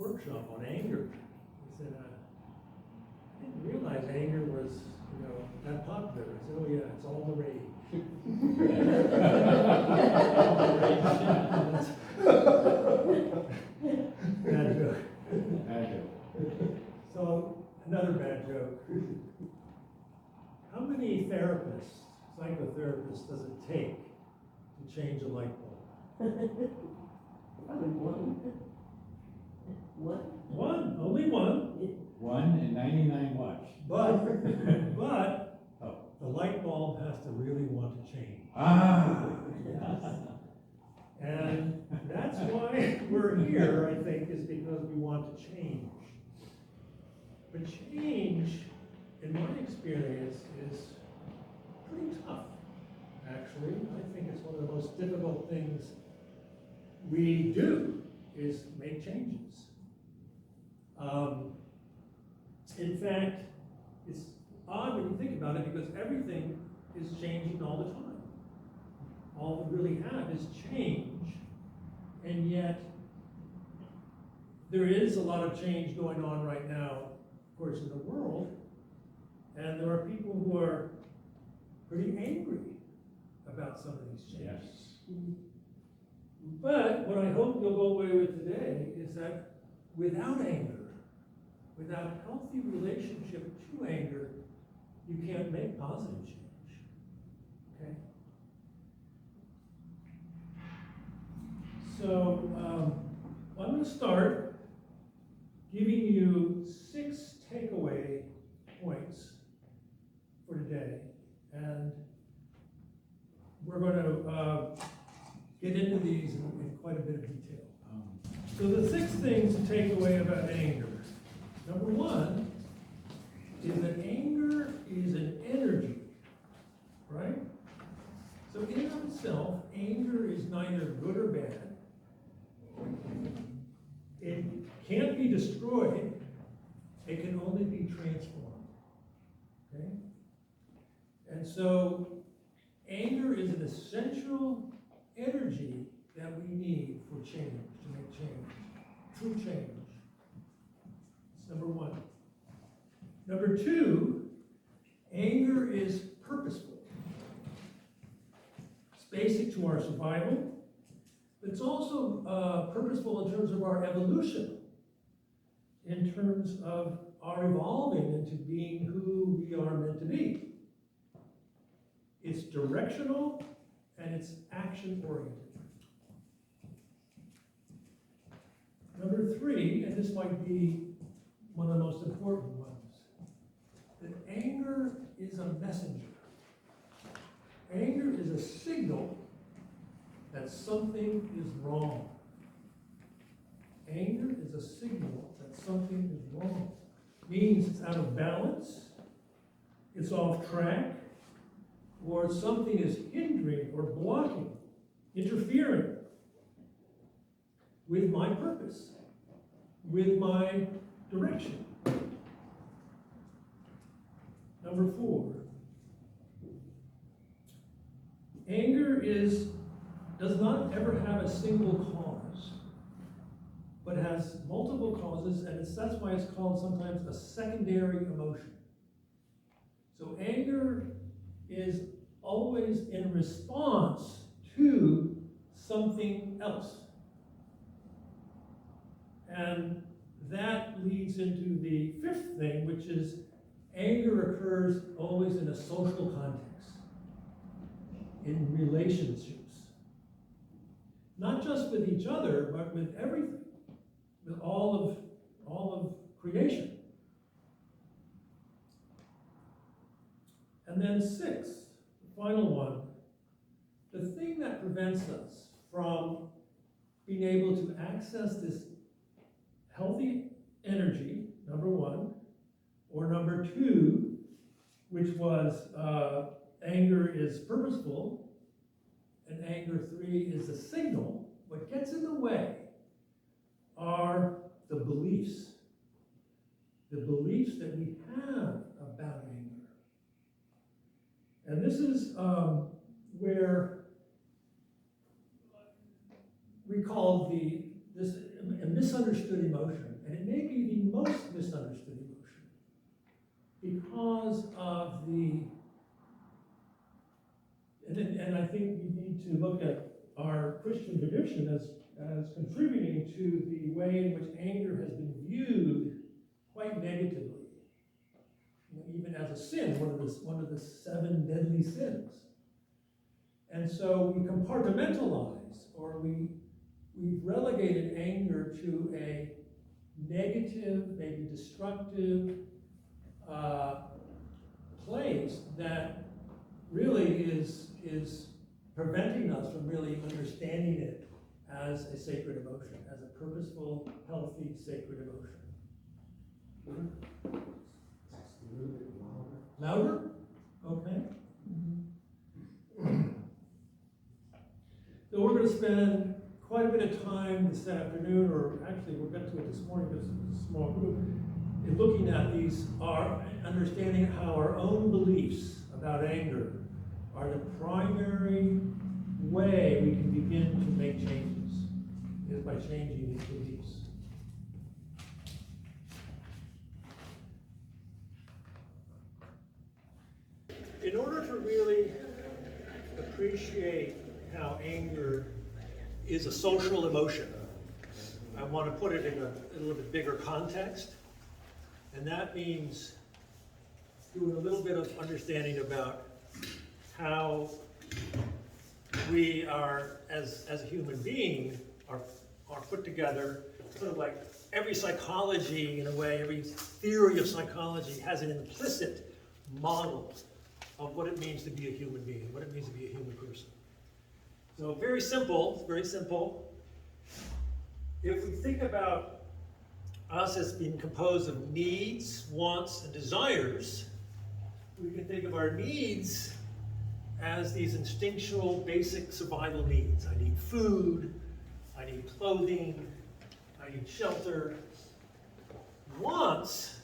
workshop on anger. He said, I didn't realize anger was, that popular. I said, oh yeah, it's all the rage. Bad joke. Bad joke. So, another bad joke. How many therapists, psychotherapists, does it take to change a light bulb? Probably one. One? One, only one. 1 in 99 watch. But Oh. the light bulb has to really want to change. Ah! And that's why we're here, I think, is because we want to change. But change, in my experience, is pretty tough, actually. I think it's one of the most difficult things we do is make changes. In fact, it's odd when you think about it because everything is changing all the time. All we really have is change, and yet there is a lot of change going on right now, of course, in the world, and there are people who are pretty angry about some of these changes. Yes. But what I hope you'll go away with today is that without anger, without a healthy relationship to anger, you can't make positive change. Okay? So I'm going to start giving you 6 takeaway points for today, and we're going to get into these in quite a bit of detail. So the 6 things to take away about anger. Number 1 is that anger is an energy, right? So in and of itself, anger is neither good or bad. It can't be destroyed. It can only be transformed. Okay? And so anger is an essential energy that we need for change, to make change, true change. That's number 1. Number 2, anger is purposeful. It's basic to our survival, but it's also purposeful in terms of our evolution, in terms of our evolving into being who we are meant to be. It's directional and it's action-oriented. Number 3, and this might be one of the most important ones, that anger is a messenger. Anger is a signal that something is wrong. Anger is a signal that something is wrong. Means it's out of balance, it's off track, or something is hindering or blocking, interfering with my purpose, with my direction. Number 4, anger does not ever have a single cause, but has multiple causes, and that's why it's called sometimes a secondary emotion. So anger is always in response to something else. And that leads into the 5th thing, which is anger occurs always in a social context, in relationships. Not just with each other, but with everything, with all of creation. And then 6, the final one, the thing that prevents us from being able to access this healthy energy, number 1, or number 2, which was anger is purposeful, and anger 3 is a signal. What gets in the way are the beliefs that we have about anger. And this is where we call this misunderstood emotion, and it may be the most misunderstood emotion because of and I think we need to look at our Christian tradition as contributing to the way in which anger has been viewed quite negatively. You know, even as a sin, one of the 7 deadly sins. And so we compartmentalize, or we've relegated anger to a negative, maybe destructive place that really is preventing us from really understanding it as a sacred emotion, as a purposeful, healthy, sacred emotion. Louder? Okay. So we're going to spend quite a bit of time this afternoon, or actually we'll get to it this morning because it's a small group, in looking at understanding how our own beliefs about anger are the primary way we can begin to make changes, is by changing these beliefs. In order to really appreciate how anger is a social emotion, I want to put it in a little bit bigger context, and that means doing a little bit of understanding about how we are, as a human being, are put together, sort of like every psychology, in a way, every theory of psychology has an implicit model of what it means to be a human being, what it means to be a human person. So very simple, very simple. If we think about us as being composed of needs, wants, and desires, we can think of our needs as these instinctual, basic survival needs. I need food, I need clothing, I need shelter. Wants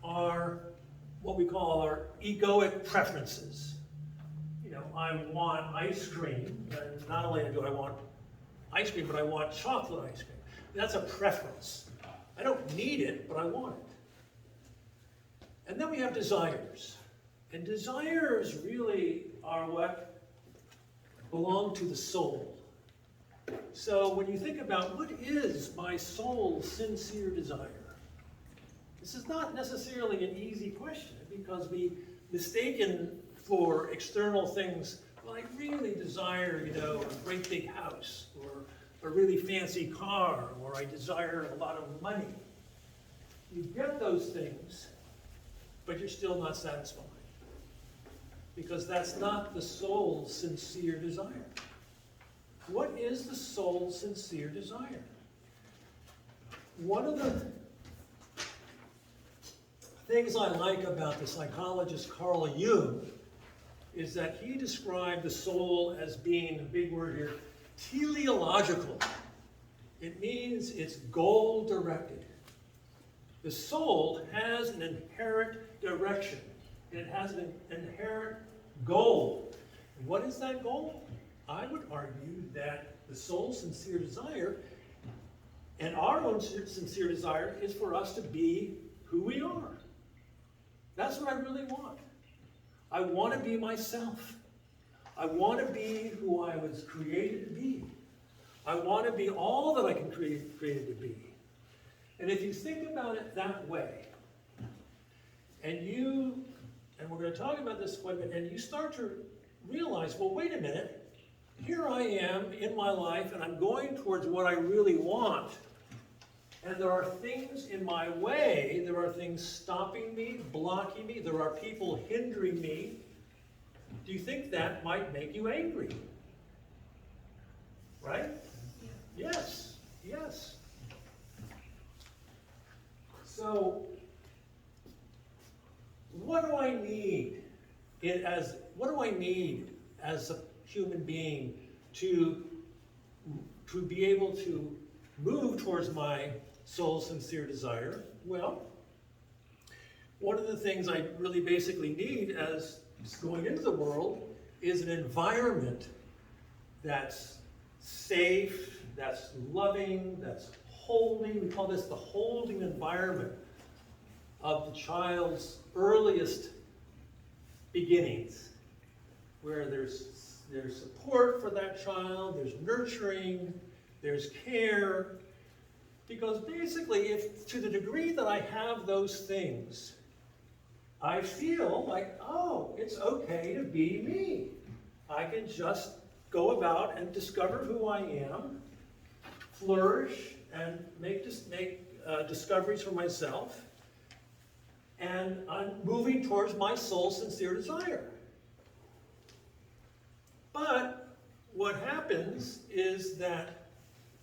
are what we call our egoic preferences. You know, I want ice cream, and not only do I want ice cream, but I want chocolate ice cream. That's a preference. I don't need it, but I want it. And then we have desires. And desires really are what belong to the soul. So when you think about what is my soul's sincere desire, this is not necessarily an easy question, because we mistaken for external things. Well, I really desire, a great big house, or a really fancy car, or I desire a lot of money. You get those things, but you're still not satisfied, because that's not the soul's sincere desire. What is the soul's sincere desire? One of the things I like about the psychologist Carl Jung is that he described the soul as being, a big word here, teleological. It means it's goal-directed. The soul has an inherent direction, and it has an inherent goal. And what is that goal? I would argue that the soul's sincere desire, and our own sincere desire, is for us to be who we are. That's what I really want. I want to be myself. I want to be who I was created to be. I want to be all that I can created to be. And if you think about it that way, and we're going to talk about this quite a bit, and you start to realize, well, wait a minute, here I am in my life, and I'm going towards what I really want. And there are things in my way, there are things stopping me, blocking me, there are people hindering me. Do you think that might make you angry? Right? Yes, yes. So, what do I need as a human being to be able to move towards my soul's sincere desire? Well, one of the things I really basically need as going into the world is an environment that's safe, that's loving, that's holding, we call this the holding environment of the child's earliest beginnings, where there's support for that child, there's nurturing, there's care. Because basically, if to the degree that I have those things, I feel like, oh, it's okay to be me. I can just go about and discover who I am, flourish, and make discoveries for myself. And I'm moving towards my soul's sincere desire. But what happens is that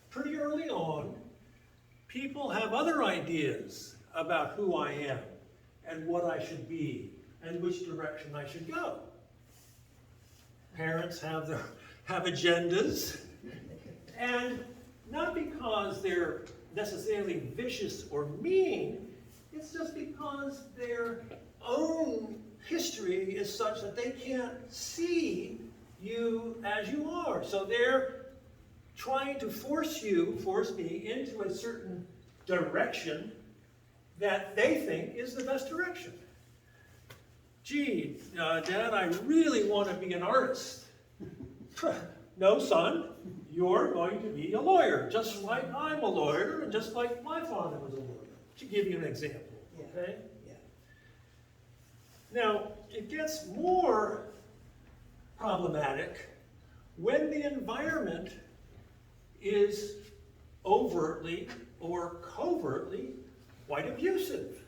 pretty early on, people have other ideas about who I am and what I should be and which direction I should go. Parents have agendas, and not because they're necessarily vicious or mean, it's just because their own history is such that they can't see you as you are. So they're trying to force me into a certain direction that they think is the best direction. Gee, Dad, I really want to be an artist. No, son, you're going to be a lawyer, just like I'm a lawyer, and just like my father was a lawyer, to give you an example, okay? Yeah. Now, it gets more problematic when the environment is overtly or covertly quite abusive,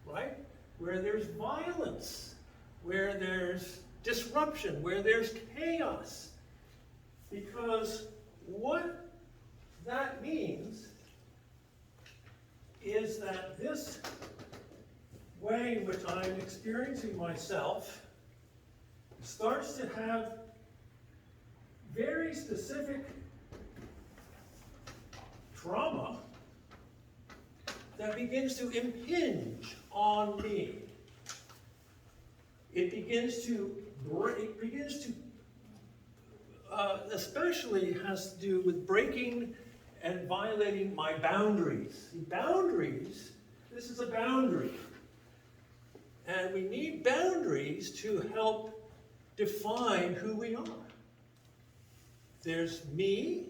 right? Where there's violence, where there's disruption, where there's chaos. Because what that means is that this way in which I'm experiencing myself starts to have very specific trauma that begins to impinge on me. It begins to especially has to do with breaking and violating my boundaries. See, boundaries, this is a boundary. And we need boundaries to help define who we are. There's me,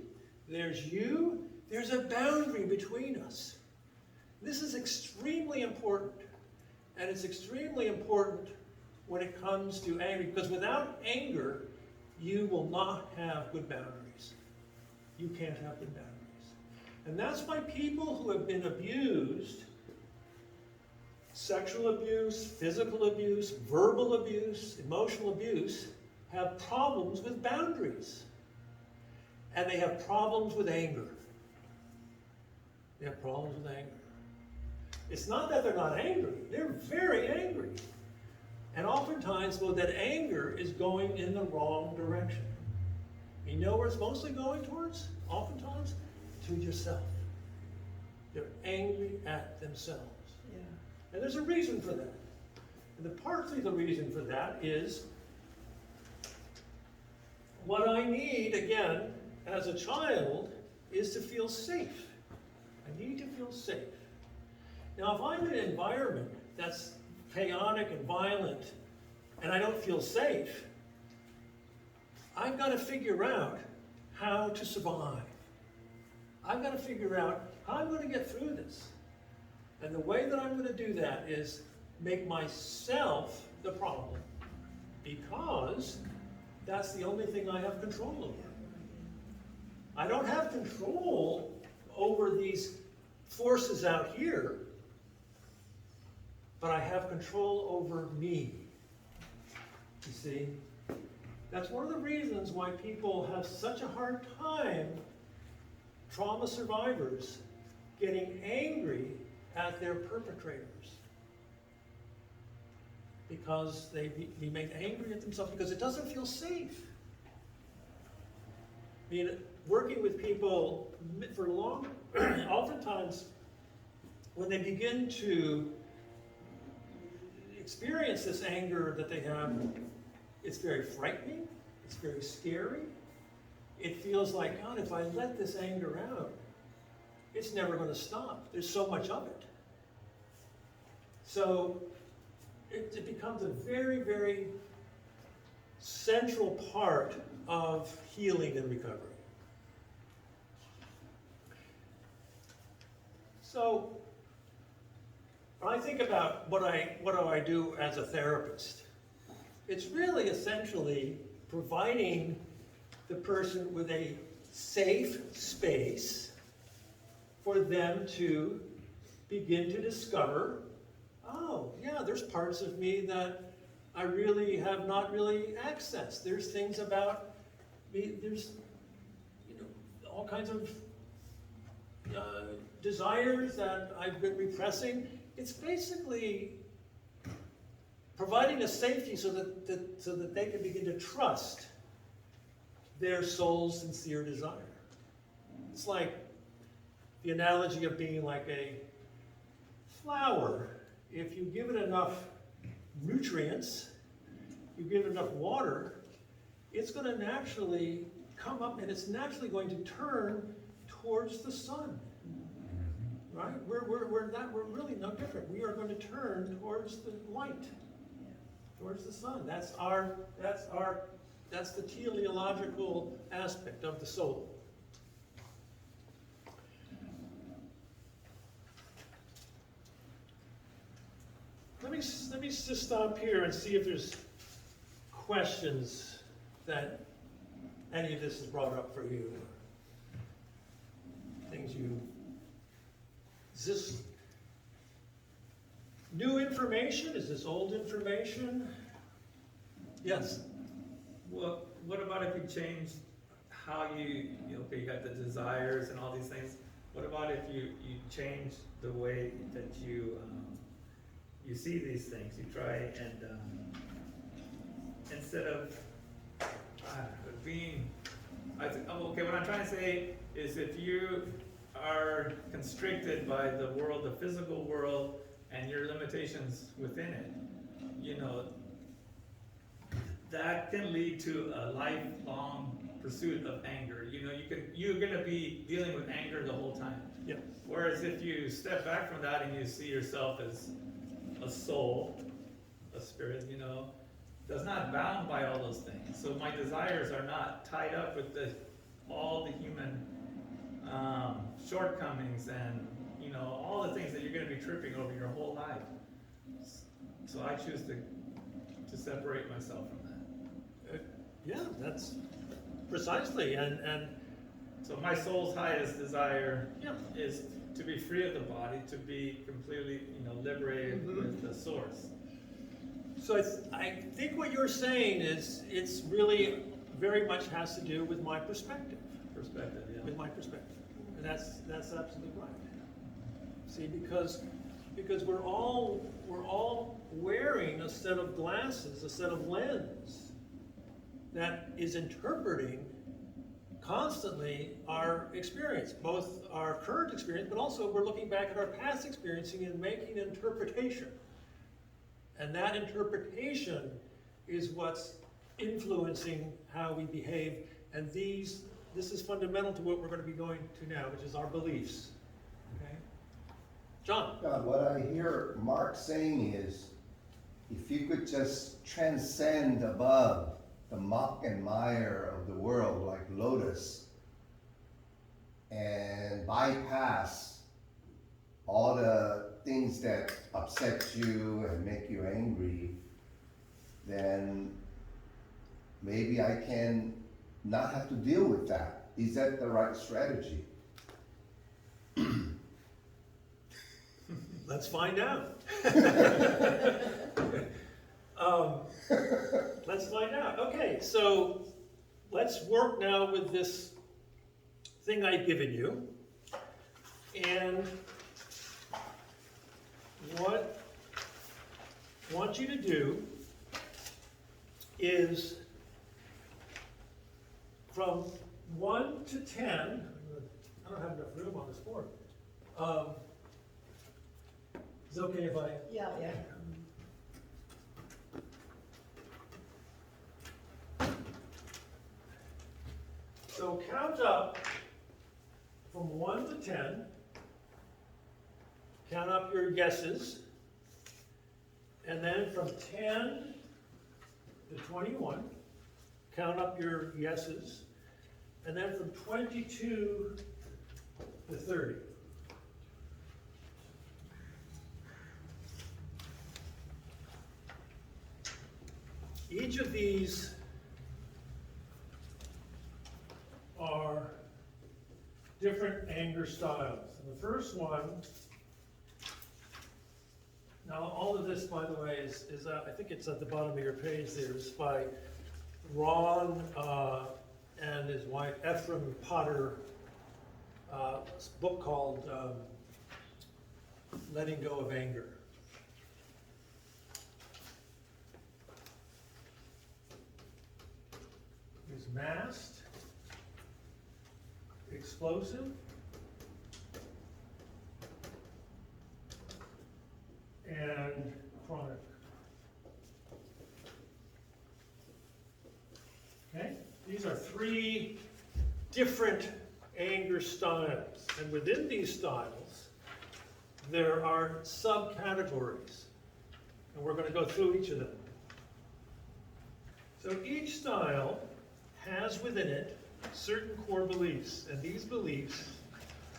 there's you, there's a boundary between us. This is extremely important. And it's extremely important when it comes to anger, because without anger, you will not have good boundaries. You can't have good boundaries. And that's why people who have been abused, sexual abuse, physical abuse, verbal abuse, emotional abuse, have problems with boundaries. And they have problems with anger. They have problems with anger. It's not that they're not angry. They're very angry. And oftentimes, though, that anger is going in the wrong direction. You know where it's mostly going towards? Oftentimes, to yourself. They're angry at themselves. Yeah. And there's a reason for that. And partly the reason for that is what I need, again, as a child, is to feel safe. I need to feel safe. Now, if I'm in an environment that's chaotic and violent, and I don't feel safe, I've got to figure out how to survive. I've got to figure out how I'm going to get through this. And the way that I'm going to do that is make myself the problem, because that's the only thing I have control over. I don't have control over these forces out here, but I have control over me. You see? That's one of the reasons why people have such a hard time, trauma survivors, getting angry at their perpetrators. Because they remain angry at themselves because it doesn't feel safe. I mean, working with people for long, oftentimes when they begin to experience this anger that they have, it's very frightening, it's very scary. It feels like, God, if I let this anger out, it's never going to stop. There's so much of it. So it becomes a very, very central part of healing and recovery. So when I think about what do I do as a therapist, it's really essentially providing the person with a safe space for them to begin to discover, oh, yeah, there's parts of me that I really have not really accessed. There's things about me, there's, all kinds of desires that I've been repressing. It's basically providing a safety so that they can begin to trust their soul's sincere desire. It's like the analogy of being like a flower. If you give it enough nutrients, you give it enough water, it's going to naturally come up and it's naturally going to turn towards the sun. Right? We're really no different. We are going to turn towards the light, towards the sun. That's the teleological aspect of the soul. Let me just stop here and see if there's questions that any of this has brought up for you. Things you... Is this new information? Is this old information? Yes? Well, what about if you change how you got the desires and all these things. What about if you change the way that you see these things? You try and instead of being, what I'm trying to say is if you are constricted by the world, the physical world, and your limitations within it, that can lead to a lifelong pursuit of anger. You're gonna be dealing with anger the whole time. Yeah. Whereas if you step back from that and you see yourself as a soul, a spirit, that's not bound by all those things. So my desires are not tied up with all the human shortcomings and all the things that you're going to be tripping over your whole life. So I choose to separate myself from that. Yeah, that's precisely, and so my soul's highest desire yeah. is to be free of the body, to be completely, liberated with the source. So I think what you're saying is it's really very much has to do with my perspective. Yeah. With my perspective, and that's absolutely right. See, because we're all wearing a set of glasses, a set of lens that is interpreting constantly our experience, both our current experience, but also we're looking back at our past experiencing and making an interpretation. And that interpretation is what's influencing how we behave. And this is fundamental to what we're going to be going to now, which is our beliefs. Okay? John? What I hear Mark saying is, if you could just transcend above the muck and mire of the world like Lotus and bypass all the things that upset you and make you angry, then maybe I can not have to deal with that. Is that the right strategy? Let's find out. Let's find out. Okay, so let's work now with this thing I've given you. And what I want you to do is from 1 to 10, I don't have enough room on this board. Is it okay if I? Yeah. So count up from 1 to 10. count up your yeses. And then from 10 to 21, count up your yeses. And then from 22 to 30. Each of these are different anger styles. And the first one, now all of this, by the way, is I think it's at the bottom of your page there, is by Ron and his wife Ephraim Potter, this book called Letting Go of Anger. Is masked, explosive, and chronic. Okay? These are three different anger styles. And within these styles, there are subcategories. And we're going to go through each of them. So each style has within it certain core beliefs, and these beliefs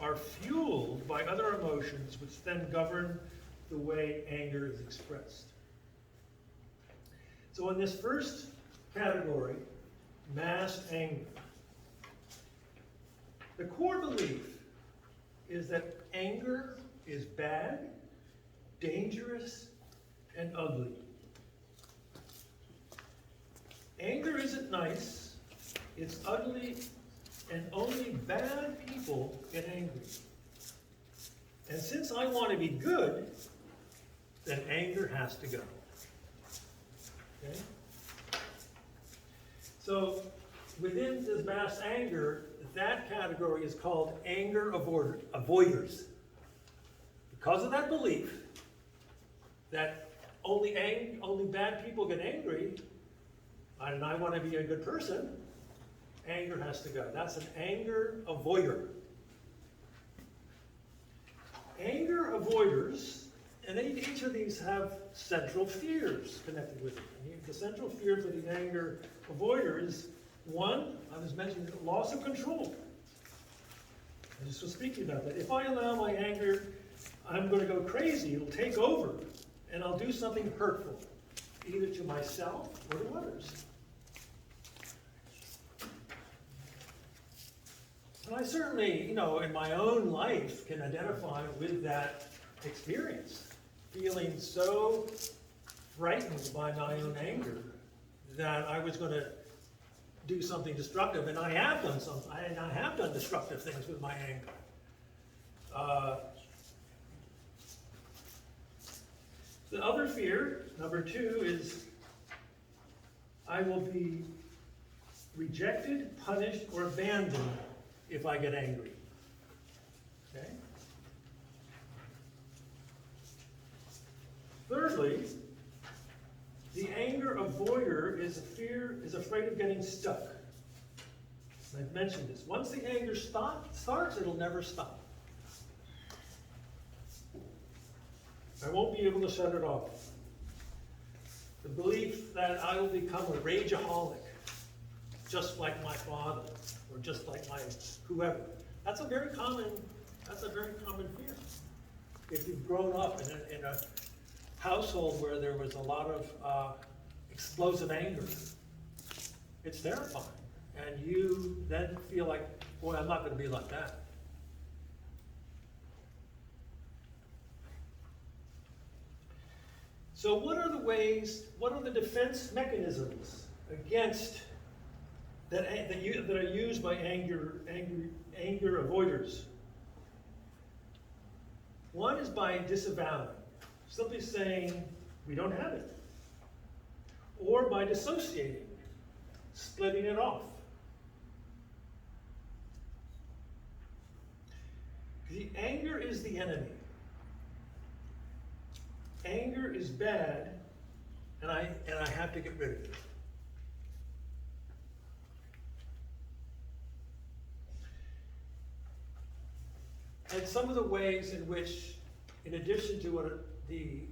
are fueled by other emotions which then govern the way anger is expressed. So in this first category, masked anger, the core belief is that anger is bad, dangerous, and ugly. Anger isn't nice, it's ugly, and only bad people get angry. And since I want to be good, then anger has to go. Okay? So within this mass anger, that category is called anger avoiders. Because of that belief that only bad people get angry, and I want to be a good person, anger has to go. That's an anger avoider. Anger avoiders, and each of these have central fears connected with it. And the central fear for the anger avoider is, one, I was mentioning loss of control. I just was speaking about that. If I allow my anger, I'm going to go crazy. It'll take over, and I'll do something hurtful, either to myself or to others. And I certainly, in my own life can identify with that experience, feeling so frightened by my own anger that I was going to do something destructive, and I have done something. I have done destructive things with my anger. The other fear, number 2, is I will be rejected, punished, or abandoned if I get angry. Okay? Thirdly, the anger avoider is afraid of getting stuck. I've mentioned this. Once the anger starts, it'll never stop. I won't be able to shut it off. The belief that I will become a rageaholic, just like my father, or just like my whoever. That's a very common fear. If you've grown up in a household where there was a lot of explosive anger, it's terrifying. And you then feel like, boy, I'm not going to be like that. So what are the defense mechanisms against that are used by anger avoiders? One is by disavowing, simply saying we don't have it, or by dissociating, splitting it off. The anger is the enemy. Anger is bad, and I have to get rid of it. And some of the ways in which in addition to what the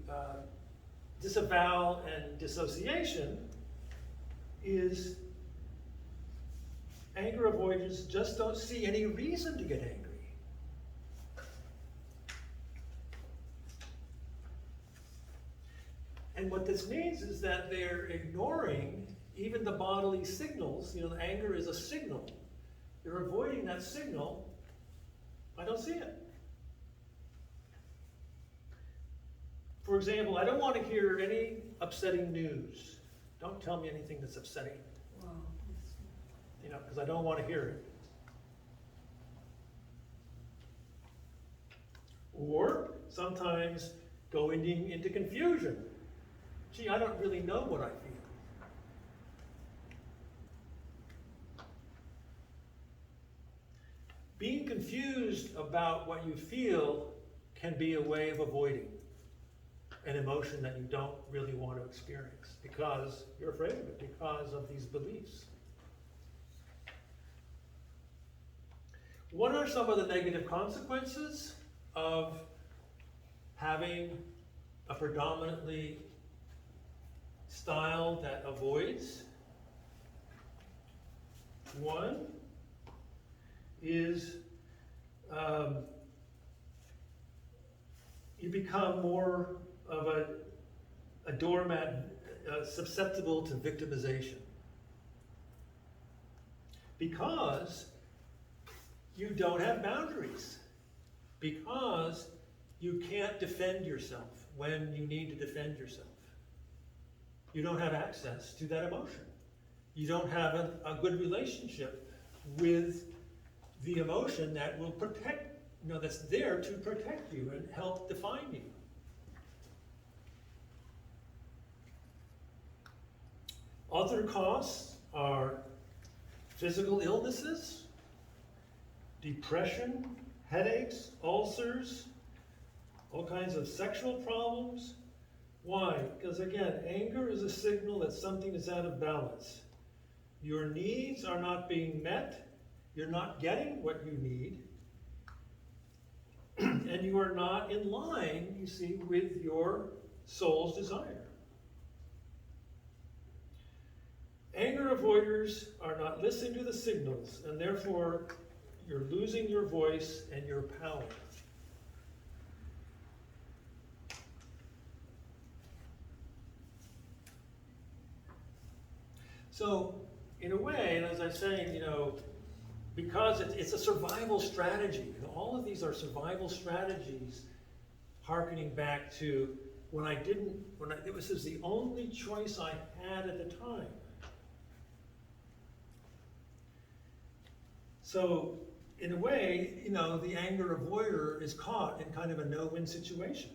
disavowal and dissociation, is anger avoiders just don't see any reason to get angry. And what this means is that they're ignoring even the bodily signals. You know, the anger is a signal. They're avoiding that signal. I don't see it. For example, I don't want to hear any upsetting news. Don't tell me anything that's upsetting, Wow. you know, because I don't want to hear it. Or sometimes going into confusion. Gee, I don't really know what I feel. Being confused about what you feel can be a way of avoiding an emotion that you don't really want to experience because you're afraid of it, because of these beliefs. What are some of the negative consequences of having a predominantly style that avoids? One is you become more of a doormat, susceptible to victimization. Because you don't have boundaries. Because you can't defend yourself when you need to defend yourself. You don't have access to that emotion. You don't have a good relationship with the emotion that will protect, you know, that's there to protect you and help define you. Other costs are physical illnesses, depression, headaches, ulcers, all kinds of sexual problems. Why? Because again, anger is a signal that something is out of balance. Your needs are not being met, you're not getting what you need, and you are not in line, you see, with your soul's desire. Anger avoiders are not listening to the signals, and therefore you're losing your voice and your power. So, in a way, and as I'm saying, you know, because it's a survival strategy, you know, all of these are survival strategies, hearkening back to this was the only choice I had at the time. So, in a way, you know, the anger avoider is caught in kind of a no-win situation.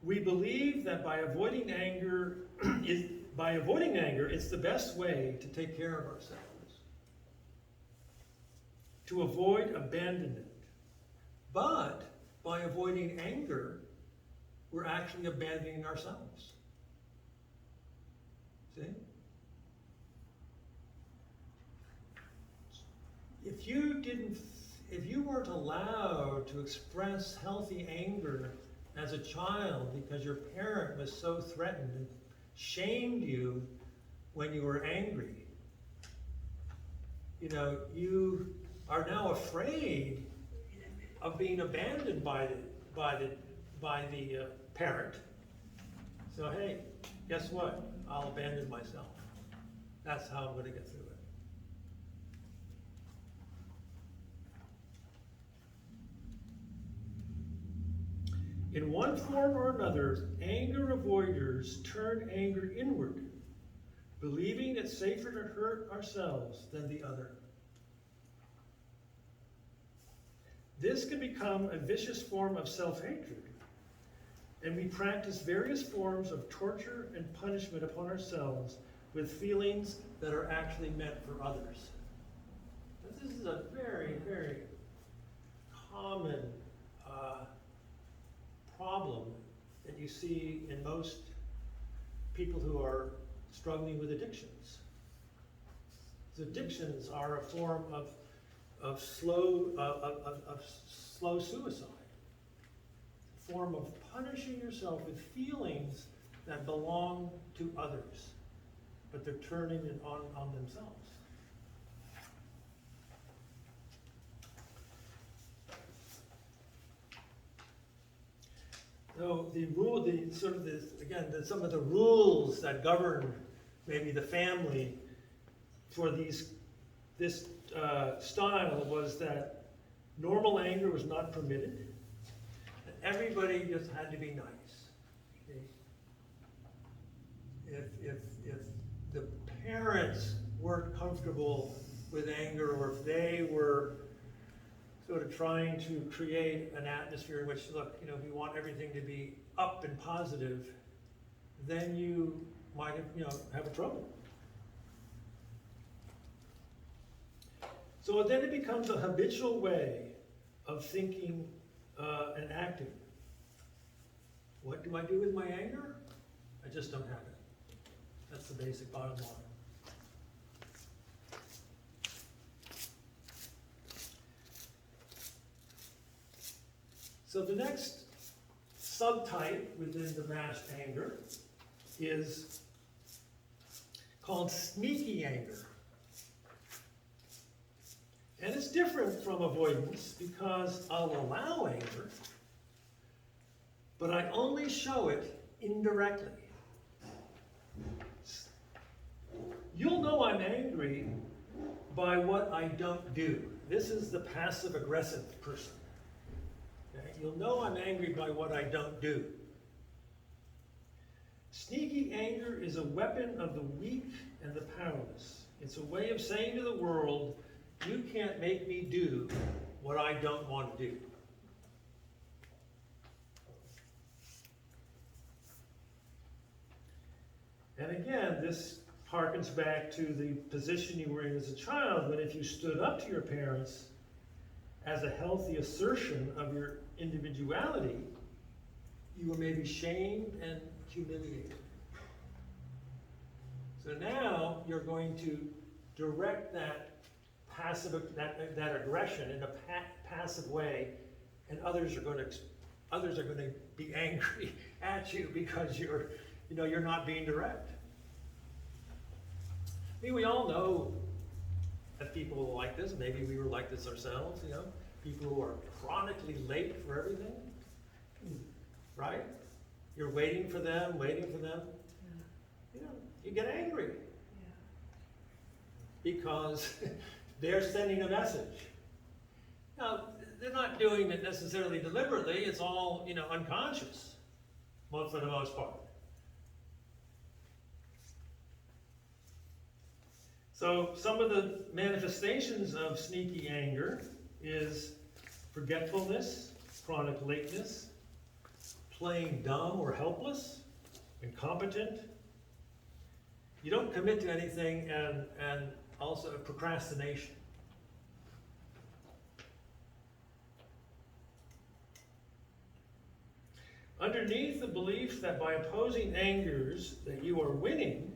We believe that by avoiding anger, it's the best way to take care of ourselves, to avoid abandonment. But by avoiding anger, we're actually abandoning ourselves. See? If you weren't allowed to express healthy anger as a child because your parent was so threatened and shamed you when you were angry, you know, you are now afraid of being abandoned by the parent. So hey, guess what? I'll abandon myself. That's how I'm going to get through it. In one form or another, anger avoiders turn anger inward, believing it's safer to hurt ourselves than the other. This can become a vicious form of self-hatred, and we practice various forms of torture and punishment upon ourselves with feelings that are actually meant for others. This is a very, very common problem that you see in most people who are struggling with addictions. Addictions are a form of slow suicide. form of punishing yourself with feelings that belong to others, but they're turning it on themselves. So the rule, the sort of this, again, some of the rules that govern maybe the family for this style was that normal anger was not permitted, and everybody just had to be nice. Okay? If the parents weren't comfortable with anger, or if they were sort of trying to create an atmosphere in which, look, you know, we want everything to be up and positive, then you might have, you know, have a trouble. So then it becomes a habitual way of thinking and acting. What do I do with my anger? I just don't have it. That's the basic bottom line. So the next subtype within the masked anger is called sneaky anger. And it's different from avoidance because I'll allow anger, but I only show it indirectly. You'll know I'm angry by what I don't do. This is the passive-aggressive person. Okay? You'll know I'm angry by what I don't do. Sneaky anger is a weapon of the weak and the powerless. It's a way of saying to the world, you can't make me do what I don't want to do. And again, this harkens back to the position you were in as a child, when if you stood up to your parents as a healthy assertion of your individuality, you were maybe shamed and humiliated. So now you're going to direct that that aggression in a passive way, and others are going to be angry at you because you're not being direct. I mean, we all know that people are like this. Maybe we were like this ourselves. You know, people who are chronically late for everything, right? You're waiting for them. You know, you get angry because they're sending a message. Now, they're not doing it necessarily deliberately. It's all, you know, unconscious, for the most part. So some of the manifestations of sneaky anger is forgetfulness, chronic lateness, playing dumb or helpless, incompetent. You don't commit to anything, and also procrastination. Underneath the belief that by opposing angers that you are winning,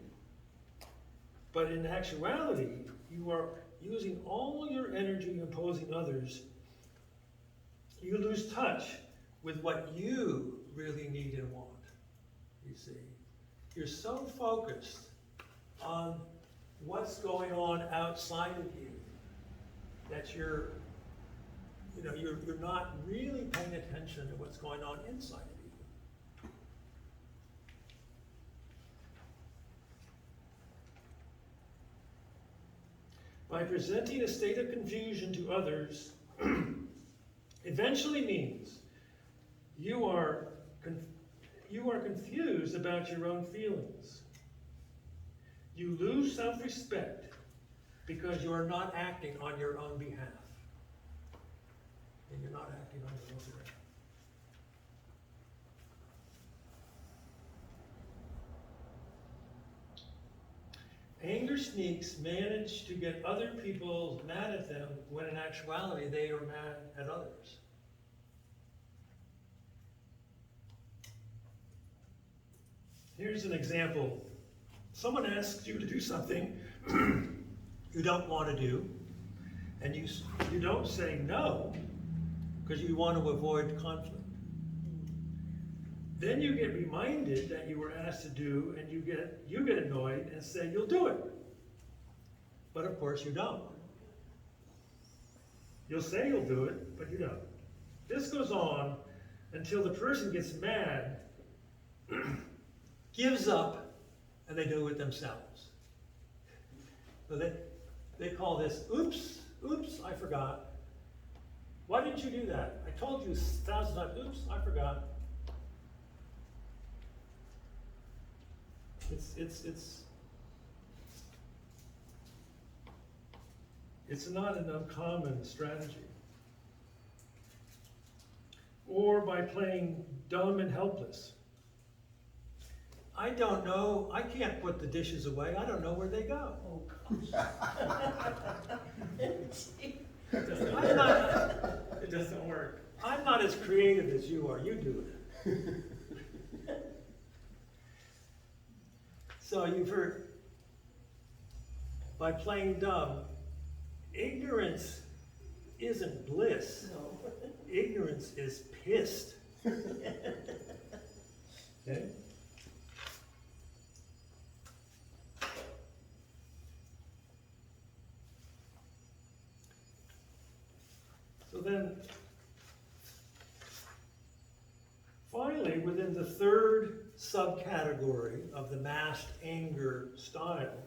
but in actuality, you are using all your energy opposing others, you lose touch with what you really need and want, you see. You're so focused on what's going on outside of you that you're not really paying attention to what's going on inside of you. By presenting a state of confusion to others eventually means you are confused about your own feelings. You lose self-respect because you are not acting on your own behalf. And you're not acting on your own behalf. Anger sneaks manage to get other people mad at them when in actuality they are mad at others. Here's an example. Someone asks you to do something you don't want to do, and you don't say no because you want to avoid conflict. Then you get reminded that you were asked to do, and you get annoyed and say you'll do it. But of course you don't. You'll say you'll do it, but you don't. This goes on until the person gets mad, gives up, and they do it themselves. So they call this, oops, I forgot. Why didn't you do that? I told you 1,000 times, oops, I forgot. It's not an uncommon strategy. Or by playing dumb and helpless. I don't know, I can't put the dishes away, I don't know where they go. Oh, gosh. I'm not, It doesn't work. I'm not as creative as you are, you do it. So you've heard, by playing dumb, ignorance isn't bliss. No. Ignorance is pissed. Okay? So then, finally, within the third subcategory of the masked anger style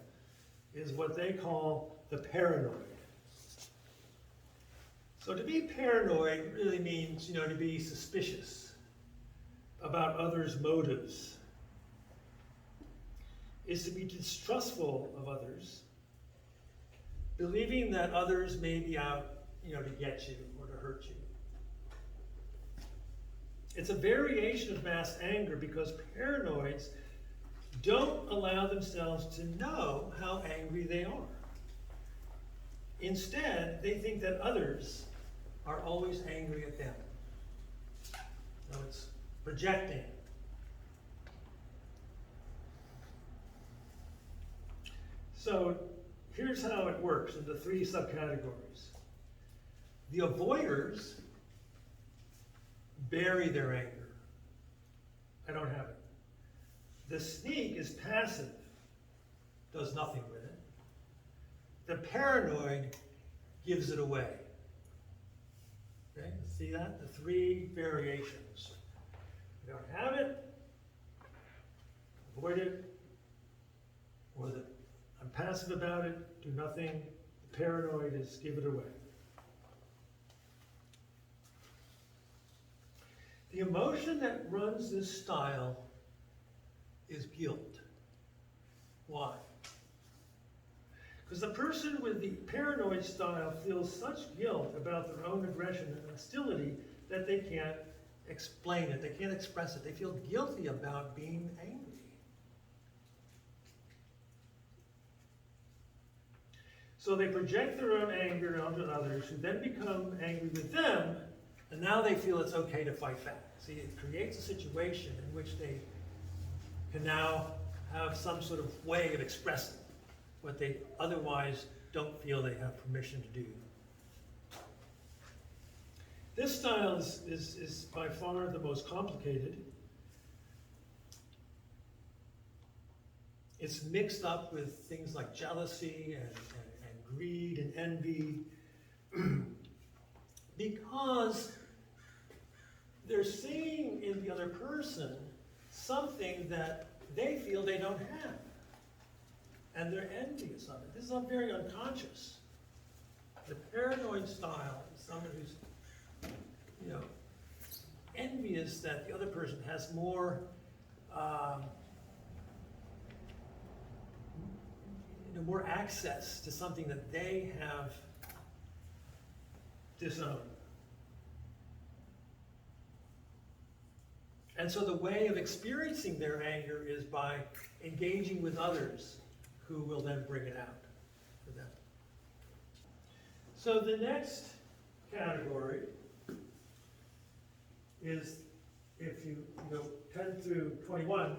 is what they call the paranoid. So to be paranoid really means, to be suspicious about others' motives. Is to be distrustful of others, believing that others may be out, to get you or to hurt you. It's a variation of masked anger because paranoids don't allow themselves to know how angry they are. Instead, they think that others are always angry at them. So it's projecting. So here's how it works in the three subcategories. The avoiders bury their anger. I don't have it. The sneak is passive, does nothing with it. The paranoid gives it away. Okay, see that? The three variations. You don't have it, avoid it, or I'm passive about it, do nothing. The paranoid is give it away. The emotion that runs this style is guilt. Why? Because the person with the paranoid style feels such guilt about their own aggression and hostility that they can't explain it, they can't express it. They feel guilty about being angry. So they project their own anger onto others, who then become angry with them, and now they feel it's okay to fight back. See, it creates a situation in which they can now have some sort of way of expressing what they otherwise don't feel they have permission to do. This style is by far the most complicated. It's mixed up with things like jealousy and greed and envy because they're seeing in the other person something that they feel they don't have. And they're envious of it. This is very unconscious. The paranoid style is someone who's, envious that the other person has more, more access to something that they have disowned. And so the way of experiencing their anger is by engaging with others who will then bring it out for them. So the next category is, if you go 10 through 21,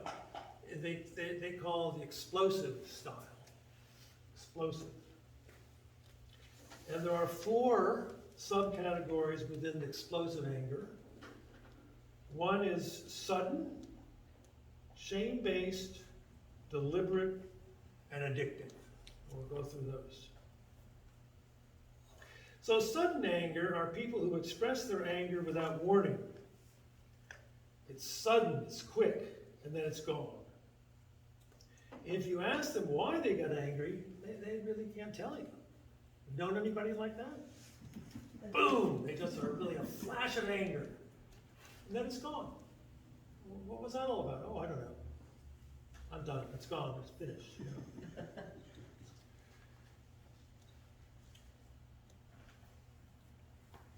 they call the explosive style. Explosive. And there are 4 subcategories within the explosive anger. One is sudden, shame-based, deliberate, and addictive. We'll go through those. So sudden anger are people who express their anger without warning. It's sudden, it's quick, and then it's gone. If you ask them why they got angry, they really can't tell you. Known anybody like that? Boom! They just are really a flash of anger. And then it's gone. What was that all about? Oh, I don't know. I'm done. It's gone. It's finished. You know?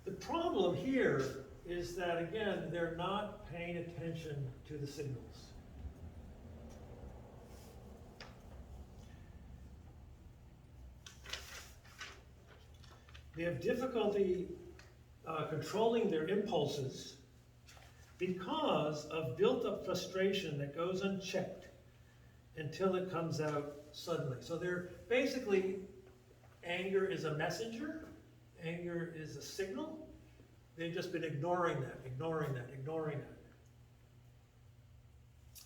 The problem here is that, again, they're not paying attention to the signals. They have difficulty controlling their impulses because of built-up frustration that goes unchecked until it comes out suddenly. So they're basically, anger is a messenger, anger is a signal. They've just been ignoring that.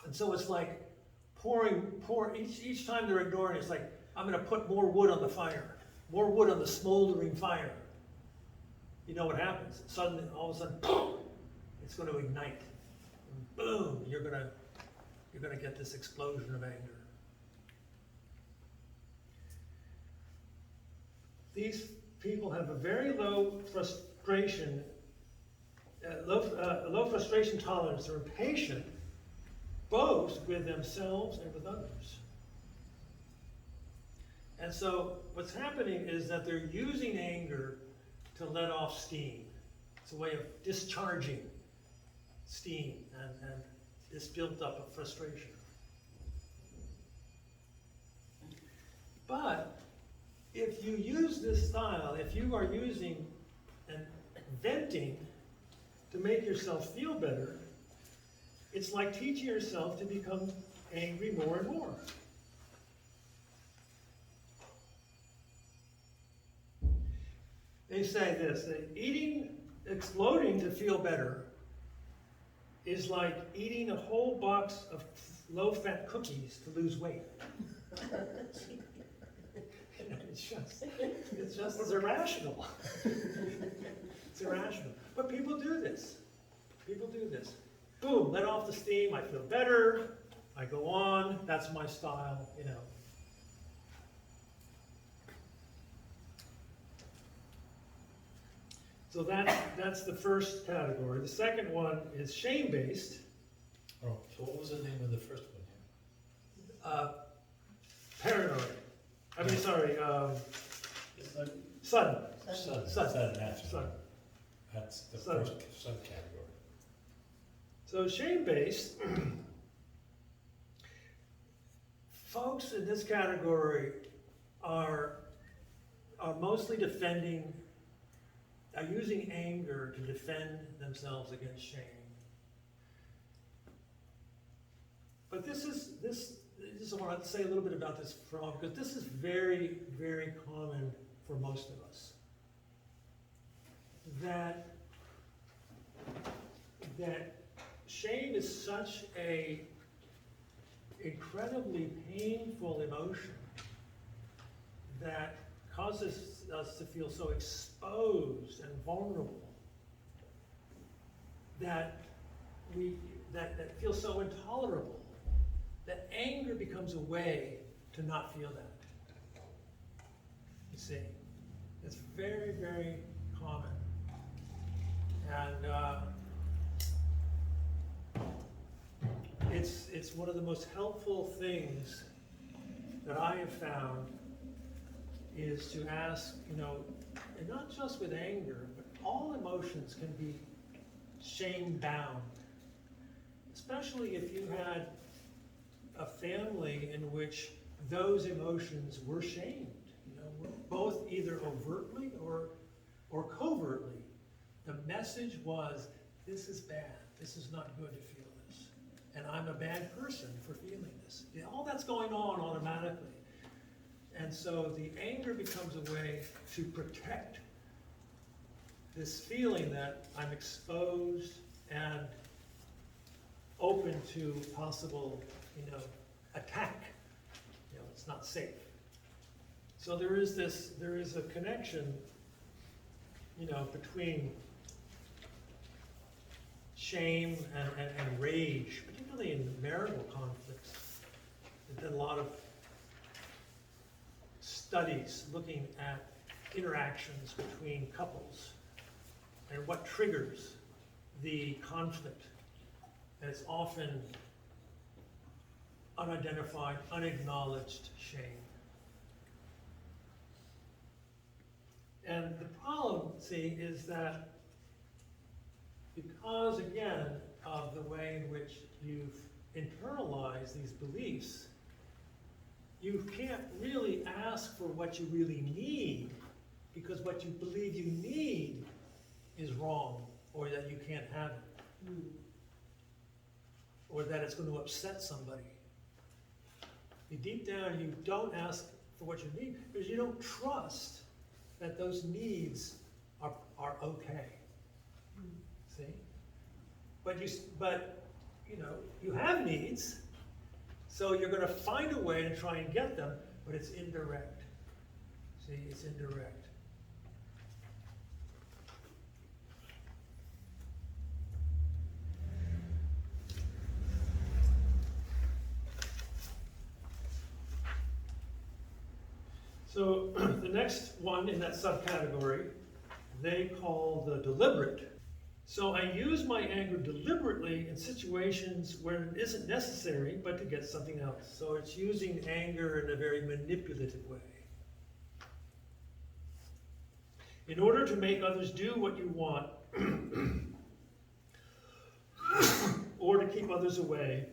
And so it's like each time they're ignoring, it's like, I'm gonna put more wood on the fire, more wood on the smoldering fire. You know what happens? Suddenly, all of a sudden, boom, it's gonna ignite. And boom, you're gonna get this explosion of anger. These people have a very low frustration, low frustration tolerance. They're impatient, both with themselves and with others. And so what's happening is that they're using anger to let off steam. It's a way of discharging steam and this built up of frustration. But if you use this style, if you are using and venting to make yourself feel better, it's like teaching yourself to become angry more and more. They say this, that exploding to feel better is like eating a whole box of low-fat cookies to lose weight. It's just as irrational. It's irrational. But people do this. People do this. Boom, let off the steam, I feel better, I go on, that's my style, you know. So that's the first category. The second one is shame-based. Oh, so what was the name of the first one? Paranoid. I mean, sorry, sudden. Sudden. Sudden. After. Sudden. That's the Sudden. first subcategory. So shame-based, folks in this category are mostly are using anger to defend themselves against shame. But this I want to say a little bit about this because this is very, very common for most of us. That shame is such a incredibly painful emotion that causes us to feel so exposed and vulnerable that that feels so intolerable that anger becomes a way to not feel that. You see, it's very, very common. And it's one of the most helpful things that I have found is to ask, you know, and not just with anger, but all emotions can be shame-bound. Especially if you had a family in which those emotions were shamed, you know, both either overtly or covertly. The message was, this is bad, this is not good to feel this, and I'm a bad person for feeling this. You know, all that's going on automatically. And so the anger becomes a way to protect this feeling that I'm exposed and open to possible, attack. It's not safe. So there is a connection, between shame and rage, particularly in marital conflicts. There's been a lot of studies looking at interactions between couples and what triggers the conflict. And it's often unidentified, unacknowledged shame. And the problem, see, is that because, again, of the way in which you've internalized these beliefs, you can't really ask for what you really need, because what you believe you need is wrong, or that you can't have it, or that it's going to upset somebody. Deep down, you don't ask for what you need because you don't trust that those needs are okay. See? But you have needs, so you're going to find a way to try and get them, but it's indirect. See, it's indirect. So the next one in that subcategory, they call the deliberate. So I use my anger deliberately in situations where it isn't necessary, but to get something else. So it's using anger in a very manipulative way. In order to make others do what you want, or to keep others away,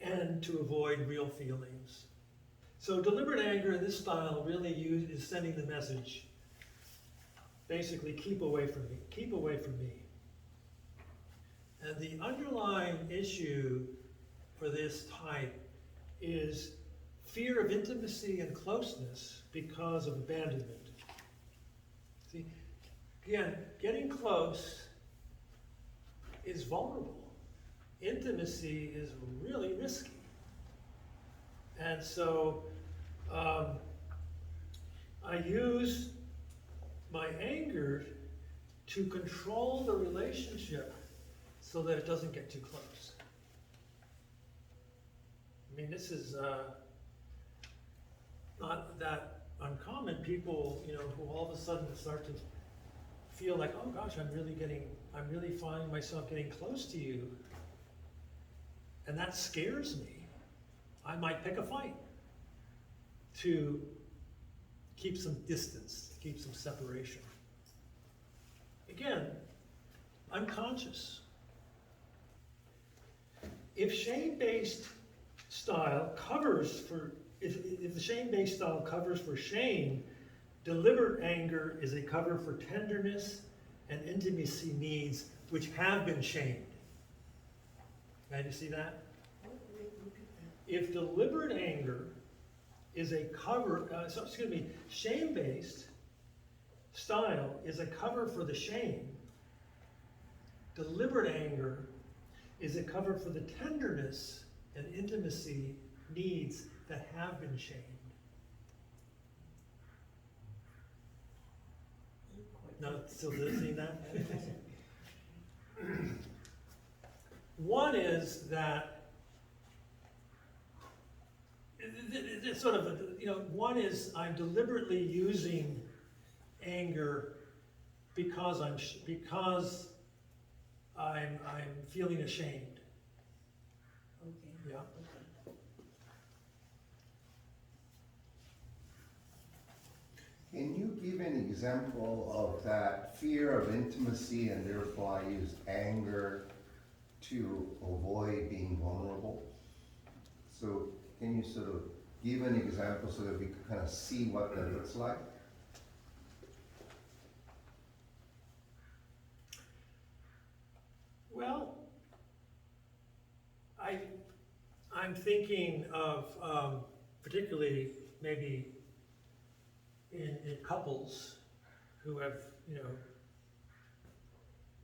and to avoid real feelings. So deliberate anger in this style really is sending the message, basically, keep away from me, keep away from me. And the underlying issue for this type is fear of intimacy and closeness because of abandonment. See, again, getting close is vulnerable. Intimacy is really risky. And so I use my anger to control the relationship so that it doesn't get too close. I mean, this is not that uncommon. People, who all of a sudden start to feel like, oh gosh, I'm really finding myself getting close to you. And that scares me. I might pick a fight to keep some distance, keep some separation. Again, unconscious. If shame-based style covers for, if the shame-based style covers for shame, deliberate anger is a cover for tenderness and intimacy needs which have been shamed. Can you see that? If deliberate anger is a cover, shame-based style is a cover for the shame, deliberate anger is a cover for the tenderness and intimacy needs that have been shamed. Now, still seeing that? One is that it's sort of, one is I'm deliberately using anger because I'm feeling ashamed. Okay. Yeah. Can you give an example of that fear of intimacy and therefore I use anger to avoid being vulnerable? So can you sort of give an example so that we can kind of see what that looks like? Well, I'm thinking of particularly maybe in couples who have,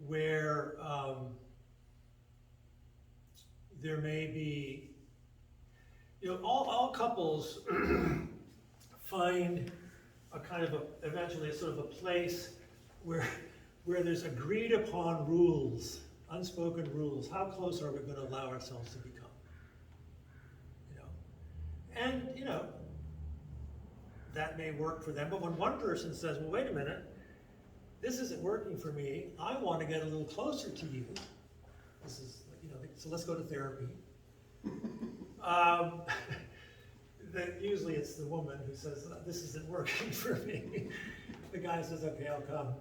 where there may be, all couples find a kind of eventually a sort of a place where there's agreed upon rules, unspoken rules. How close are we going to allow ourselves to become? And that may work for them. But when one person says, "Well, wait a minute, this isn't working for me. I want to get a little closer to you." This is, so let's go to therapy. That usually it's the woman who says, "This isn't working for me." The guy says, "Okay, I'll come."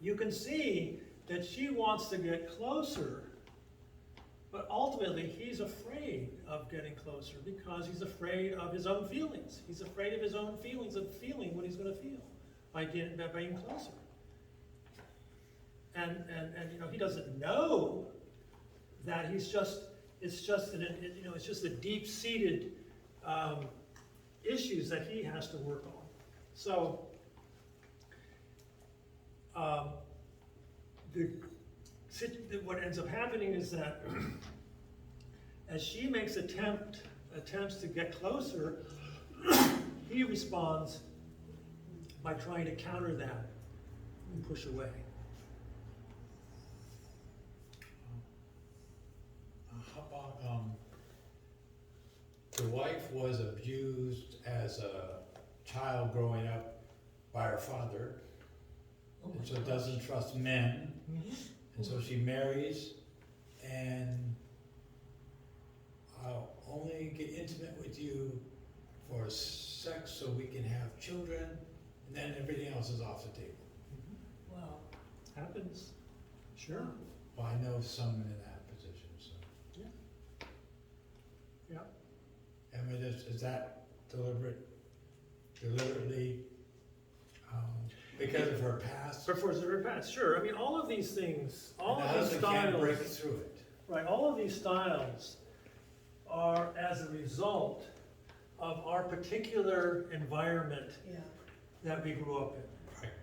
You can see that she wants to get closer, but ultimately he's afraid of getting closer because he's afraid of his own feelings. He's afraid of his own feelings, of feeling what he's going to feel by being closer. And he doesn't know that it's just the deep-seated issues that he has to work on. So what ends up happening is that as she makes attempts to get closer, he responds by trying to counter that and push away. How about, the wife was abused as a child growing up by her father, and so doesn't trust men, and so she marries, and I'll only get intimate with you for sex so we can have children, and then everything else is off the table. Wow. Happens. Sure. Well, I know some in that position, so. Yeah. I mean, is that deliberately, because of her past? Before the past, sure. I mean, all of these things, all And of the these husband can't break styles, through it. right? All of these styles are as a result of our particular environment Yeah. that we grew up in. Right.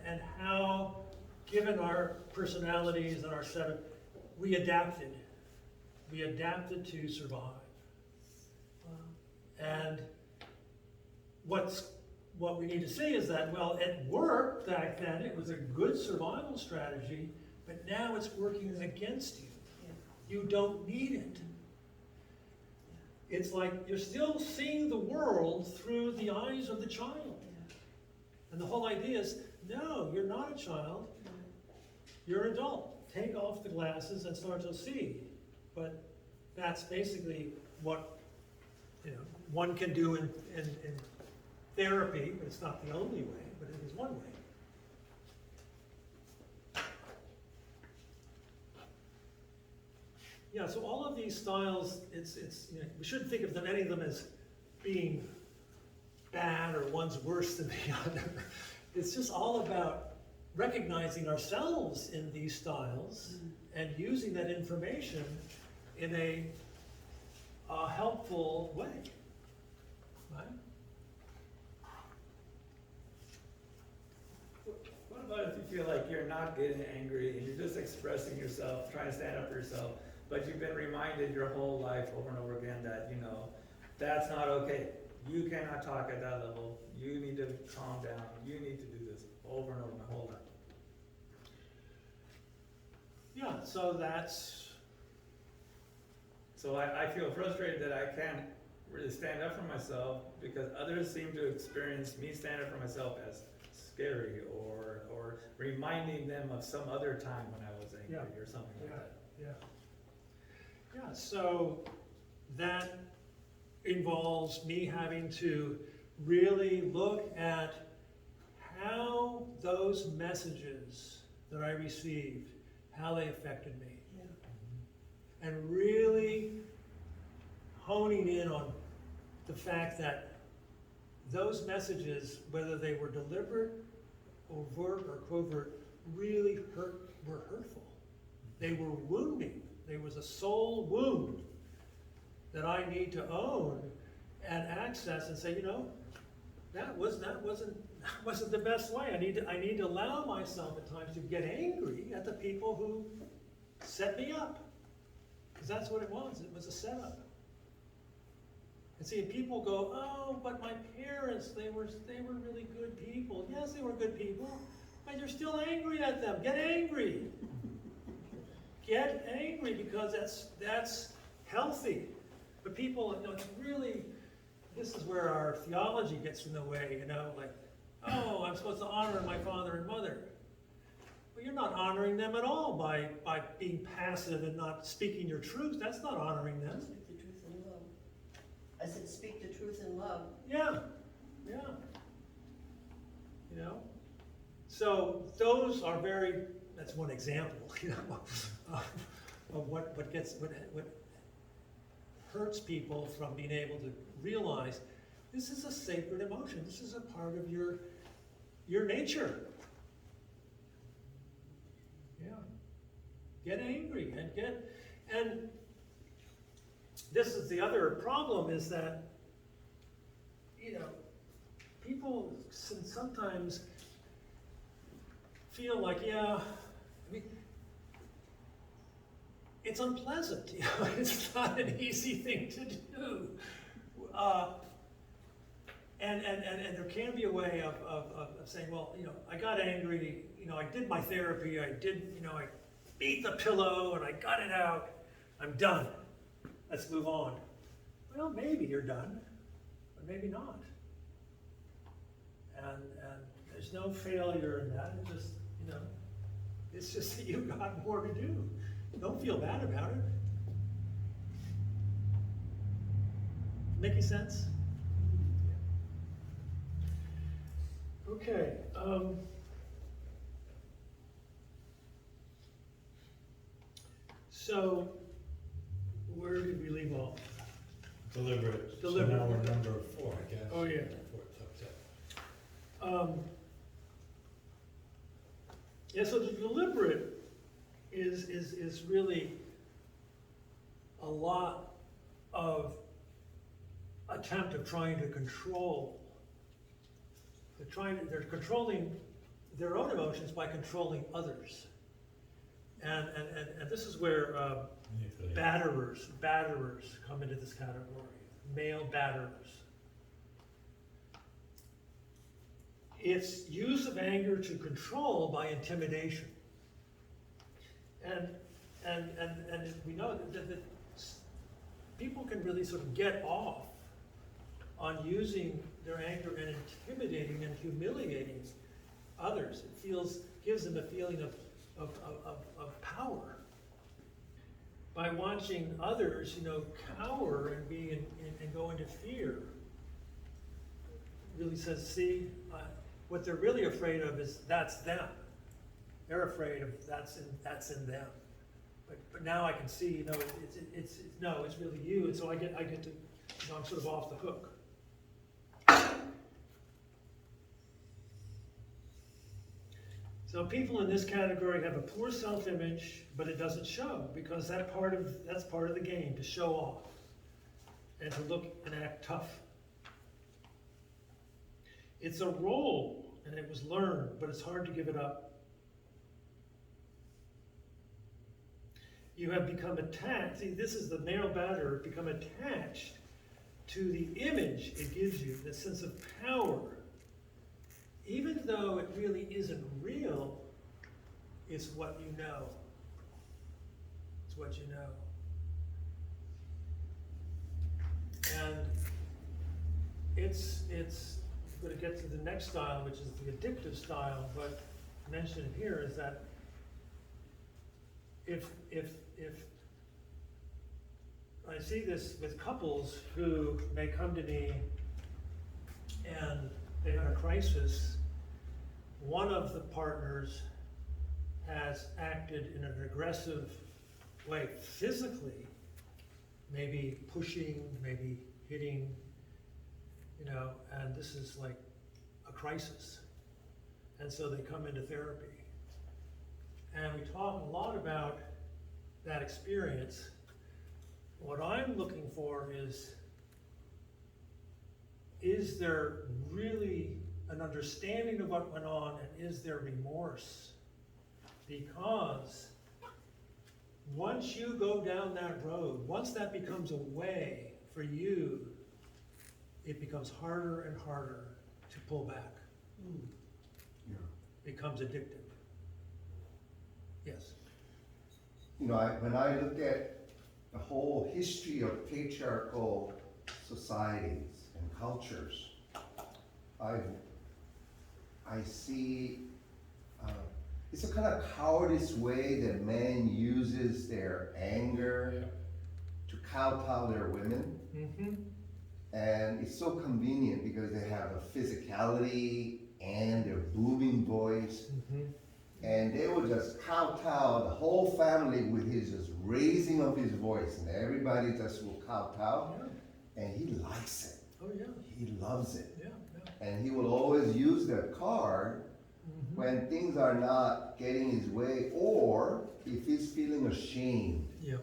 And how, given our personalities and our setup, we adapted. We adapted to survive. Wow. And what we need to see is that, well, it worked back then. It was a good survival strategy, but now it's working against you. Yeah. You don't need it. It's like you're still seeing the world through the eyes of the child. Yeah. And the whole idea is, no, you're not a child. You're an adult. Take off the glasses and start to see. But that's basically what one can do in therapy, but it's not the only way, but it is one way. Yeah, so all of these styles, we shouldn't think of any of them as being bad or one's worse than the other. It's just all about recognizing ourselves in these styles and using that information in a helpful way, right? What about if you feel like you're not getting angry and you're just expressing yourself, trying to stand up for yourself, but you've been reminded your whole life over and over again that, that's not okay. You cannot talk at that level. You need to calm down. You need to do this over and over my whole life. Yeah, so that's, So I feel frustrated that I can't really stand up for myself because others seem to experience me standing up for myself as scary or reminding them of some other time when I was angry or something like that. Yeah, so that involves me having to really look at how those messages that I received, how they affected me. Yeah. And really honing in on the fact that those messages, whether they were deliberate, overt, or covert, really were hurtful. They were wounding. There was a soul wound that I need to own and access and say, that wasn't the best way. I need to allow myself at times to get angry at the people who set me up. Because that's what it was. It was a setup. And see, people go, oh, but my parents, they were really good people. Yes, they were good people, but you're still angry at them. Get angry. Get angry, because that's healthy. But people, you know, it's really, this is where our theology gets in the way, you know, like, oh, I'm supposed to honor my father and mother. Well, you're not honoring them at all by being passive and not speaking your truth. That's not honoring them. Speak the truth in love. I said, speak the truth in love. Yeah, yeah. You know? So those are that's one example, you know, of what hurts people from being able to realize this is a sacred emotion. This is a part of your nature. Yeah. Get angry and this is the other problem, is that, you know, people sometimes feel like, yeah, I mean, it's unpleasant, you know, it's not an easy thing to do. And there can be a way of saying, well, you know, I got angry, you know, I did my therapy, I beat the pillow and I got it out, I'm done. Let's move on. Well, maybe you're done, but maybe not. And there's no failure in that. It's just, you know, it's just that you've got more to do. Don't feel bad about it. Making sense? Okay. So, where did we leave off? Deliberate. Deliberate. So now we're number 4, I guess. Oh, yeah. Yeah, so the deliberate is really a lot of attempt of trying to control. They're controlling their own emotions by controlling others. And this is where batterers come into this category, male batterers. It's use of anger to control by intimidation. And we know that people can really sort of get off on using their anger and intimidating and humiliating others. It gives them a feeling of power. By watching others, you know, cower and and go into fear, really says, see, what they're really afraid of is that's them. They're afraid of that's in them. But now I can see, you know, it's really you, and so I get to, you know, I'm sort of off the hook. So people in this category have a poor self-image, but it doesn't show, because that's part of the game, to show off and to look and act tough. It's a role, and it was learned, but it's hard to give it up. You have become attached. See, this is the male batterer, become attached to the image it gives you, the sense of power. Even though it really isn't real, it's what you know. It's what you know. And it's going to get to the next style, which is the addictive style, but mentioned here is that if I see this with couples who may come to me and they had a crisis, one of the partners has acted in an aggressive way physically, maybe pushing, maybe hitting, you know, and this is like a crisis. And so they come into therapy. And we talk a lot about that experience. What I'm looking for is there really an understanding of what went on, and is there remorse? Because once you go down that road, once that becomes a way for you, it becomes harder and harder to pull back. Yeah. Becomes addictive. Yes. You know, when I look at the whole history of patriarchal societies and cultures, I see it's a kind of cowardice way that man uses their anger to kowtow their women. Mm-hmm. And it's so convenient because they have a physicality and their booming voice. Mm-hmm. And they will just kowtow the whole family with his just raising of his voice. And everybody just will kowtow. Yeah. And he likes it. Oh, yeah. He loves it. Yeah, yeah. And he will always use the card Mm-hmm. when things are not getting his way, or if he's feeling ashamed. Yeah.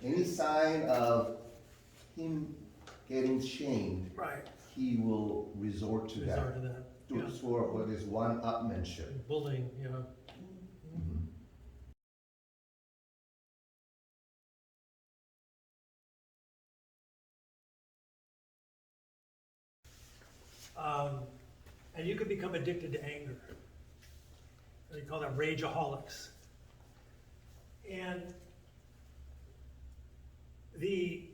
Any sign of him getting shamed, Right. he will resort to Resort to that. that. To Yeah. for what is one-upmanship. Bullying, yeah. And you can become addicted to anger. They call them rageaholics. And the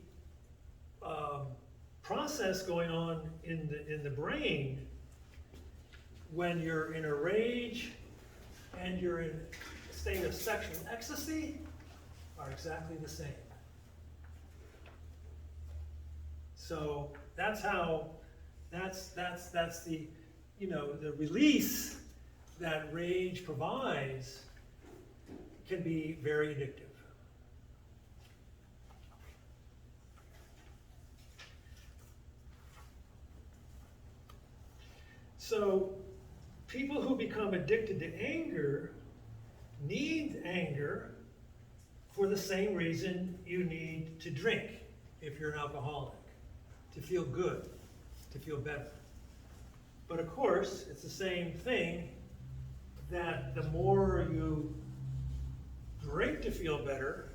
process going on in the brain when you're in a rage and you're in a state of sexual ecstasy are exactly the same. So that's how, that's the, you know, the release that rage provides can be very addictive. So people who become addicted to anger need anger for the same reason you need to drink if you're an alcoholic, to feel good, to feel better. But of course, it's the same thing that the more you drink to feel better,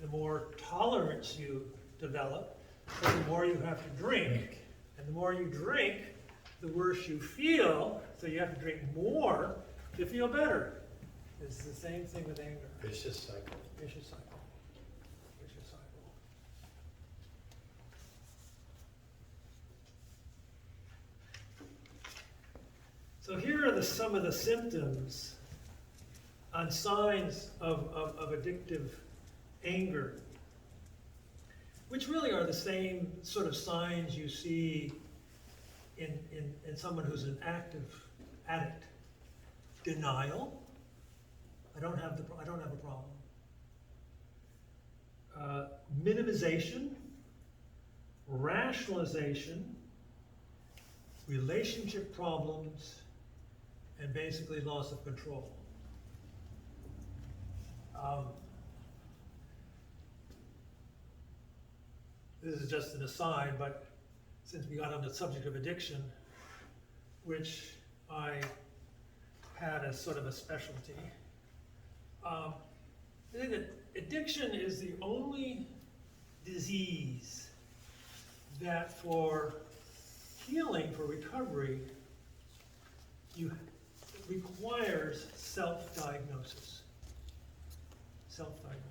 the more tolerance you develop, so the more you have to drink. And the more you drink, the worse you feel, so you have to drink more to feel better. It's the same thing with anger. Vicious cycle. Vicious cycle. Vicious cycle. So here are some of the symptoms and signs of addictive anger, which really are the same sort of signs you see in someone who's an active addict. Denial. I don't have a problem. Minimization, rationalization, relationship problems, and basically loss of control. This is just an aside, but since we got on the subject of addiction, which I had as sort of a specialty, I think that addiction is the only disease that for healing, for recovery, requires self-diagnosis. Self-diagnosis.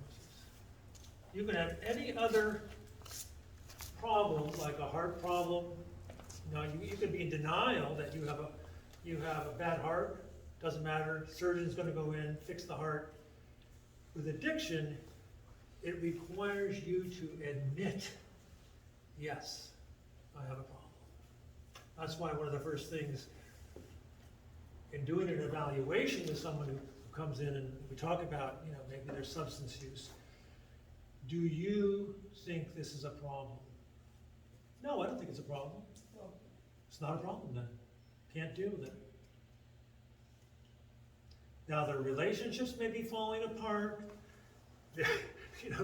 You can have any other problem, like a heart problem. You know, you could be in denial that you have a bad heart. Doesn't matter. Surgeon's going to go in, fix the heart. With addiction, it requires you to admit, yes, I have a problem. That's why one of the first things in doing an evaluation with someone who comes in and we talk about, you know, maybe their substance use. Do you think this is a problem? No, I don't think it's a problem. Well, it's not a problem then. Can't deal with it. Now their relationships may be falling apart.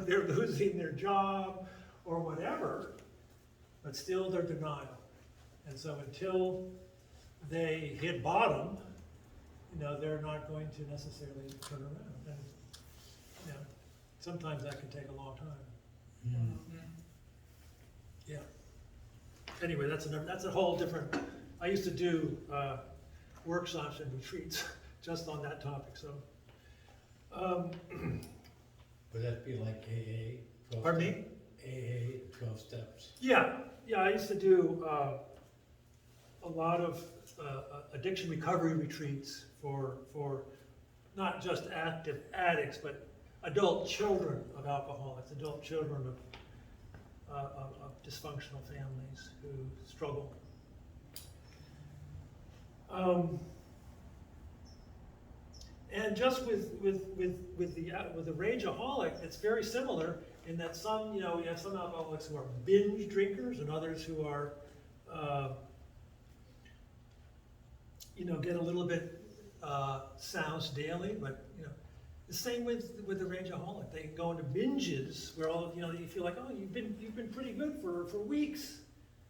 They're losing their job or whatever, but still they're denial. And so until they hit bottom, they're not going to necessarily turn around. And sometimes that can take a long time. Hmm. Yeah. Anyway, that's a whole different, I used to do workshops and retreats just on that topic, so. Would that be like AA? 12 Pardon step? me? AA, 12 steps. Yeah, I used to do a lot of addiction recovery retreats for not just active addicts, but adult children of alcoholics, adult children of dysfunctional families who struggle. And just with the rageaholic, it's very similar in that some, you have some alcoholics who are binge drinkers and others who are, get a little bit souse daily, but the same with the rageaholic. They can go into binges where all you feel like, oh, you've been pretty good for weeks.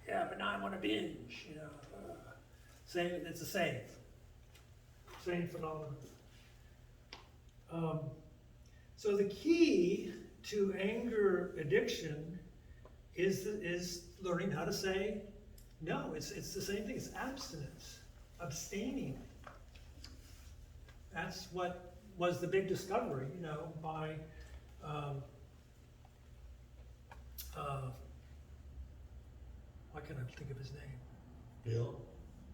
Yeah, but now I want to binge. Same. It's the same phenomenon. So the key to anger addiction is learning how to say no. It's the same thing. It's abstinence, abstaining. That's what was the big discovery, by why can't I think of his name?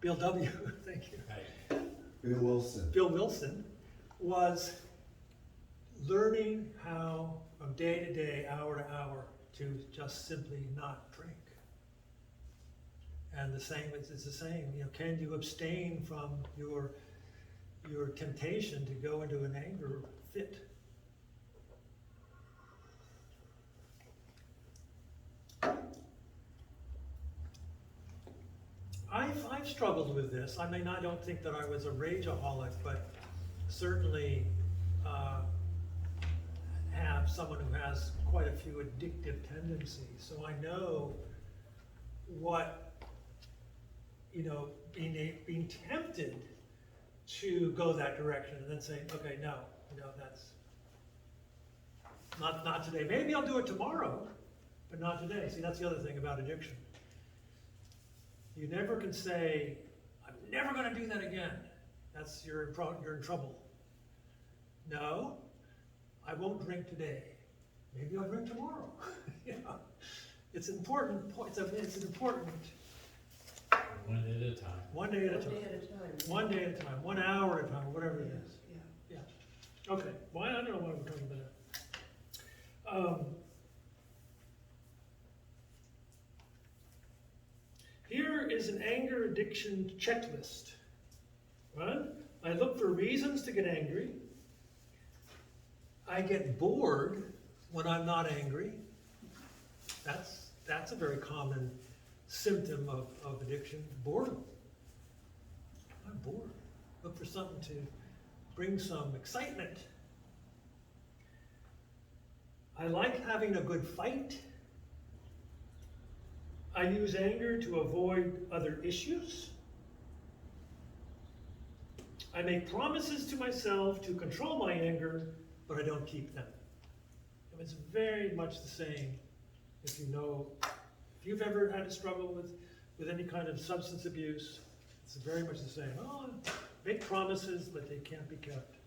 Bill W. Thank you. Right. Bill Wilson. Bill Wilson was learning how, from day to day, hour to hour, to just simply not drink. And it's the same. Can you abstain from your temptation to go into an anger fit? I've struggled with this. I mean, I don't think that I was a rageaholic, but certainly have someone who has quite a few addictive tendencies. So I know what, being tempted to go that direction and then saying, okay, no, that's not today. Maybe I'll do it tomorrow, but not today. See, that's the other thing about addiction. You never can say, I'm never going to do that again. You're in trouble. No, I won't drink today. Maybe I'll drink tomorrow. It's important. It's an important. One at a time. One day at a time. One day at a time. 1 day at a time. 1 hour at a time. Whatever it is. Yeah. Yeah. Okay. Well, I don't know why we're talking about that. Here is an anger addiction checklist. Right? I look for reasons to get angry. I get bored when I'm not angry. That's a very common symptom of addiction, boredom. I'm bored. Look for something to bring some excitement. I like having a good fight. I use anger to avoid other issues. I make promises to myself to control my anger, but I don't keep them. And it's very much the same if you've ever had to struggle with any kind of substance abuse, it's very much the same. Oh, make promises, but they can't be kept.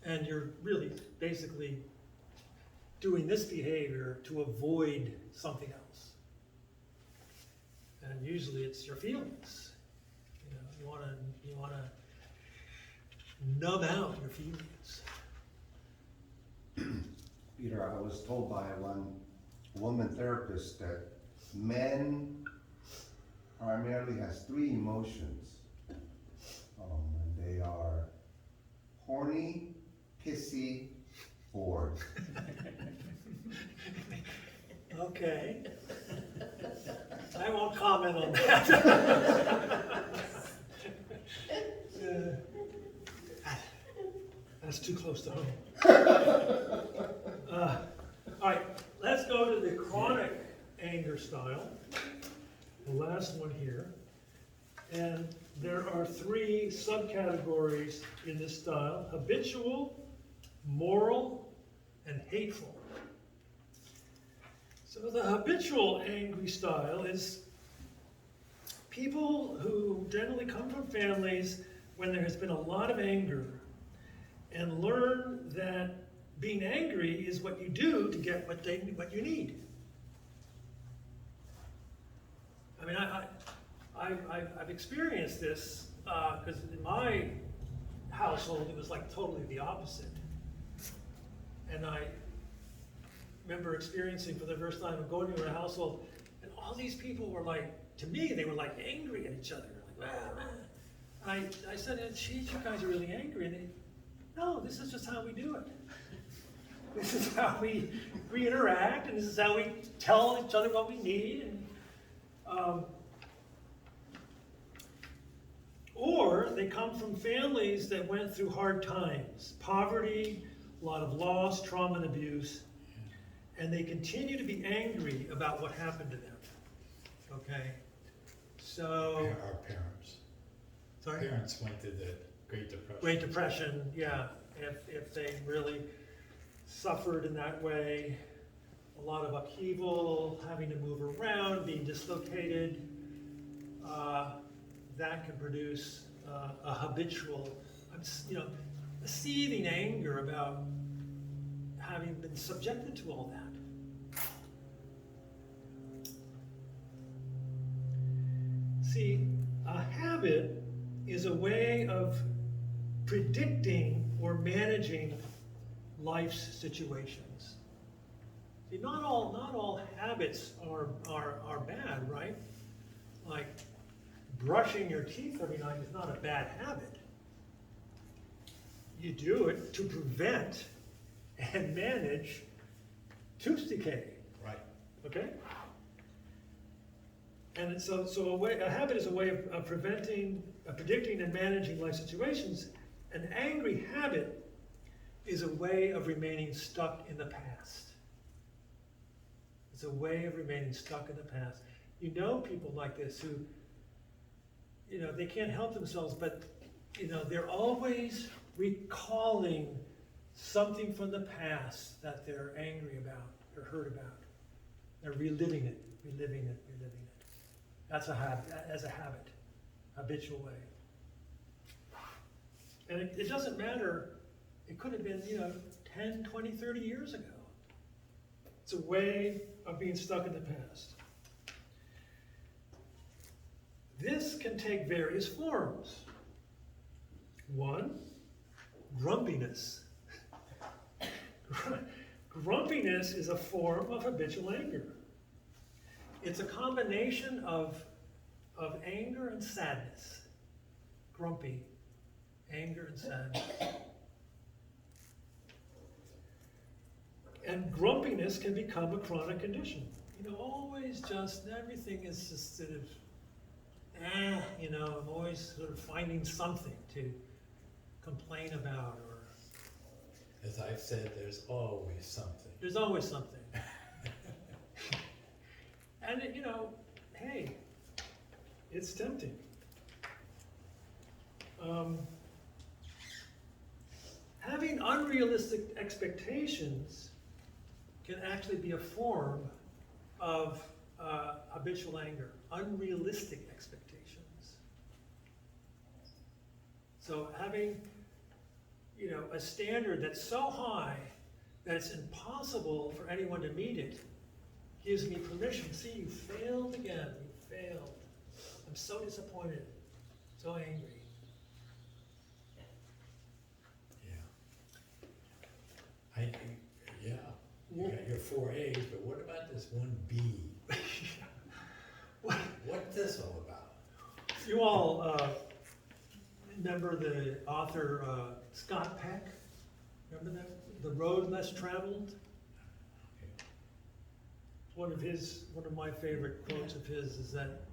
And you're really basically doing this behavior to avoid something else. And usually it's your feelings. You want to numb out your feelings. Peter, I was told by one woman therapist that men primarily has 3 emotions. And they are horny, pissy, bored. Okay. I won't comment on that. That's too close to home. All right, let's go to the chronic anger style, the last one here. And there are three subcategories in this style: habitual, moral, and hateful. So the habitual angry style is people who generally come from families when there has been a lot of anger and learn that being angry is what you do to get what you need. I mean, I've experienced this because in my household it was like totally the opposite. And I remember experiencing for the first time going to a household, and all these people were like, to me, they were like angry at each other. Like, "Ah, ah." I said, geez, you guys are really angry. And they, no, this is just how we do it. This is how we interact, and this is how we tell each other what we need. And, or they come from families that went through hard times, poverty, a lot of loss, trauma, and abuse, and they continue to be angry about what happened to them. Okay? So, Our parents. sorry? Parents went through the Great Depression. Great Depression, yeah. If they really suffered in that way, a lot of upheaval, having to move around, being dislocated, that can produce a habitual, a seething anger about having been subjected to all that. See, a habit is a way of predicting or managing life's situations. See, not all habits are bad, right? Like brushing your teeth every night is not a bad habit. You do it to prevent and manage tooth decay. Right. Okay? And so a habit is a way of predicting and managing life situations. An angry habit is a way of remaining stuck in the past. It's a way of remaining stuck in the past. You know people like this who, they can't help themselves, but, they're always recalling something from the past that they're angry about, or hurt about. They're reliving it. That's a habit, habitual way. And it doesn't matter, it could have been, 10, 20, 30 years ago. It's a way of being stuck in the past. This can take various forms. One, grumpiness. Grumpiness is a form of habitual anger. It's a combination of anger and sadness. Grumpy, anger and sadness. And grumpiness can become a chronic condition. Always just, everything is just sort of, I'm always sort of finding something to complain about, or As I've said, there's always something. there's always something. And, hey, it's tempting. Having unrealistic expectations can actually be a form of habitual anger, unrealistic expectations. So having, a standard that's so high that it's impossible for anyone to meet it gives me permission. See, you failed again. You failed. I'm so disappointed, so angry. Yeah. You got your 4 A's, but what about this 1B? What's this all about? You all remember the author Scott Peck? Remember that? The Road Less Traveled? One of my favorite quotes of his is that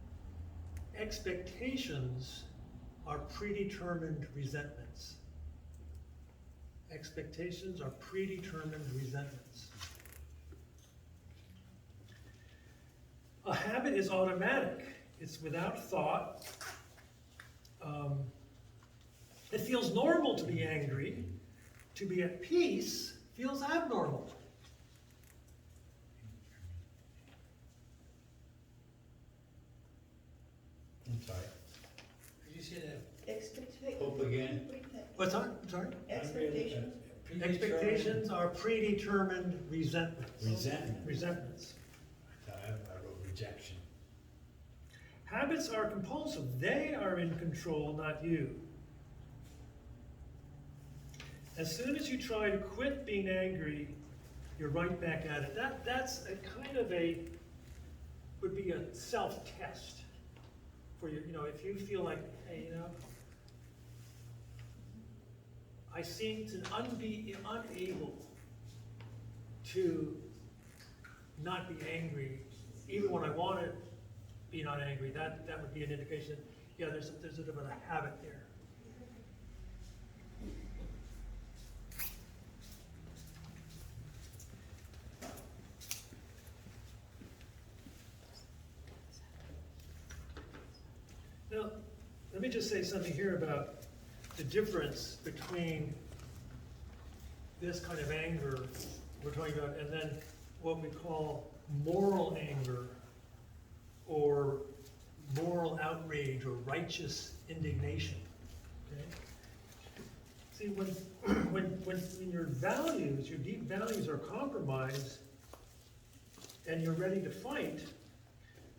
expectations are predetermined resentments. Expectations are predetermined resentments. A habit is automatic. It's without thought. It feels normal to be angry. To be at peace feels abnormal. I'm sorry. Could you say that? Expectation. Hope again. What's that? I'm sorry? Expectations. Expectations are predetermined resentments. Resentment. Resentments. I wrote rejection. Habits are compulsive. They are in control, not you. As soon as you try to quit being angry, you're right back at it. That's a kind of would be a self-test for you. You know, if you feel like, hey, you know, I seem to be unable to not be angry, even when I want to be not angry. That would be an indication. Yeah, there's a bit of a habit there. Now, let me just say something here about the difference between this kind of anger we're talking about and then what we call moral anger or moral outrage or righteous indignation. Okay? See, when your values, your deep values are compromised and you're ready to fight,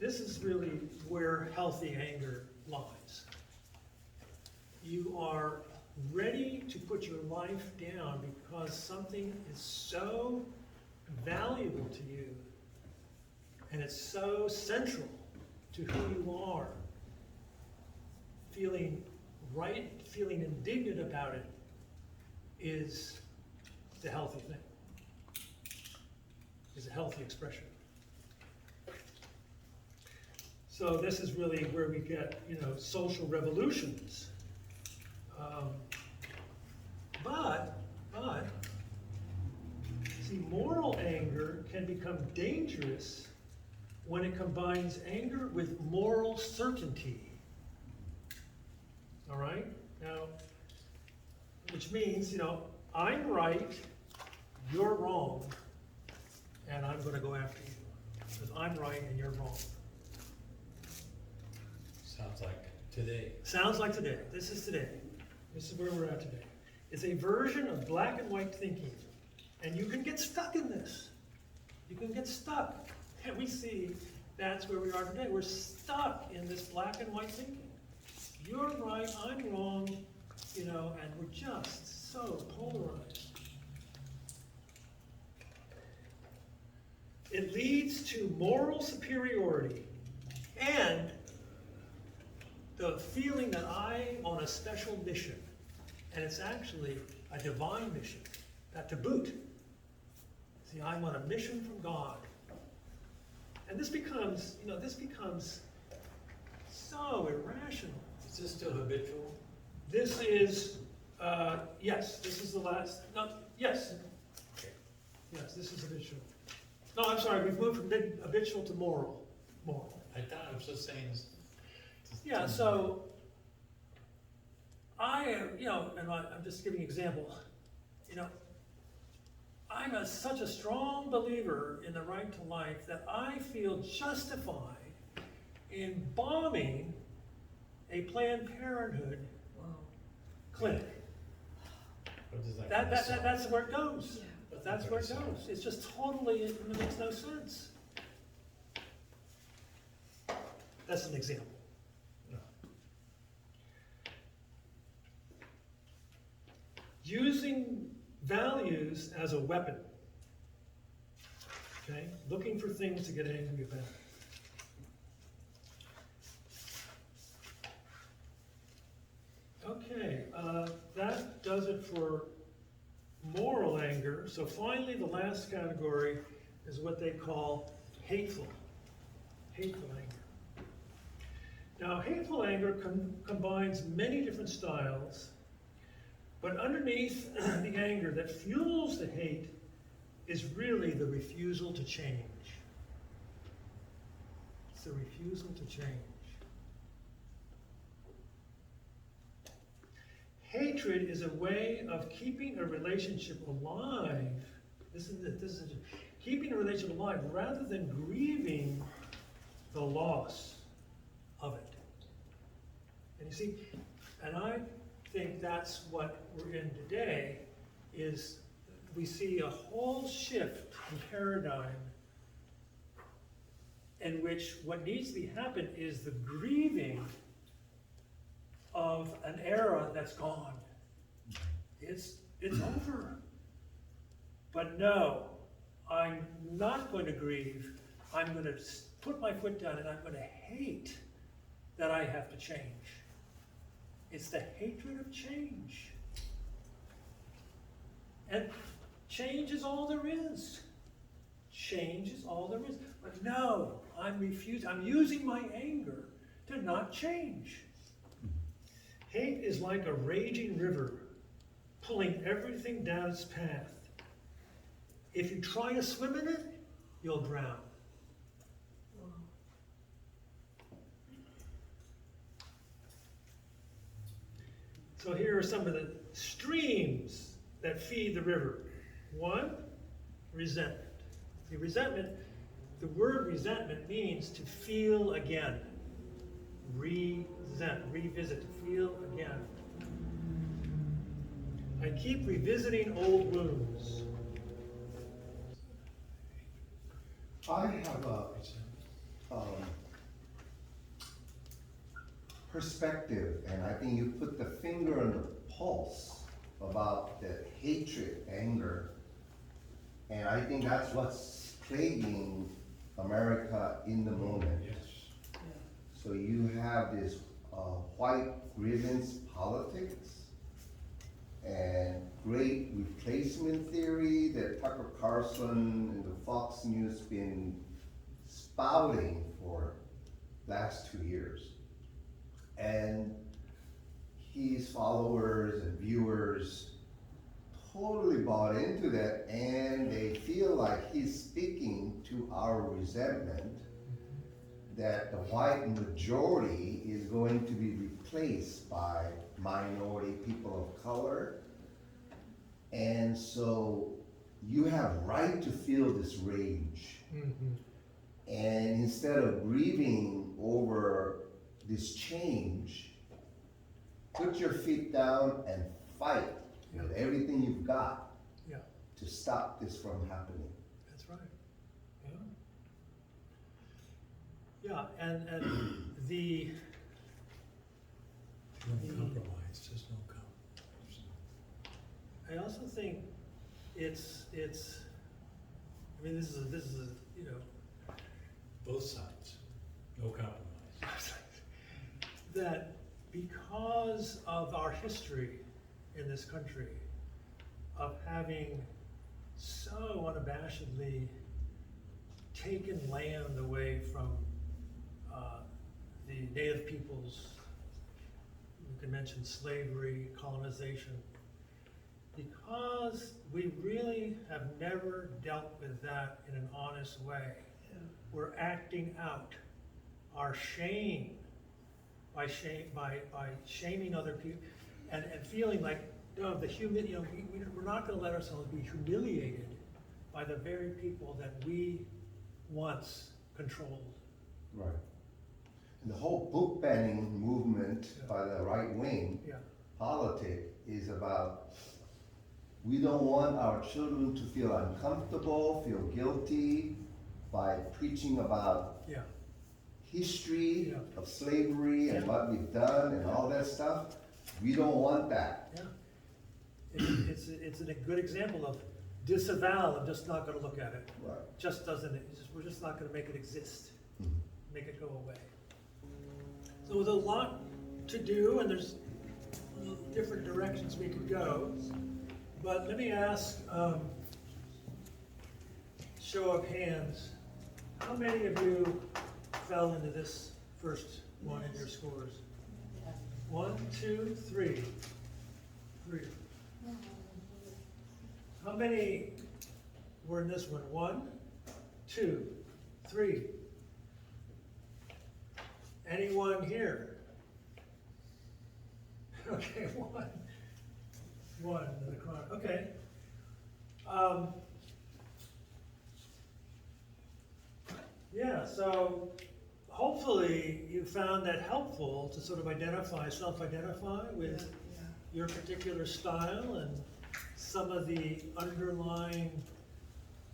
this is really where healthy anger lies. You are ready to put your life down because something is so valuable to you and it's so central to who you are. Feeling right, feeling indignant about it is the healthy thing, is a healthy expression. So this is really where we get, you know, social revolutions. But, see, moral anger can become dangerous when it combines anger with moral certainty. All right? Now, which means, you know, I'm right, you're wrong, and I'm going to go after you. Because I'm right and you're wrong. Sounds like today. Sounds like today. This is today. This is where we're at today. It's a version of black and white thinking. And you can get stuck in this. You can get stuck. And we see that's where we are today. We're stuck in this black and white thinking. You're right, I'm wrong, you know, and we're just so polarized. It leads to moral superiority and the feeling that I'm on a special mission, and it's actually a divine mission, that to boot. See, I'm on a mission from God. And this becomes, you know, so irrational. Is this still habitual? This is, yes, this is the last, no, yes. Yes, this is habitual. No, I'm sorry, we've moved from habitual to moral. Moral. I thought it was just saying. Yeah, so you know, and I'm just giving an example. You know, I'm such a strong believer in the right to life that I feel justified in bombing a Planned Parenthood clinic. What does that That's where it goes. Yeah. That's where it goes. It's just totally, it makes no sense. That's an example. Using values as a weapon. Okay? Looking for things to get angry about. Okay, that does it for moral anger. So finally, the last category is what they call hateful anger. Now, hateful anger combines many different styles, but underneath the anger that fuels the hate is really the refusal to change. It's the refusal to change. hatred is a way of keeping a relationship alive. This is keeping a relationship alive rather than grieving the loss of it. And you see, and I think that's what we're in today, is we see a whole shift in paradigm in which what needs to be happen is the grieving of an era that's gone. It's over. But no, I'm not going to grieve. I'm going to put my foot down and I'm going to hate that I have to change. It's the hatred of change. And change is all there is. Change is all there is. But no, I'm using my anger to not change. Hate is like a raging river, pulling everything down its path. If you try to swim in it, you'll drown. So here are some of the streams that feed the river. One, resentment. The word resentment means to feel again. Revisit, to feel again. I keep revisiting old wounds. I have a perspective, and I think you put the finger on the pulse about the hatred, anger, and I think that's what's plaguing America in the moment. Yes. So you have this white grievance politics and great replacement theory that Tucker Carlson and the Fox News been spouting for last 2 years. And his followers and viewers totally bought into that, and they feel like he's speaking to our resentment that the white majority is going to be replaced by minority people of color. And so you have right to feel this rage. Mm-hmm. And instead of grieving over this change, put your feet down and fight with everything you've got Yeah, to stop this from happening. that's right. Yeah, and the No compromise, just no compromise. I also think it's I mean this is you know Both sides, no compromise. that because of our history in this country of having so unabashedly taken land away from the native peoples, you can mention slavery, colonization, because we really have never dealt with that in an honest way. We're acting out our shame by shaming other people and feeling like, no, we're not going to let ourselves be humiliated by the very people that we once controlled. Right. And the whole book banning movement by the right wing Yeah, politic is about, we don't want our children to feel uncomfortable, feel guilty by preaching about yeah, history Yeah. of slavery and Yeah. what we've done and all that stuff. We don't want that. yeah. It's a good example of disavow. I'm just not going to look at it. Right. We're just not going to make it exist. Mhm. Make it go away. So there's a lot to do, and there's different directions we could go. But let me ask, show of hands, how many of you fell into this first one in your scores? 1, 2, 3. 3. How many were in this one? 1, 2, 3. Anyone here? Okay, 1. one in the chronic, okay. Yeah, so hopefully you found that helpful to sort of identify, self-identify with your particular style and some of the underlying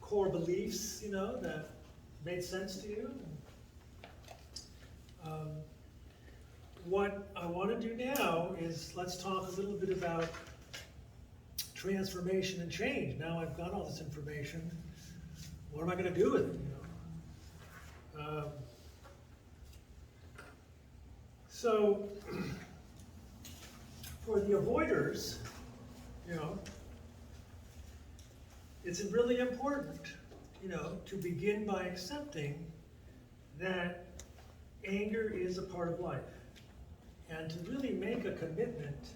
core beliefs, you know, that made sense to you. What I want to do now is let's talk a little bit about transformation and change. Now I've got all this information. What am I going to do with it? You know? So for the avoiders, you know, it's really important, you know, to begin by accepting that anger is a part of life, and to really make a commitment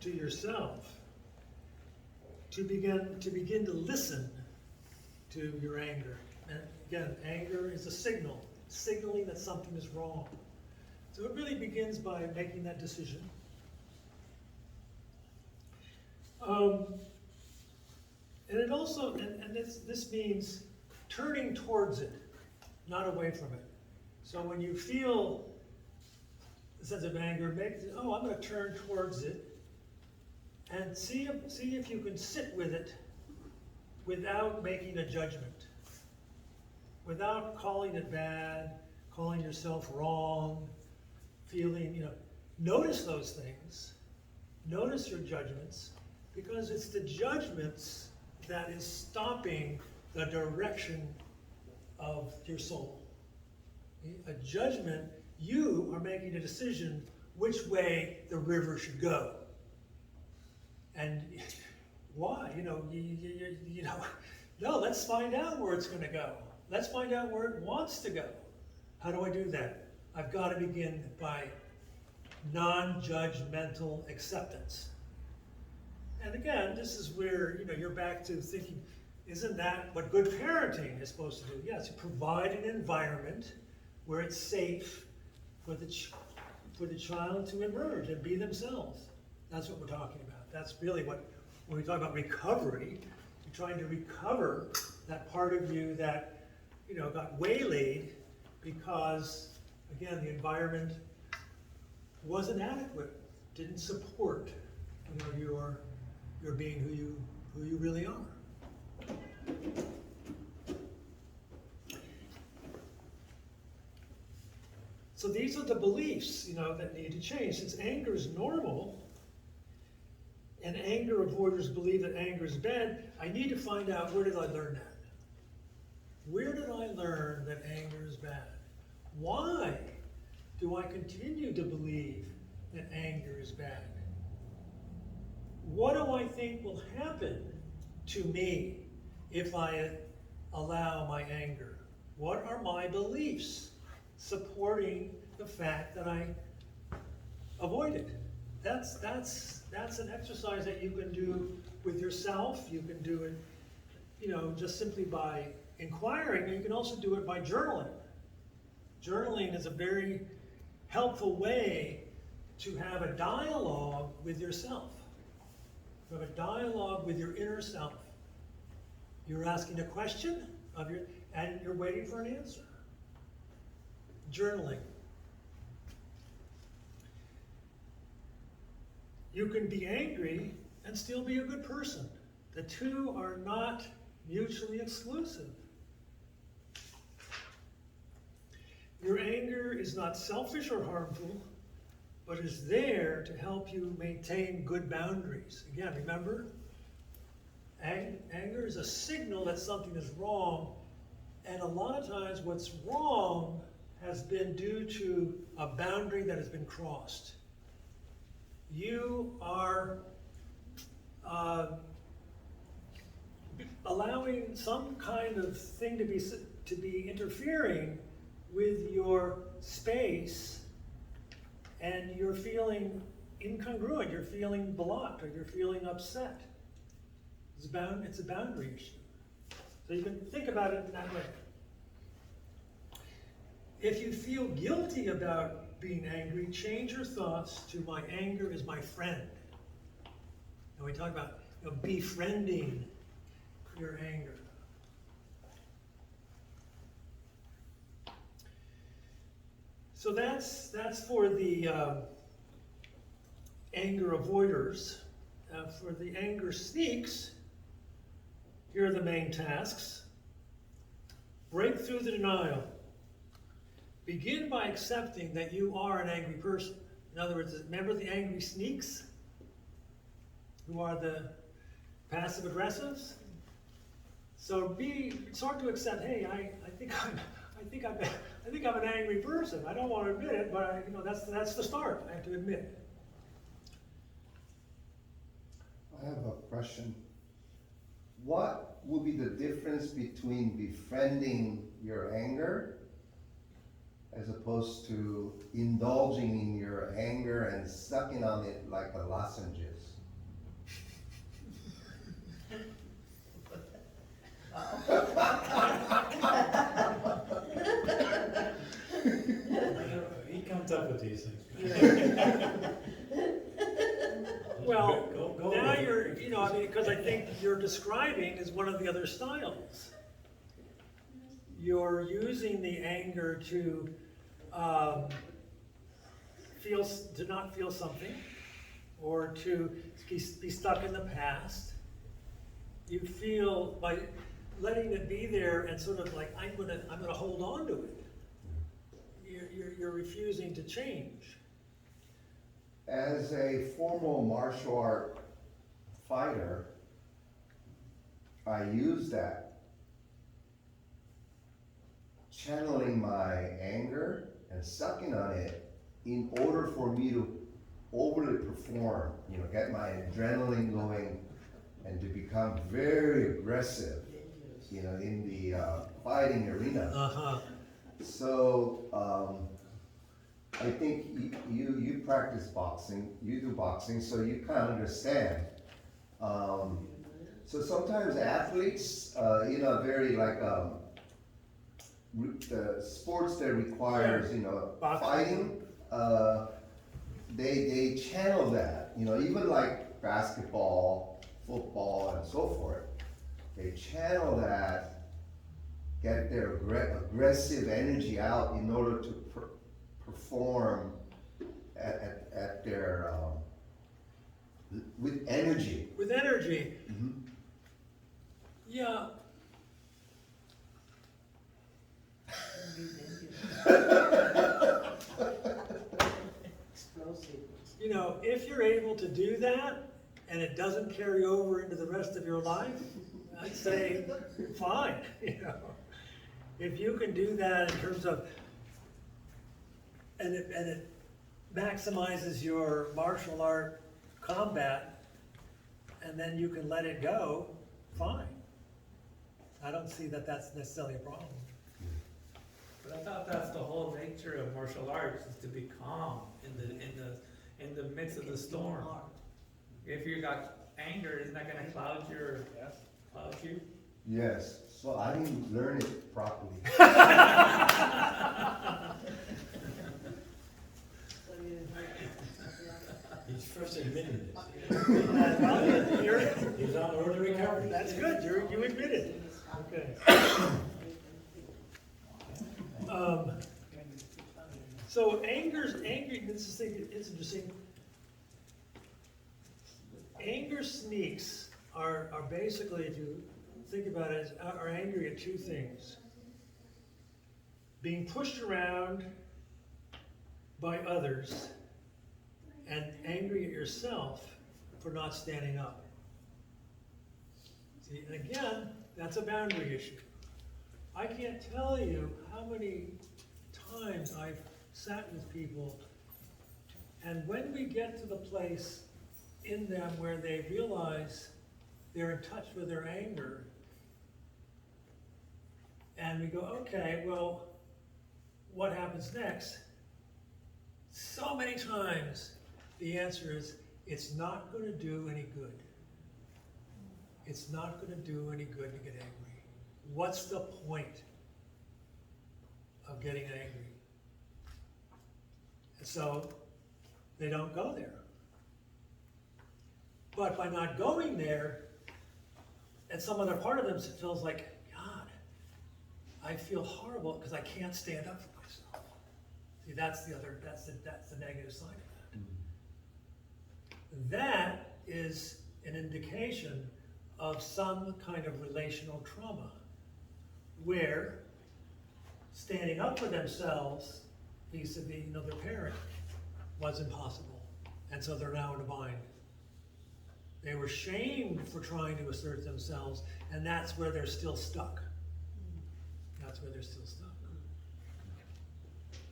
to yourself to begin to listen to your anger. And again, anger is a signal, signaling that something is wrong. So it really begins by making that decision. And it also, and this means turning towards it, not away from it. So when you feel a sense of anger, I'm going to turn towards it, and see if you can sit with it without making a judgment, without calling it bad, calling yourself wrong, feeling, you know, notice those things, notice your judgments, because it's the judgments that is stopping the direction of your soul. A judgment, you are making a decision which way the river should go. And why? You know, you know, no, let's find out where it's going to go. Let's find out where it wants to go. How do I do that? I've got to begin by non-judgmental acceptance. And again, this is where, you know, you're back to thinking, isn't that what good parenting is supposed to do? Yes, you provide an environment where it's safe for the child to emerge and be themselves. That's what we're talking about. That's really what, when we talk about recovery, you're trying to recover that part of you that, you know, got waylaid because, again, the environment wasn't adequate, didn't support, you know, your being who you really are. So these are the beliefs, you know, that need to change. Since anger is normal, and anger avoiders believe that anger is bad, I need to find out, where did I learn that? Where did I learn that anger is bad? Why do I continue to believe that anger is bad? What do I think will happen to me if I allow my anger? What are my beliefs supporting the fact that I avoid it? That's an exercise that you can do with yourself. You can do it, you know, just simply by inquiring. You can also do it by journaling. Journaling is a very helpful way to have a dialogue with yourself. You have a dialogue with your inner self. You're asking a question and you're waiting for an answer. Journaling. You can be angry and still be a good person. The two are not mutually exclusive. Your anger is not selfish or harmful, but is there to help you maintain good boundaries. Again, remember, anger is a signal that something is wrong, and a lot of times what's wrong has been due to a boundary that has been crossed. You are allowing some kind of thing to be interfering with your space, and you're feeling incongruent, you're feeling blocked, or you're feeling upset. It's a boundary issue. So you can think about it in that way. If you feel guilty about being angry, change your thoughts to my anger is my friend. And we talk about, befriending your anger. So that's for the anger avoiders. For the anger sneaks, here are the main tasks. Break through the denial. Begin by accepting that you are an angry person. In other words, remember the angry sneaks, who are the passive aggressives? So start to accept, hey, I think I'm an angry person. I don't want to admit it, but that's the start. I have to admit. I have a question. What would be the difference between befriending your anger as opposed to indulging in your anger and sucking on it like the lozenges? He comes up with these things. Well, Go now with it. you're, because I think you're describing is one of the other styles. You're using the anger to not feel something, or to be stuck in the past. You feel by letting it be there and sort of like, I'm gonna hold on to it. You're refusing to change. As a formal martial art fighter, I use that, channeling my anger and sucking on it in order for me to overly perform, get my adrenaline going and to become very aggressive, in the fighting arena. Uh-huh. So, I think you practice boxing, you do boxing, so you kind of understand. So sometimes athletes, very like, the sports that requires, fighting, they channel that, even like basketball, football, and so forth. They channel that, get their aggressive energy out in order to perform at their, with energy. With energy. Mhm. Yeah. Explosive. If you're able to do that and it doesn't carry over into the rest of your life, I'd say fine. If you can do that in terms of, and it maximizes your martial art combat, and then you can let it go, fine. I don't see that that's necessarily a problem. But I thought that's the whole nature of martial arts, is to be calm in the midst of the storm. If you got anger, isn't that gonna cloud you? Yes, so I didn't learn it properly. He's first admitted it. You're- He's on the road to recovery. That's good, you admitted. Okay. So this is interesting. Anger sneaks are basically, if you think about it, are angry at two things. Being pushed around by others, and angry at yourself for not standing up. See, and again, that's a boundary issue. I can't tell you how many times I've sat with people, and when we get to the place in them where they realize they're in touch with their anger, and we go, okay, well, what happens next? So many times, the answer is, it's not going to do any good. It's not going to do any good to get angry. What's the point of getting angry? And so, they don't go there. But by not going there, and some other part of them feels like, God, I feel horrible because I can't stand up for myself. See, that's the negative side of that. That is an indication of some kind of relational trauma, where standing up for themselves vis-a-vis another parent was impossible, and so they're now in a bind. They were shamed for trying to assert themselves, and that's where they're still stuck. That's where they're still stuck.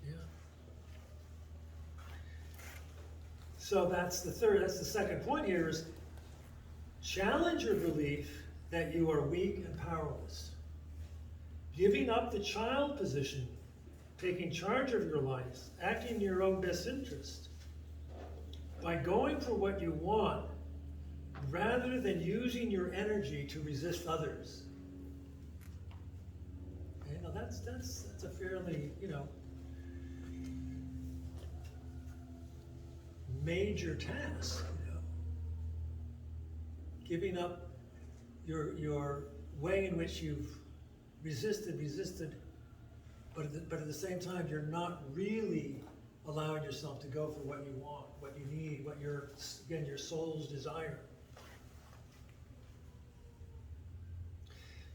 Yeah. So that's the second point here is challenge your belief that you are weak and powerless. Giving up the child position, taking charge of your life, acting in your own best interest, by going for what you want, rather than using your energy to resist others. Okay, now that's a fairly, major task, Giving up your way in which you've resisted, but at the same time, you're not really allowing yourself to go for what you want, what you need, what your soul's desire.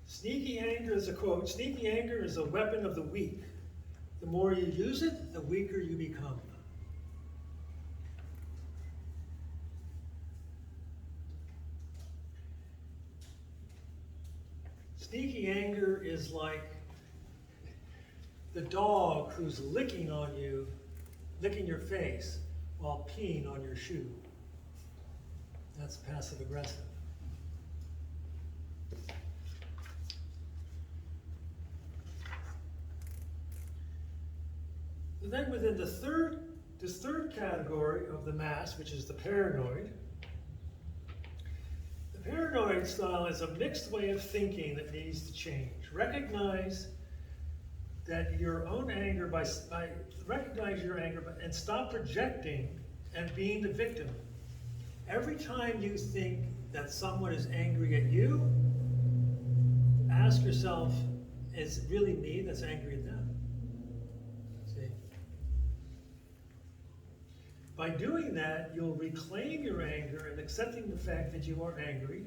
Sneaky anger is a quote, sneaky anger is a weapon of the weak. The more you use it, the weaker you become. Sneaky anger is like the dog who's licking your face while peeing on your shoe. That's passive aggressive. And then within this third category of the mass, which is the paranoid, the paranoid style is a mixed way of thinking that needs to change. Recognize that your own anger recognize your anger and stop projecting and being the victim. Every time you think that someone is angry at you, ask yourself, is it really me that's angry at them? See? By doing that, you'll reclaim your anger and accepting the fact that you are angry,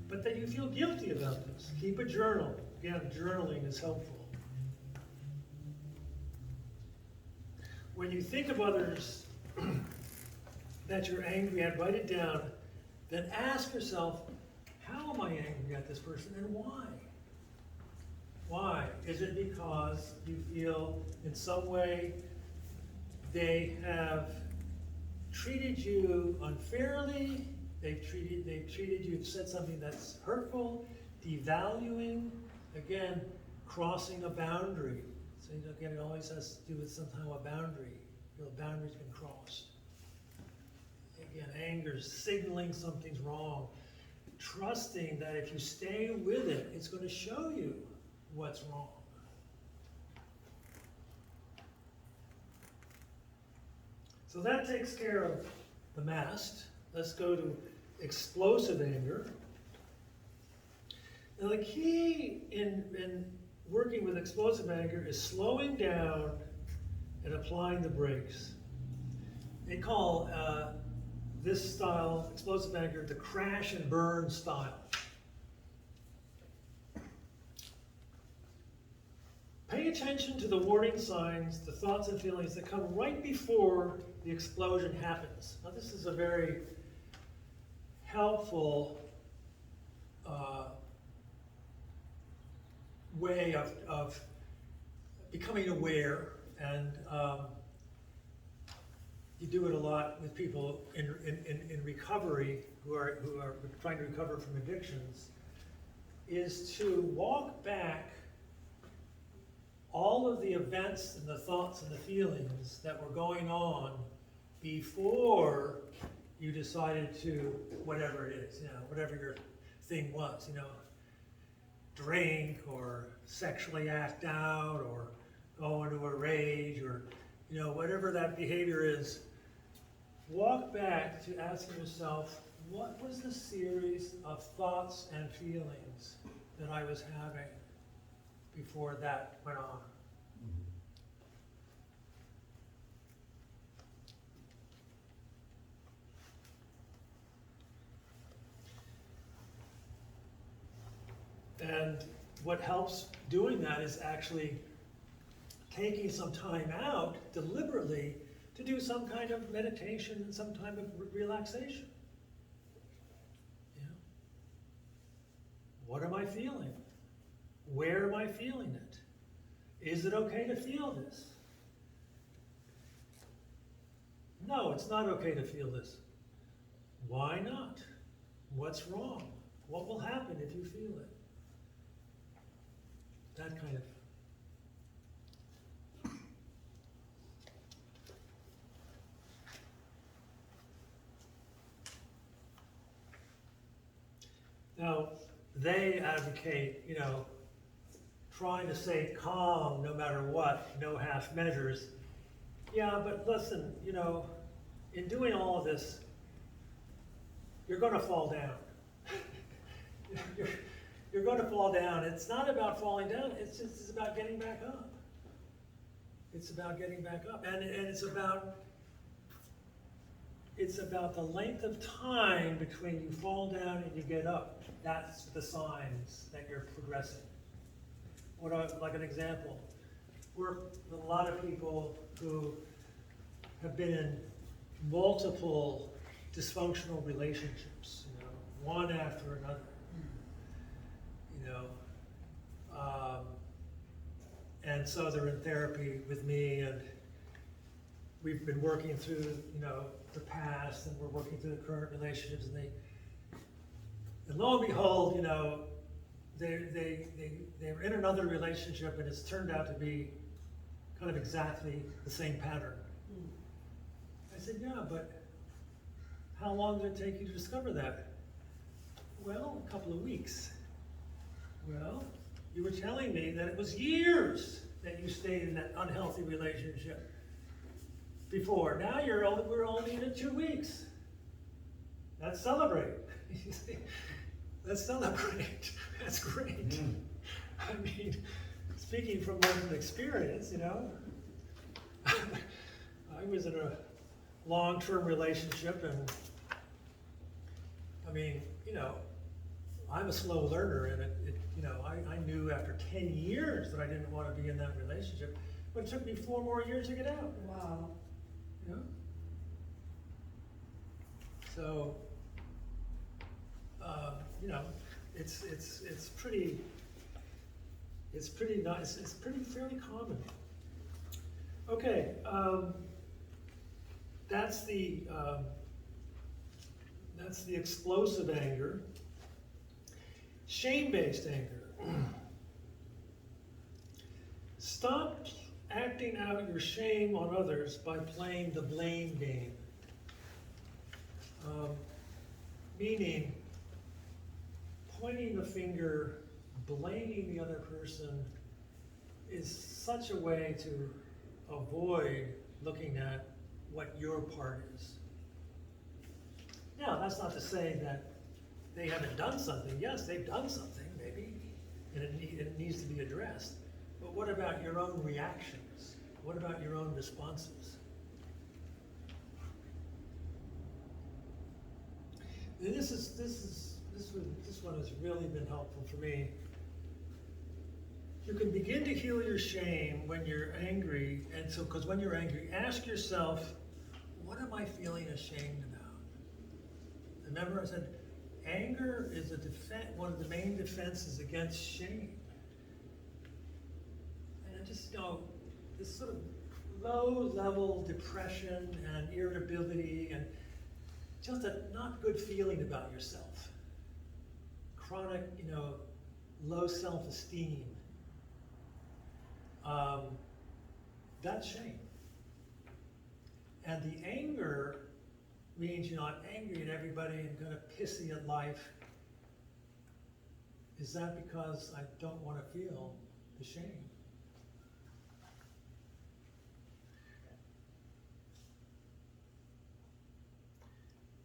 but that you feel guilty about this. Keep a journal. Again, journaling is helpful. When you think of others that you're angry at, write it down, then ask yourself, how am I angry at this person and why? Why? Is it because you feel in some way they have treated you unfairly, they've treated you, said something that's hurtful, devaluing, again, crossing a boundary. So again, it always has to do with somehow a boundary. You know, a boundary's been crossed. Again, anger, signaling something's wrong. Trusting that if you stay with it, it's going to show you what's wrong. So that takes care of the mast. Let's go to explosive anger. Now the key in working with explosive anger is slowing down and applying the brakes. They call this style, explosive anger, the crash and burn style. Pay attention to the warning signs, the thoughts and feelings that come right before the explosion happens. Now this is a very helpful way of becoming aware, and you do it a lot with people in recovery who are trying to recover from addictions, is to walk back all of the events and the thoughts and the feelings that were going on before you decided to, whatever it is, whatever your thing was, drink or sexually act out or go into a rage or, whatever that behavior is. Walk back to asking yourself, what was the series of thoughts and feelings that I was having before that went on? And what helps doing that is actually taking some time out deliberately to do some kind of meditation and some kind of relaxation. Yeah. What am I feeling? Where am I feeling it? Is it okay to feel this? No, it's not okay to feel this. Why not? What's wrong? What will happen if you feel it? That kind of. Now, they advocate, trying to stay calm no matter what, no half measures. Yeah, but listen, in doing all of this, you're going to fall down. You're going to fall down. It's not about falling down. It's about getting back up. It's about getting back up, and it's about the length of time between you fall down and you get up. That's the signs that you're progressing. Like an example, work with a lot of people who have been in multiple dysfunctional relationships, one after another. And so they're in therapy with me, and we've been working through, the past, and we're working through the current relationships, and lo and behold, they were in another relationship, and it's turned out to be kind of exactly the same pattern. I said, yeah, but how long did it take you to discover that? Well, a couple of weeks. Well, you were telling me that it was years that you stayed in that unhealthy relationship before. Now we're only in 2 weeks. Let's celebrate. Let's celebrate. That's great. I mean, speaking from one's experience, I was in a long-term relationship, and I mean, I'm a slow learner, and I knew after 10 years that I didn't want to be in that relationship, but it took me 4 more years to get out. Wow. So, it's pretty nice. It's fairly common. Okay, that's the explosive anger. Shame-based anger. Stop acting out your shame on others by playing the blame game. Meaning, pointing the finger, blaming the other person is such a way to avoid looking at what your part is. Now, that's not to say that they haven't done something. Yes, they've done something, maybe, and it needs to be addressed. But what about your own reactions? What about your own responses? And this one has really been helpful for me. You can begin to heal your shame when you're angry, and so because when you're angry, ask yourself, what am I feeling ashamed about? Remember, I said, anger is one of the main defenses against shame. And I just, this sort of low-level depression and irritability and just a not good feeling about yourself. Chronic, low self-esteem. That's shame. And the anger means you're not angry at everybody and kind of pissy at life. Is that because I don't want to feel the shame?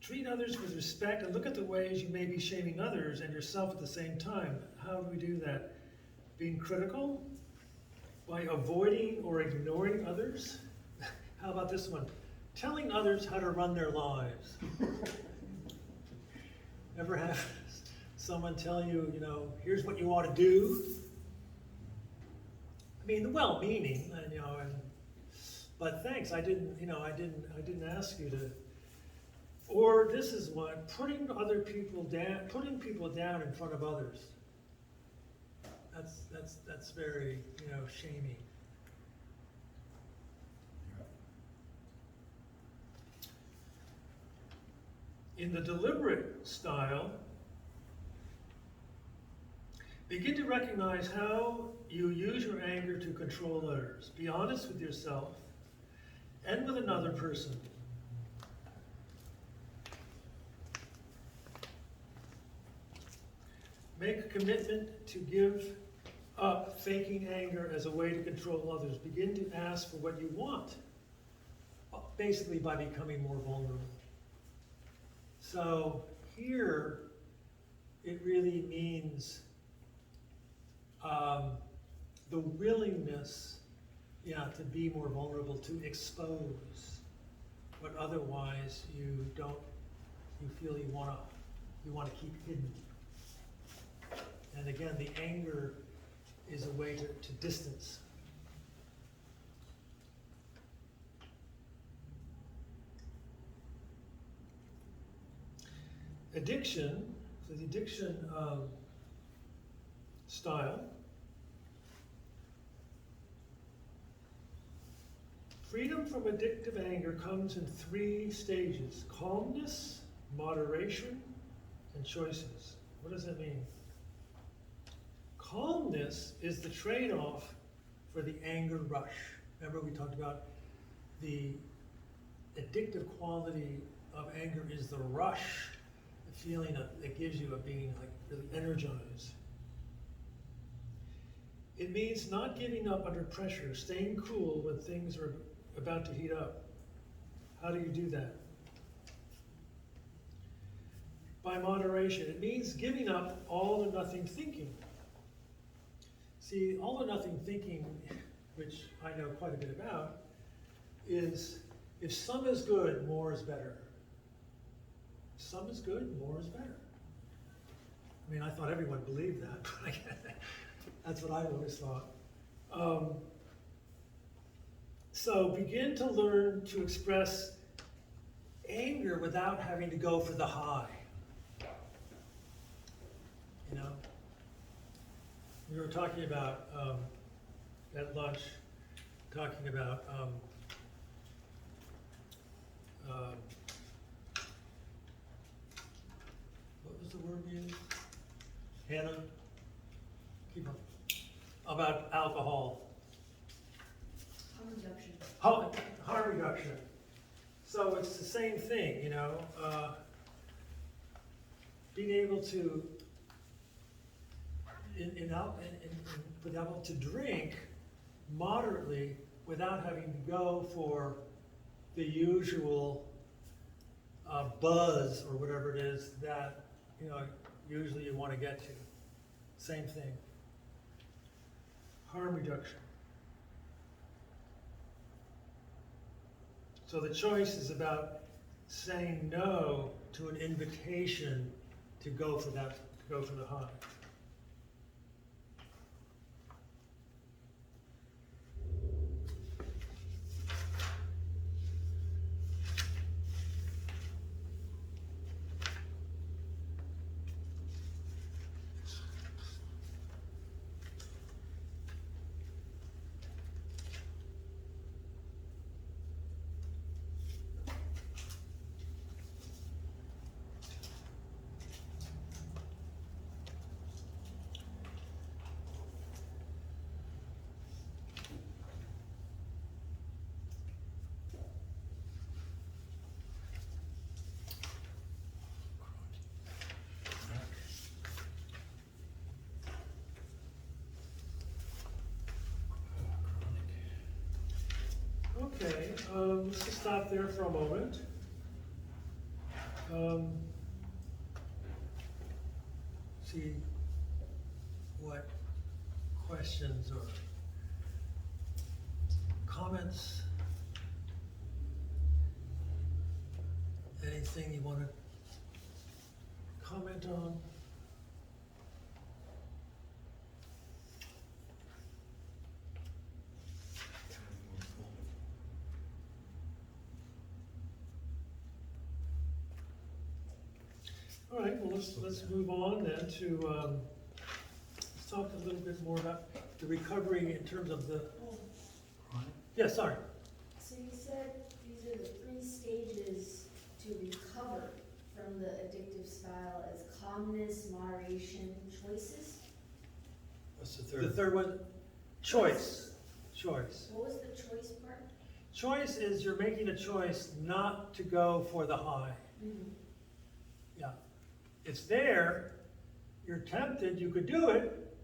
treat others with respect and look at the ways you may be shaming others and yourself at the same time. How do we do that? Being critical? By avoiding or ignoring others? How about this one? Telling others how to run their lives. Ever have someone tell you, here's what you ought to do? I mean, the well-meaning, but thanks, I didn't ask you to. Or this is one, putting people down in front of others. That's very, shaming. In the deliberate style, begin to recognize how you use your anger to control others. Be honest with yourself and with another person. Make a commitment to give up faking anger as a way to control others. Begin to ask for what you want, basically by becoming more vulnerable. So here, it really means the willingness, to be more vulnerable, to expose what otherwise you feel you want to keep hidden. And again, the anger is a way to distance. Addiction, so the addiction style. Freedom from addictive anger comes in 3 stages: calmness, moderation, and choices. What does that mean? Calmness is the trade-off for the anger rush. Remember we talked about the addictive quality of anger is the rush, the feeling that gives you of being like really energized. It means not giving up under pressure, staying cool when things are about to heat up. How do you do that? By moderation. It means giving up all or nothing thinking. See, all or nothing thinking, which I know quite a bit about, is if some is good, more is better. If some is good, more is better. I mean, I thought everyone believed that, but that's what I always thought. So begin to learn to express anger without having to go for the high. We were talking about, at lunch, talking about what was the word we used? Hannah? Keep on. About alcohol. Harm reduction. Harm reduction. So it's the same thing, being able to for example, to drink moderately without having to go for the usual buzz or whatever it is that usually you want to get to. Same thing. Harm reduction. So the choice is about saying no to an invitation to go for that, to go for the high. Okay, let's just stop there for a moment. See what questions or comments? Anything you want to comment on? All right, well, let's move on then to, let's talk a little bit more about the recovery in terms of the, yeah, sorry. So you said these are the 3 stages to recover from the addictive style as calmness, moderation, choices? What's the The third? third one, choice. What was the choice part? Choice is you're making a choice not to go for the high. Yeah. It's there, you're tempted, you could do it,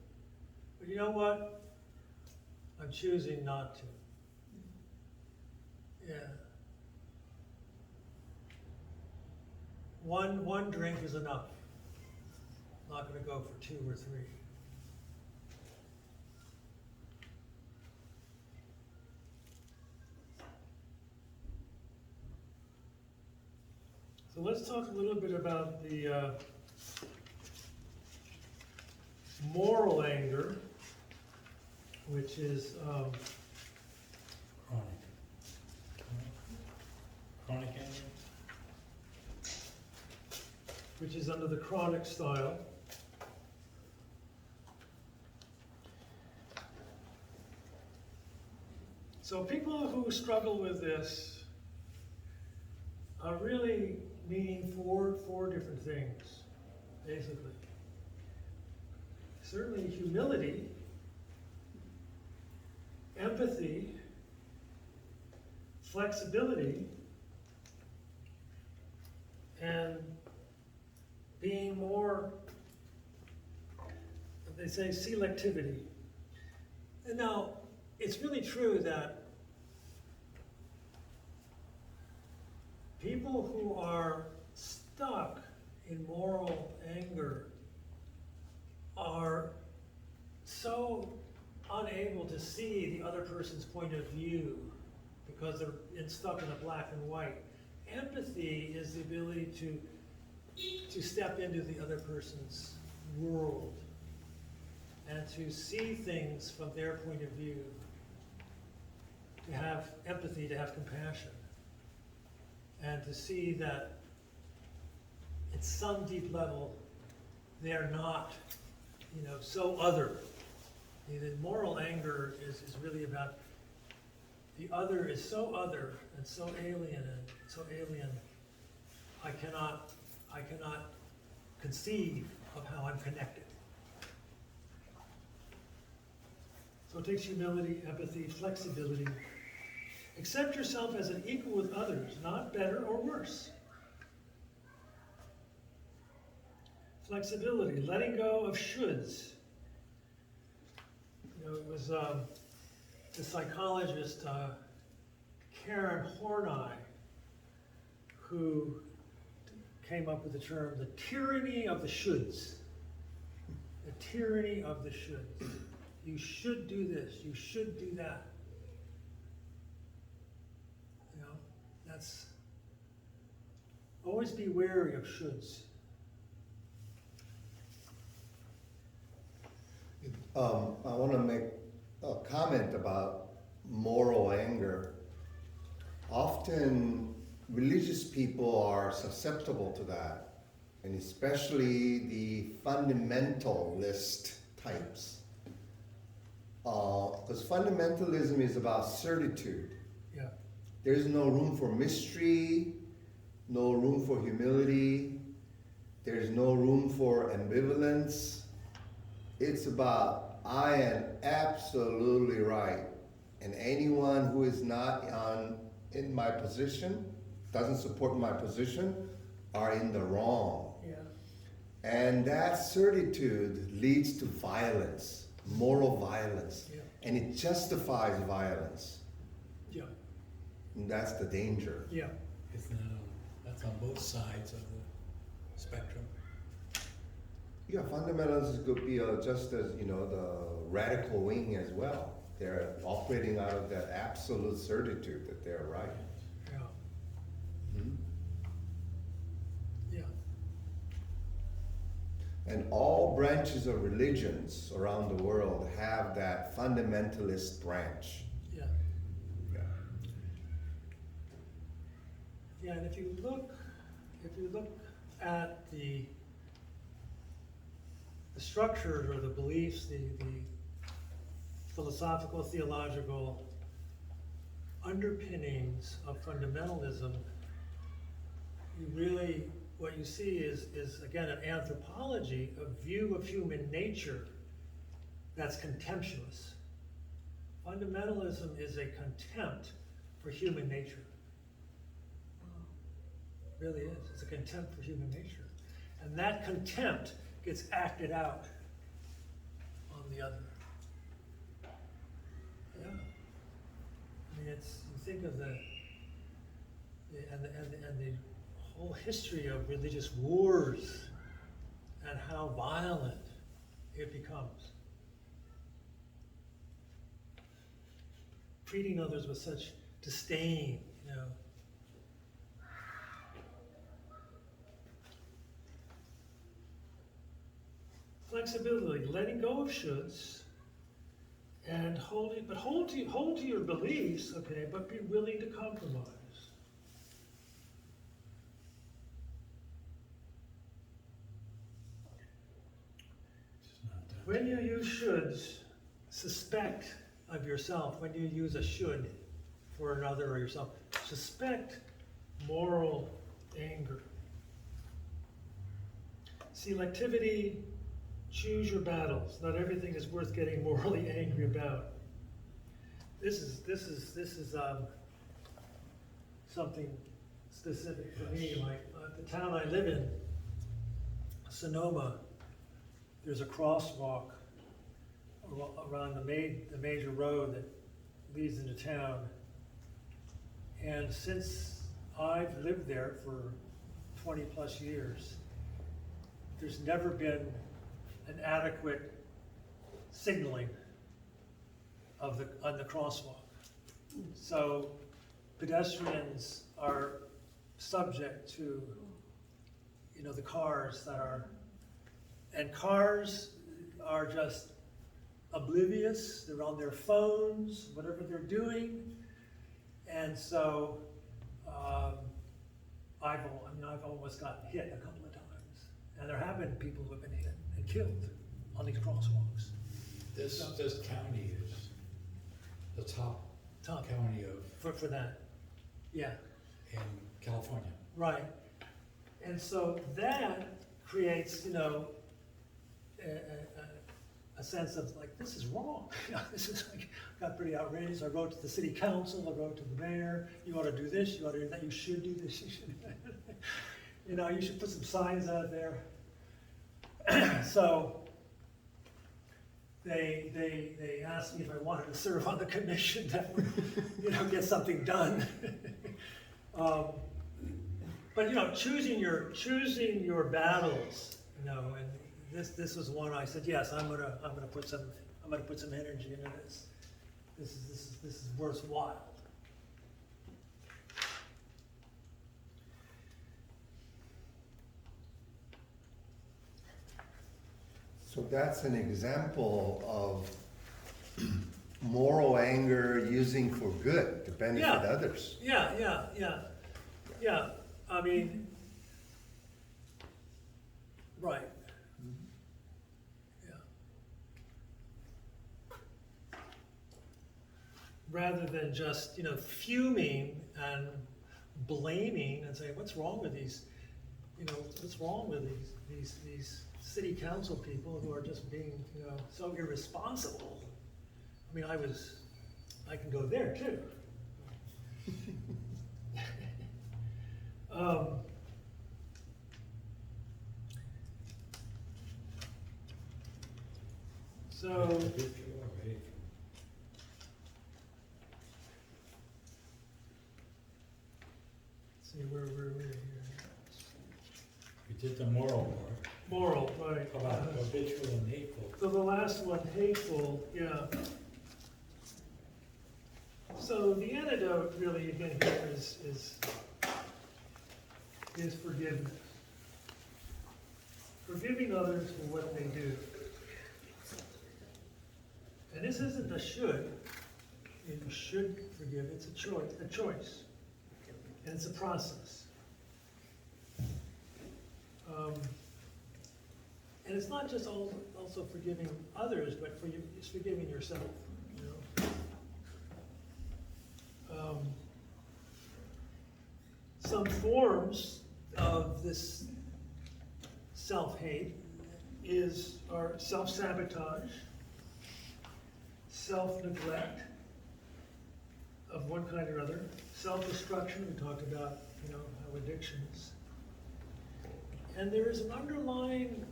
but you know what? I'm choosing not to. Yeah. One drink is enough. Not gonna go for 2 or 3. So let's talk a little bit about the moral anger, which is Chronic. Chronic anger? under the chronic style. So people who struggle with this are really meaning four different things, basically. Certainly humility, empathy, flexibility, and being more, they say, selectivity. And now, it's really true that people who are stuck in moral anger are so unable to see the other person's point of view because they're stuck in a black and white. Empathy is the ability to step into the other person's world and to see things from their point of view, to have empathy, to have compassion, and to see that at some deep level they're not, so other. The moral anger is really about the other is so other and so alien, I cannot conceive of how I'm connected. So it takes humility, empathy, flexibility. Accept yourself as an equal with others, not better or worse. Flexibility, letting go of shoulds. It was the psychologist Karen Horney who came up with the term, the tyranny of the shoulds. The tyranny of the shoulds. You should do this, you should do that. That's, always be wary of shoulds. I want to make a comment about moral anger. Often religious people are susceptible to that, and especially the fundamentalist types. Because fundamentalism is about certitude. Yeah. There's no room for mystery, no room for humility, there's no room for ambivalence. It's about, I am absolutely right, and anyone who is not in my position, doesn't support my position, are in the wrong. Yeah. And that certitude leads to violence, moral violence, Yeah. and it justifies violence. Yeah. And that's the danger. Yeah. It's not, that's on both sides of the spectrum? Yeah, fundamentalists could be just as, the radical wing as well. They're operating out of that absolute certitude that they're right. Yeah, Hmm? yeah, And all branches of religions around the world have that fundamentalist branch. yeah. Yeah. Yeah, and if you look at the structures or the beliefs, the philosophical, theological underpinnings of fundamentalism, you really, what you see is again, an anthropology, a view of human nature that's contemptuous. Fundamentalism is a contempt for human nature. It really is. It's a contempt for human nature. And that contempt gets acted out on the other. Yeah. I mean, you think of the whole history of religious wars and how violent it becomes. Treating others with such disdain, Flexibility, letting go of shoulds, and hold to your beliefs, okay, but be willing to compromise. It's not that. When you use shoulds, suspect of yourself. When you use a should for another or yourself, suspect moral anger. Selectivity, choose your battles. Not everything is worth getting morally angry about. This is something specific for me. Like the town I live in, Sonoma, there's a crosswalk around the major road that leads into town. And since I've lived there for 20 plus years, there's never been an adequate signaling on the crosswalk. So pedestrians are subject to, the cars and cars are just oblivious. They're on their phones, whatever they're doing. And so I've almost gotten hit a couple of times. And there have been people who have been hit and killed on these crosswalks. This county is the top county For that, yeah. in California. Right. And so that creates, a sense of like, this is wrong. This is like, got pretty outrageous. I wrote to the city council, I wrote to the mayor, you ought to do this, you ought to do that, you should do this, you should do that. You should put some signs out there. So they asked me if I wanted to serve on the commission that would, get something done. But choosing your battles, and this was one I said, yes, I'm gonna put some energy into this. This is worthwhile. So that's an example of moral anger using for good to benefit others. Yeah. I mean, right. Yeah. Rather than just, fuming and blaming and saying, what's wrong with these, what's wrong with these city council people who are just being, so irresponsible. I mean, I can go there too. So, see where we're here. We did the moral part. Moral, right. How about habitual and hateful? So the last one, hateful, yeah. So the antidote really again here is forgiveness. Forgiving others for what they do. And this isn't a should. You should forgive, it's a choice. And it's a process. And it's not just also forgiving others, but it's forgiving yourself, you know. Some forms of this self-hate are self-sabotage, self-neglect of one kind or other, self-destruction, we talked about, you know, how addictions. And there is an underlying,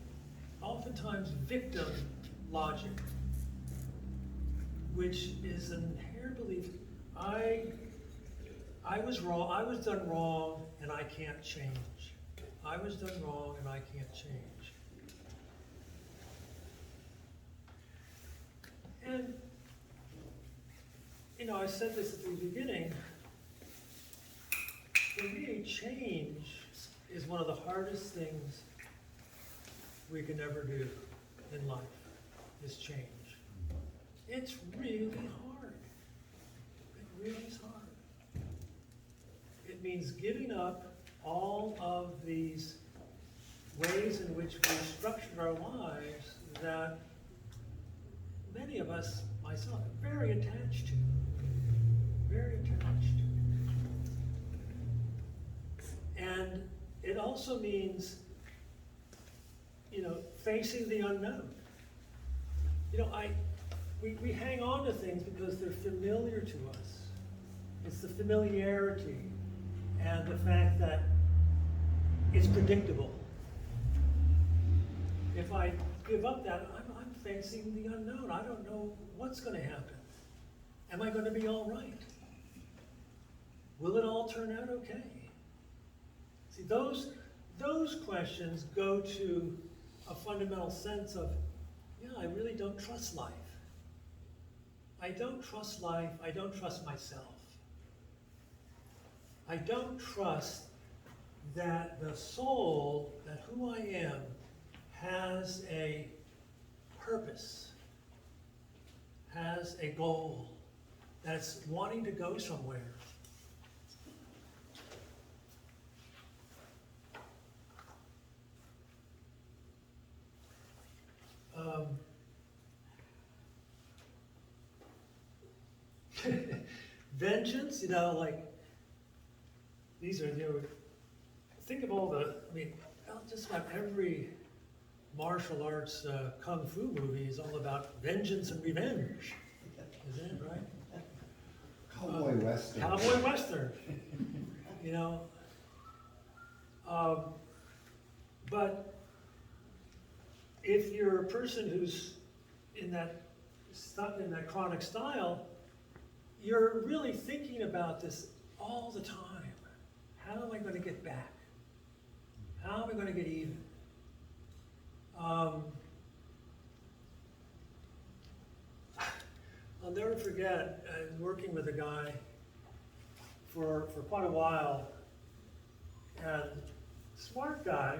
oftentimes victim logic, which is an inherent belief, I was wrong, I was done wrong, and I can't change. I was done wrong, and I can't change. And, you know, I said this at the beginning, for me, change is one of the hardest things we can ever do in life, is change. It's really hard. It really is hard. It means giving up all of these ways in which we structured our lives that many of us, myself, are very attached to. Very attached to. And it also means, you know, facing the unknown. You know, we hang on to things because they're familiar to us. It's the familiarity and the fact that it's predictable. If I give up that, I'm facing the unknown. I don't know what's going to happen. Am I going to be all right? Will it all turn out okay? See, those questions go to a fundamental sense of, yeah, I really don't trust life. I don't trust life. I don't trust myself. I don't trust that the soul, that who I am, has a purpose, has a goal, that it's wanting to go somewhere. Vengeance, you know, like, these are, you know, think of all the, I mean, just about every martial arts kung fu movie is all about vengeance and revenge. Isn't it, right? Cowboy Western. Cowboy Western. You know? But if you're a person who's stuck in that chronic style, you're really thinking about this all the time. How am I going to get back? How am I going to get even? I'll never forget working with a guy for quite a while, and smart guy,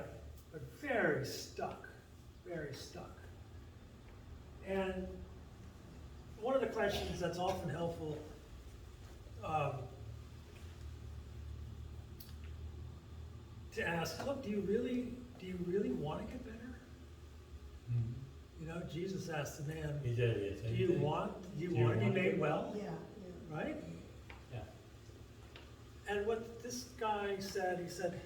but very stuck. And one of the questions that's often helpful to ask, look, do you really want to get better? You know, Jesus asked the man, He did it. do you want to be made well? Yeah, Right? Yeah. And what this guy said, he said,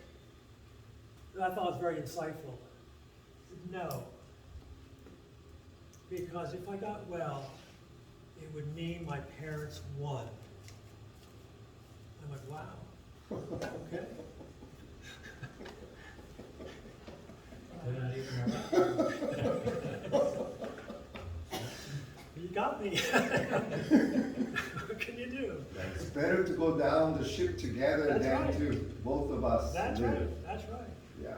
that I thought was very insightful. He said, no. Because if I got well, it would mean my parents won. I'm like, wow. Okay. They're not even around. You got me. What can you do? It's better to go down the ship together That's than right. to both of us That's live. right. That's right. Yeah.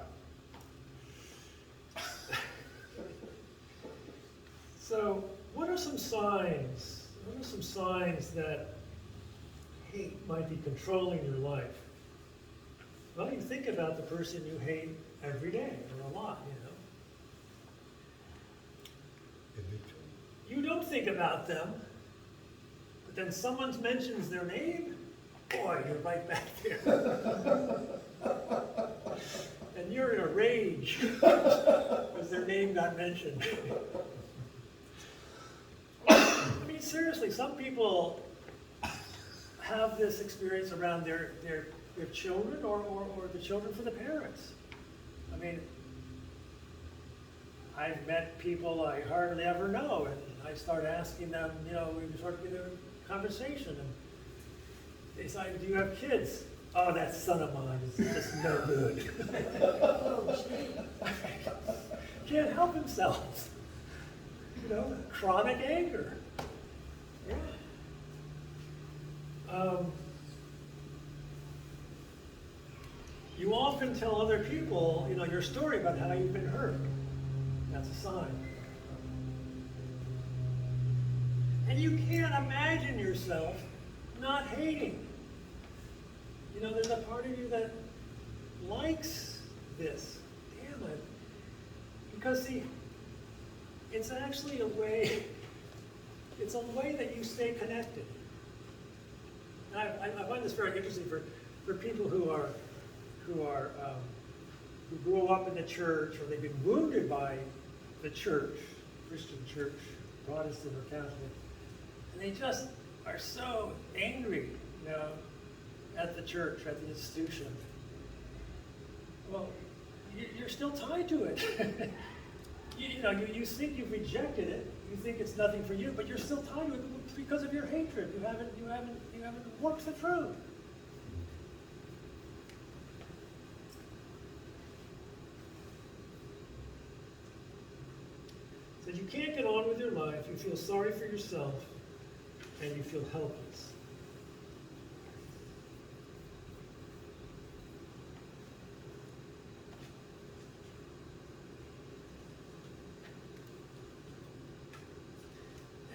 So, what are some signs? What are some signs that hate might be controlling your life? Well, you think about the person you hate every day, or a lot, you know. You don't think about them, but then someone mentions their name, boy, you're right back there. And you're in a rage because their name got mentioned. I mean, seriously, some people have this experience around their children or the children for the parents. I mean, I've met people I hardly ever know, and I start asking them, you know, we sort of get a conversation, and they say, do you have kids? Oh, that son of mine is just no good. Can't help himself. You know, chronic anger. Yeah. You often tell other people, you know, your story about how you've been hurt. That's a sign. And you can't imagine yourself not hating. You know, there's a part of you that likes this. Damn it. Because see, it's actually a way, it's a way that you stay connected. And I find this very interesting for people who grew up in the church, or they've been wounded by the church, Christian church, Protestant or Catholic, and they just are so angry, you know, at the church, at the institution. Well, you're still tied to it. You think you've rejected it, you think it's nothing for you, but you're still tied to it because of your hatred. You haven't worked the truth. So you can't get on with your life, you feel sorry for yourself, and you feel helpless.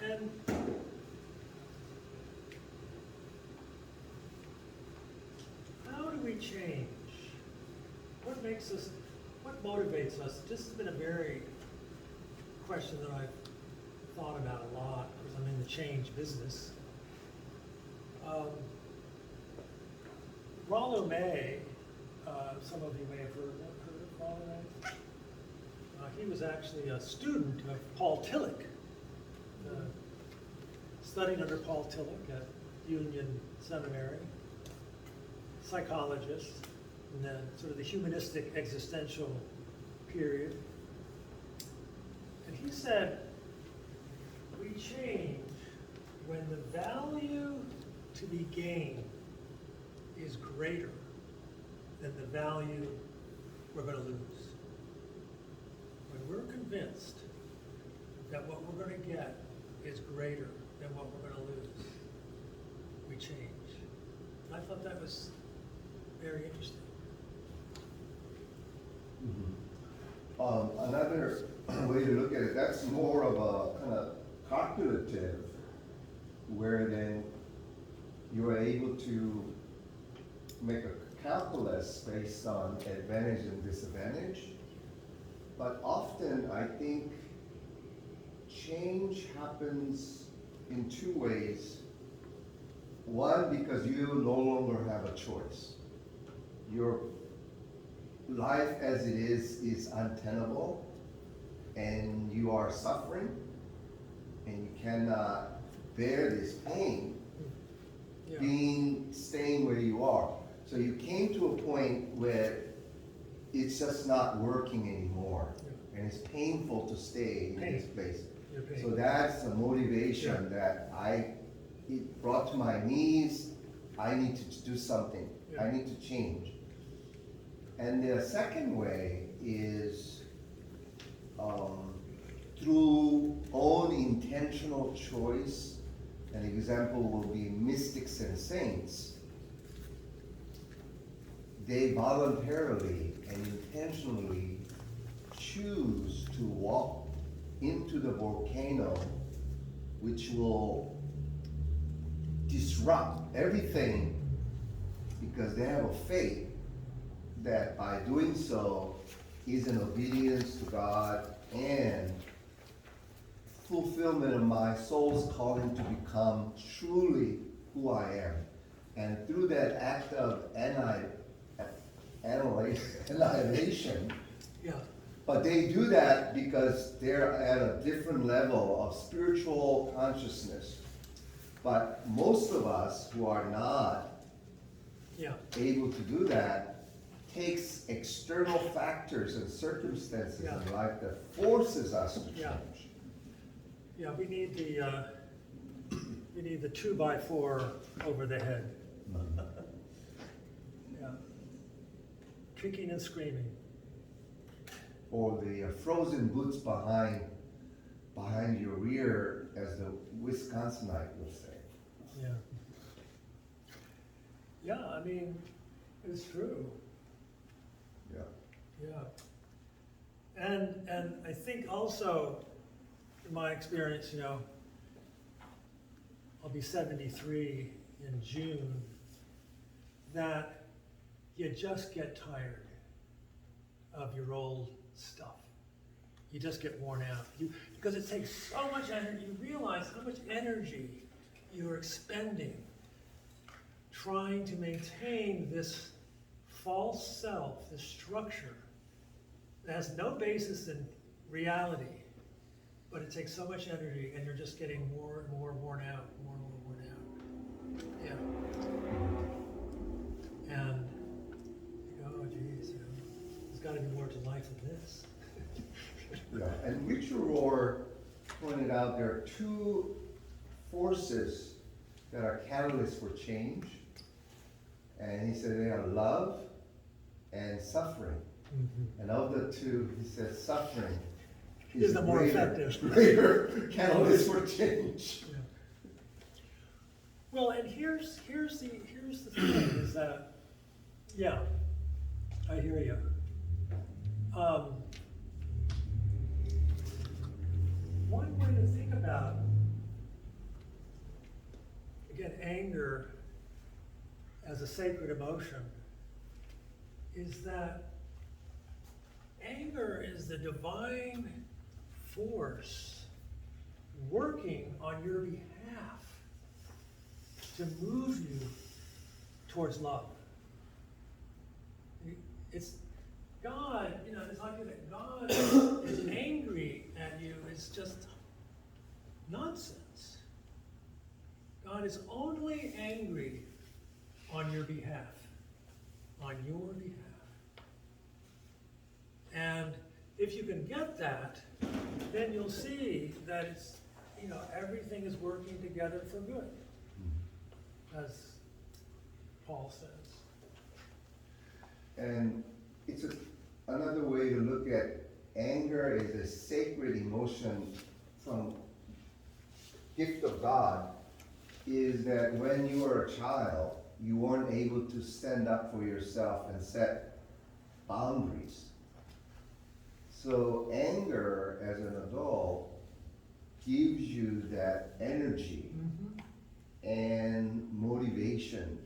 And how do we change? What motivates us? This has been a very question that I've thought about a lot because I'm in the change business. Rollo May, some of you may have heard of Rollo May. He was actually a student of Paul Tillich, studied under Paul Tillich at Union Seminary, psychologist, in the sort of the humanistic existential period. And he said, we change when the value to be gained is greater than the value we're going to lose. When we're convinced that what we're going to get is greater than what we're going to lose, we change. And I thought that was very interesting. Another way to look at it, that's more of a kind of calculative, where then you're able to make a calculus based on advantage and disadvantage. But often I think change happens in two ways. One, because you no longer have a choice. Your life as it is untenable, and you are suffering, and you cannot bear this pain, staying where you are. So you came to a point where it's just not working anymore, and it's painful to stay in this place. So that's the motivation that it brought to my knees. I need to do something. I need to change. And the second way is through own intentional choice. An example will be mystics and saints. They voluntarily and intentionally choose to walk into the volcano, which will disrupt everything, because they have a faith that by doing so is an obedience to God and fulfillment of my soul's calling to become truly who I am. And through that act of annihilation, Yeah, but they do that because they're at a different level of spiritual consciousness. But most of us who are not yeah, able to do that takes external factors and circumstances Yeah. in life that forces us to Yeah. change. yeah, we need the 2x4 over the head. Yeah. Kicking and screaming. Or the frozen boots behind your rear, as the Wisconsinite would say. Yeah. Yeah, I mean, it's true. Yeah. Yeah. And I think also, in my experience, you know, I'll be 73 in June, that you just get tired of your old stuff. You just get worn out. Because it takes so much energy, you realize how much energy you're expending trying to maintain this false self, this structure that has no basis in reality, but it takes so much energy, and you're just getting more and more worn out, more and more worn out. Yeah. And you go, oh geez, you know, there's got to be more to life than this. Yeah, and Richard Rohr pointed out there are two forces that are catalysts for change. And he said they are love and suffering. And of the two, he said suffering Is the more effective. greater catalyst for change. Yeah. Well, and here's the thing is that, yeah, I hear you. One way to think about, again, anger as a sacred emotion is that anger is the divine force working on your behalf to move you towards love. It's God, you know, it's like that God is angry at you is just nonsense. God is only angry on your behalf. On your behalf. And if you can get that, then you'll see that it's, you know, everything is working together for good, as Paul says. And it's another way to look at anger is a sacred emotion from gift of God, is that when you were a child, you weren't able to stand up for yourself and set boundaries. So anger as an adult gives you that energy and motivation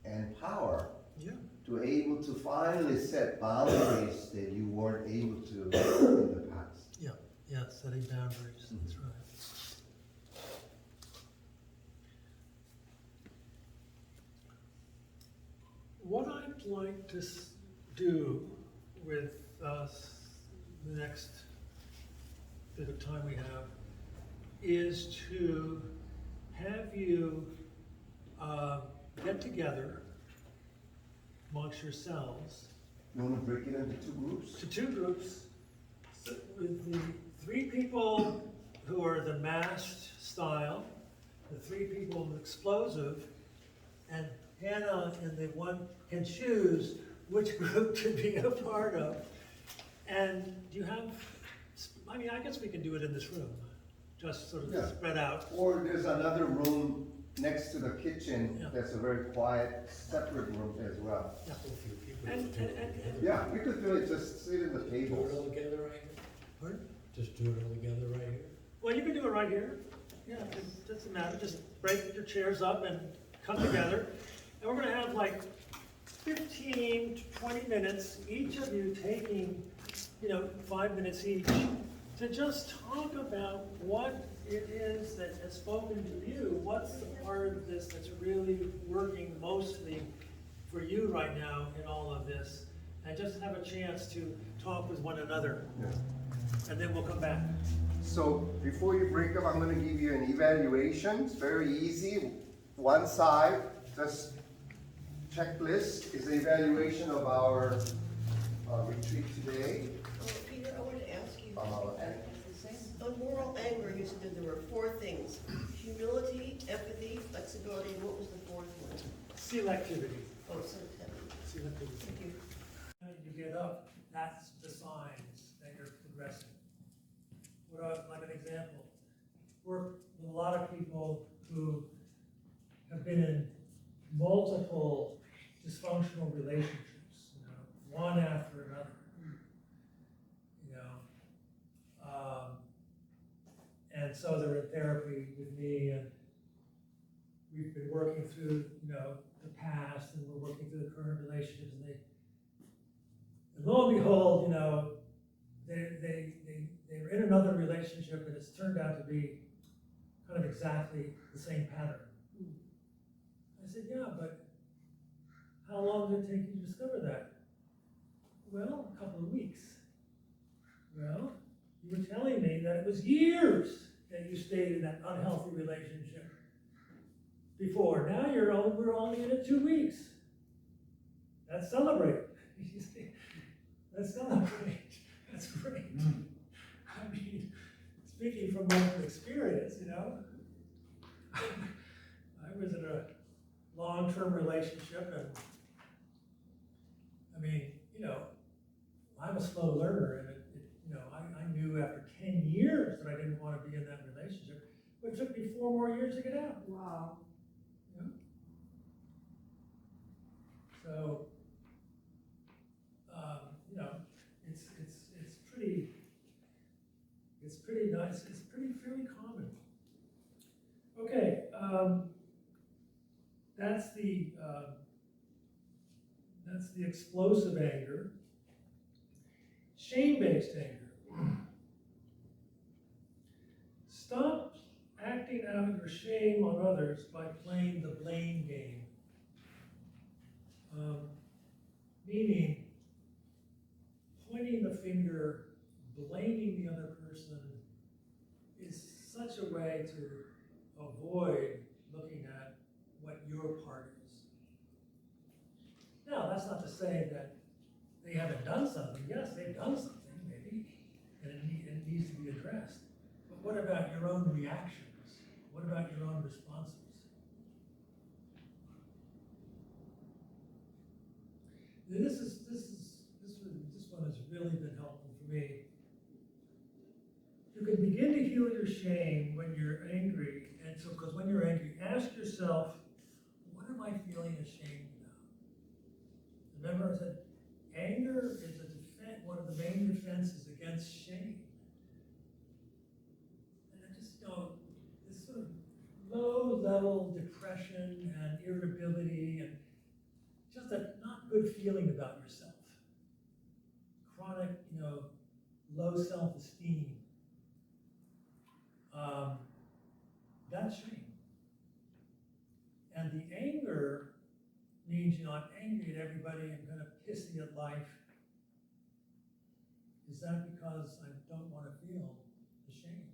and power Yeah. to able to finally set boundaries that you weren't able to in the past. Yeah, yeah, setting boundaries, that's right. What I'd like to do with us the next bit of time we have is to have you get together amongst yourselves You want to break it into two groups? to two groups, with the three people who are the masked style, the three people with explosive, and Hannah and the one can choose which group to be a part of. And do you have, I mean, I guess we can do it in this room, just sort of Yeah. spread out. Or there's another room next to the kitchen Yeah. that's a very quiet, separate room as well. Yeah. A few people And- to do it and- together. Yeah, we could do it, just sit at the Do it tables. all together, right? Pardon? Just do it all together right here? Well, you can do it right here. Yeah, it doesn't matter, just break your chairs up and come together. And we're gonna have like 15 to 20 minutes, each of you taking, 5 minutes each, to just talk about what it is that has spoken to you. What's the part of this that's really working mostly for you right now in all of this? And just have a chance to talk with one another. And then we'll come back. So before you break up, I'm gonna give you an evaluation. It's very easy. One side, just checklist is an evaluation of our retreat today. Oh, Peter, I wanted to ask you, Uh, on moral anger, you said that there were 4 things: humility, empathy, flexibility, and what was the 4th one? Selectivity. Oh, so Selectivity. thank you. When you get up, that's the signs that you're progressing. Like an example, work with a lot of people who have been in multiple dysfunctional relationships, one after another. And so they're in therapy with me, and we've been working through, the past, and we're working through the current relationships, and lo and behold, they were in another relationship, and it's turned out to be kind of exactly the same pattern. I said, yeah, but how long did it take you to discover that? Well, a couple of weeks. Well, you were telling me that it was years that you stayed in that unhealthy relationship before. Now we're only in it 2 weeks. Let's celebrate. Let's celebrate. That's great. I mean, speaking from my own experience, I was in a long-term relationship, and I mean, I'm a slow learner, and I knew after 10 years that I didn't want to be in that relationship, but it took me 4 more years to get out. Wow. So, it's pretty nice. It's fairly common. Okay, that's the explosive anger. Shame-based anger. Stop acting out your shame on others by playing the blame game. Meaning, pointing the finger, blaming the other person is such a way to avoid looking at what your part is. Now, that's not to say that they haven't done something. Yes, they've done something, maybe, and it needs to be addressed. But what about your own reactions? What about your own responses? This one has really been helpful for me. You can begin to heal your shame when you're angry, and so because when you're angry, ask yourself, what am I feeling ashamed about? Remember, I said anger is one of the main defenses against shame. And I just this sort of low-level depression and irritability and just a not good feeling about yourself. Chronic, low self-esteem. That's shame. And the anger means, I'm angry at everybody, I'm kind of pissy at life. Is that because I don't want to feel the shame?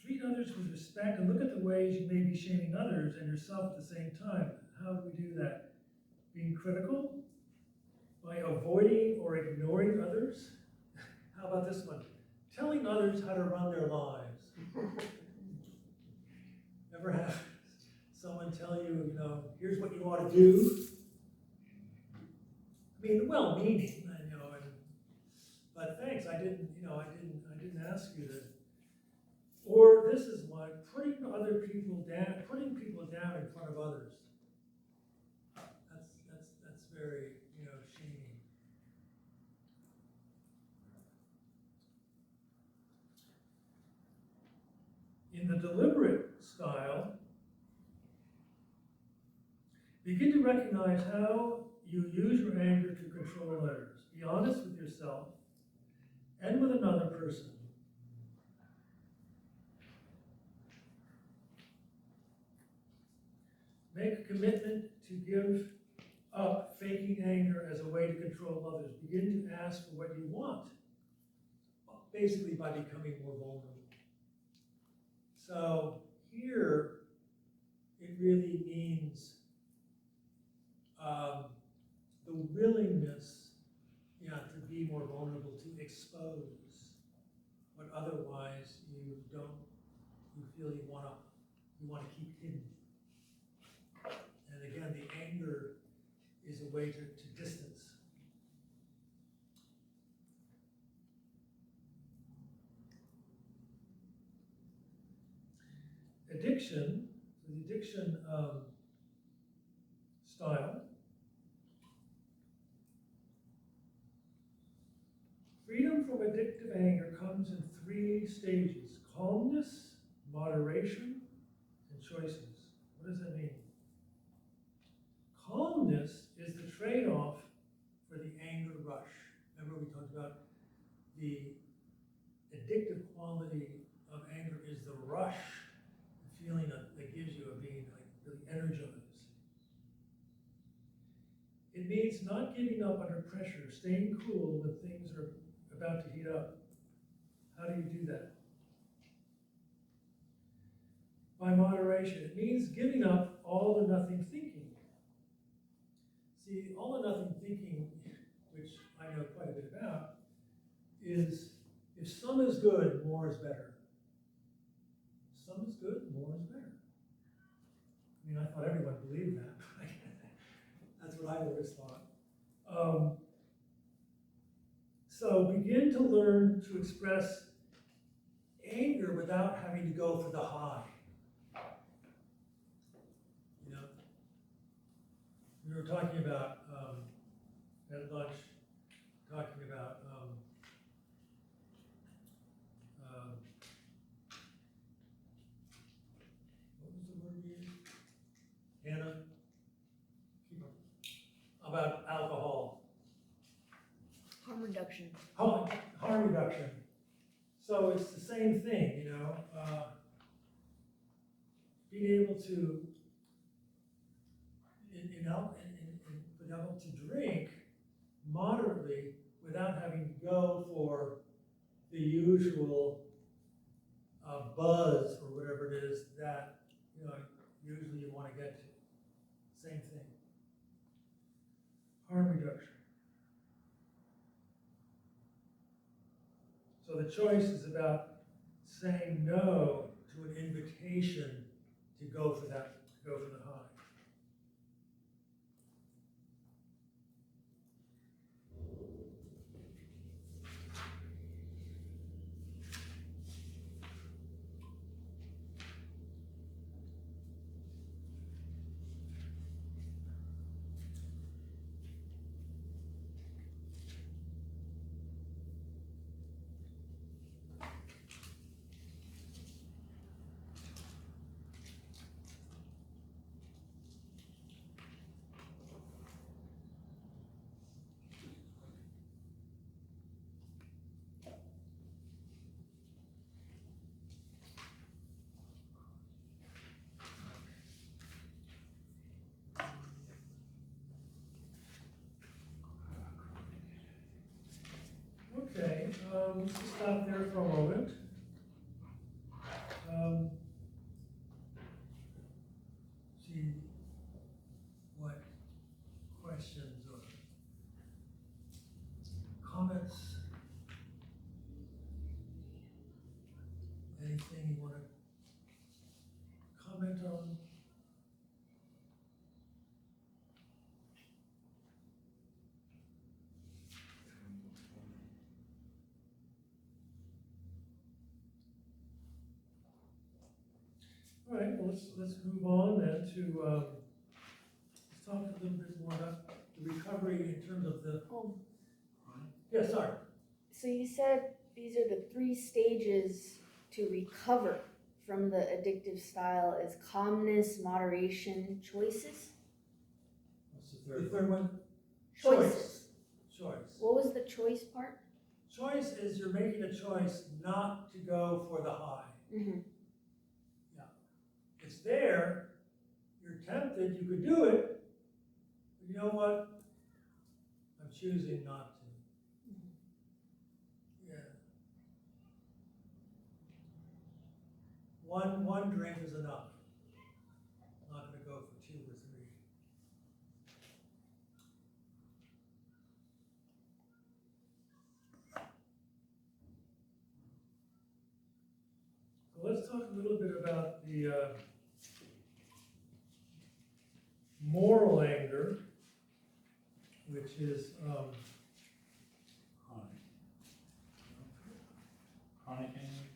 Treat others with respect and look at the ways you may be shaming others and yourself at the same time. How do we do that? Being critical? By avoiding or ignoring others? How about this one? Telling others how to run their lives. Ever have someone tell you, here's what you ought to do? I mean, well-meaning, but thanks, I didn't ask you to. Or this is one, putting people down in front of others. recognize how you use your anger to control others. Be honest with yourself and with another person. Make a commitment to give up faking anger as a way to control others. Begin to ask for what you want, basically by becoming more vulnerable. So here, it really means the willingness, to be more vulnerable, to expose what otherwise you feel you want to keep hidden. And again, the anger is a way to distance. Addiction, the addiction style. Freedom from addictive anger comes in 3 stages: calmness, moderation, and choices. What does that mean? Calmness is the trade-off for the anger rush. Remember we talked about the addictive quality of anger is the rush, the feeling that gives you of being like really energized. It means not giving up under pressure, staying cool when things are about to heat up. How do you do that? By moderation. It means giving up all or nothing thinking. See, all or nothing thinking, which I know quite a bit about, is if some is good, more is better. Some is good, more is better. I mean, I thought everyone believed that. That's what I always thought. So begin to learn to express anger without having to go for the high. We were talking about, at lunch, talking about what was the word we used? Hannah? About alcohol. Harm reduction. Harm reduction. So it's the same thing, being able to be able to drink moderately without having to go for the usual buzz or whatever it is that usually you want to get to. Same thing. Harm reduction. So the choice is about saying no to an invitation to go for that, to go for the high. Okay, let's just stop there for a moment. See what questions or comments, anything you want to comment on? All right, well, let's move on then to, let's talk a little bit more about the recovery in terms of the, yeah, sorry. So you said these are the 3 stages to recover from the addictive style is calmness, moderation, choices? The third? third one? Choices. Choice. What was the choice part? Choice is you're making a choice not to go for the high. Mm-hmm. It's there, you're tempted, you could do it, but you know what? I'm choosing not to. Yeah. One drink is enough. I'm not gonna go for 2 or 3. So let's talk a little bit about the moral anger, which is Chronic anger?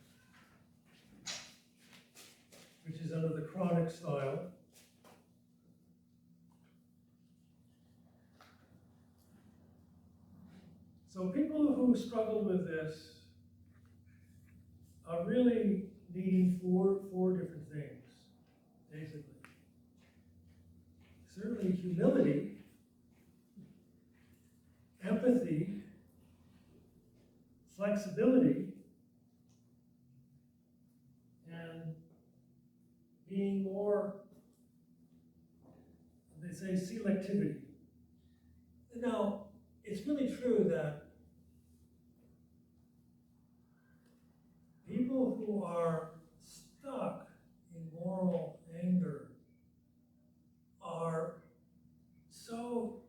which is under the chronic style. So people who struggle with this are really needing four different things, basically. Certainly humility, empathy, flexibility, and being more, they say, selectivity. Now, it's really true that people who are stuck in moral anger are so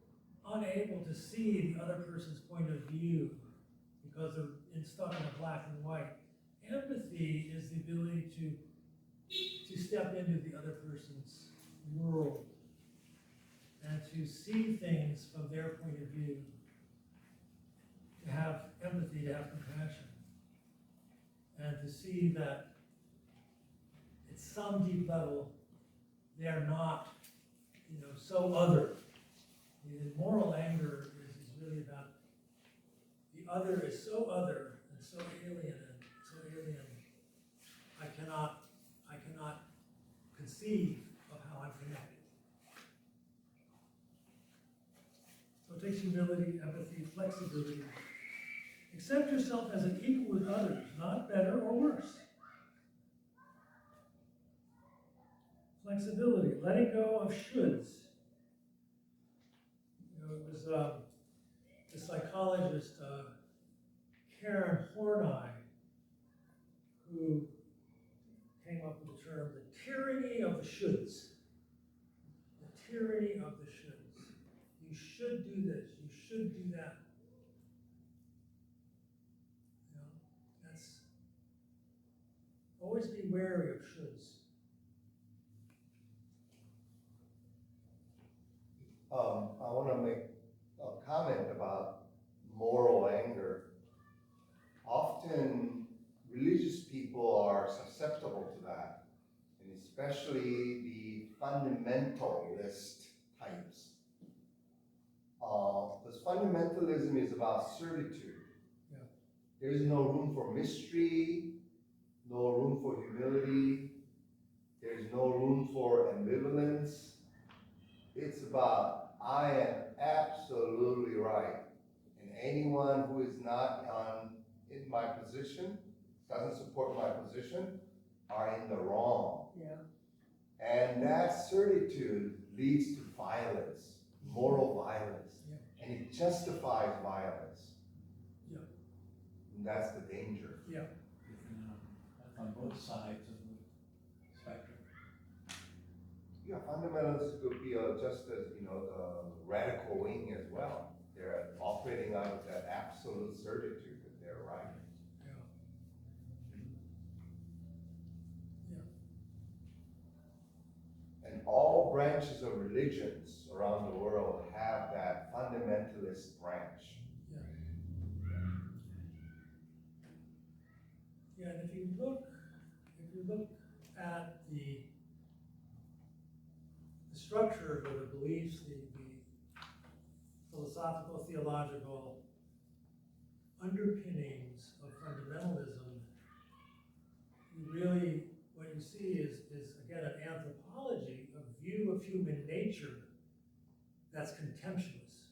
unable to see the other person's point of view because they're stuck in a black and white. Empathy is the ability to step into the other person's world and to see things from their point of view, to have empathy, to have compassion, and to see that at some deep level they are not, so other. The moral anger is really about the other is so other and so alien. I cannot conceive of how I'm connected. So it takes humility, empathy, flexibility. Accept yourself as an equal with others, not better or worse. Flexibility, letting go of shoulds. It was the psychologist Karen Horney who came up with the term, the tyranny of the shoulds. The tyranny of the shoulds. You should do this, you should do that. That's, always be wary of shoulds. I want to make a comment about moral anger. Often, religious people are susceptible to that, and especially the fundamentalist types. Because fundamentalism is about certitude. Yeah. There is no room for mystery, no room for humility, there is no room for ambivalence. It's about, I am absolutely right, and anyone who is not in my position, doesn't support my position, are in the wrong. Yeah. And that certitude leads to violence, moral violence, and it justifies violence. Yeah. And that's the danger. Yeah. That's on both sides of the spectrum. Yeah, fundamentalists could be just as, the radical wing as well. They're operating out of that absolute certitude that they're right. And all branches of religions around the world have that fundamentalist branch. Yeah, and if you look at the structure of the beliefs, the philosophical, theological underpinnings of fundamentalism, you really, what you see is again, an anthropology, a view of human nature that's contemptuous.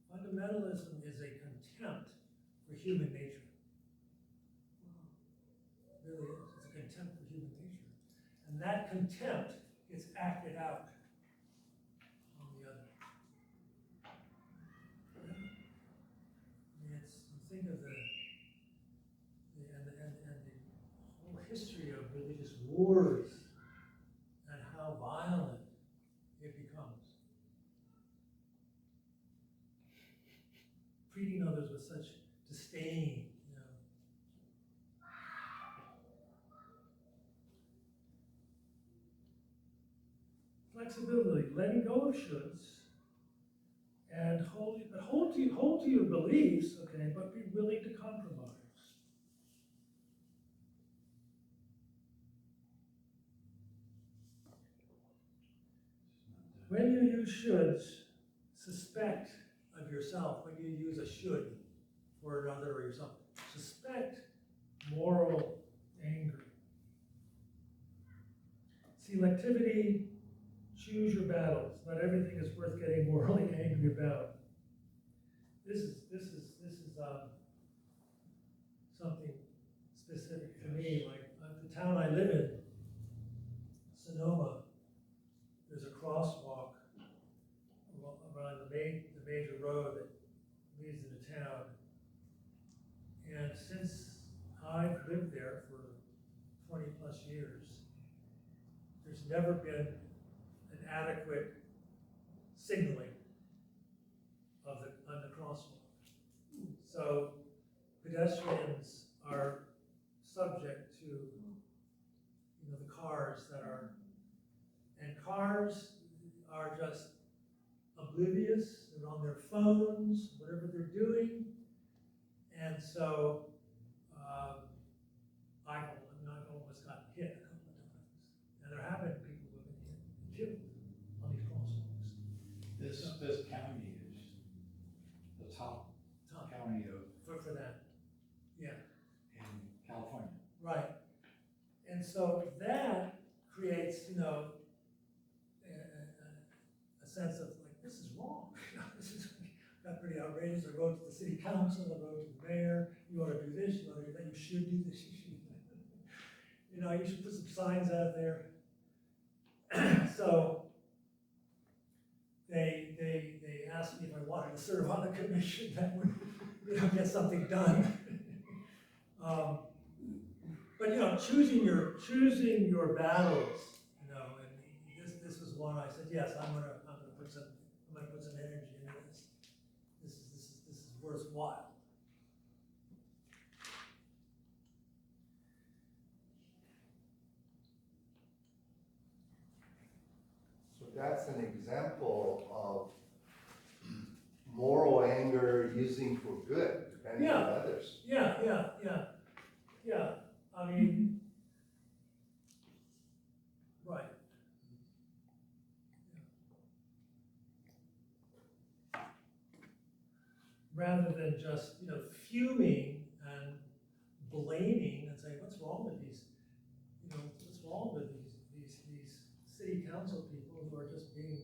Fundamentalism is a contempt for human nature. It really is. It's a contempt for human nature. And that contempt gets acted out on the other. I mean, you think of the whole history of religious wars and how violent it becomes. Treating others with such disdain, you know. Flexibility, letting go of shoulds, and hold to your beliefs, okay, but be willing to compromise. When you use shoulds, suspect of yourself. When you use a should for another or yourself, suspect moral anger. Selectivity, choose your battles. Not everything is worth getting morally angry about. This is something specific for me. Like the town I live in, Sonoma, there's a crosswalk around the major road that leads into town. And since I've lived there for 20 plus years, there's never been an adequate signaling on the crosswalk. So pedestrians are subject to, the cars that are, and cars are just oblivious. They're on their phones, whatever they're doing, and so I've almost gotten hit a couple of times, and there have been people who have been hit and killed on these crosswalks. This county is the top county of For that, yeah. in California. Right. And so that creates, a sense of like, this is wrong. This is got pretty outrageous. I wrote to the city council, I wrote to the mayor, you ought to do this, you ought to do that, you should do this, you should do that. You should put some signs out there. So they asked me if I wanted to serve on a commission that would, get something done. But choosing your battles, and this was one I said, yes, I'm gonna put some energy into this. This is worthwhile. So that's an example of moral anger using for good, depending on others. Yeah. I mean, right. Yeah. Rather than just, fuming and blaming and saying, what's wrong with these, what's wrong with these city council people who are just being,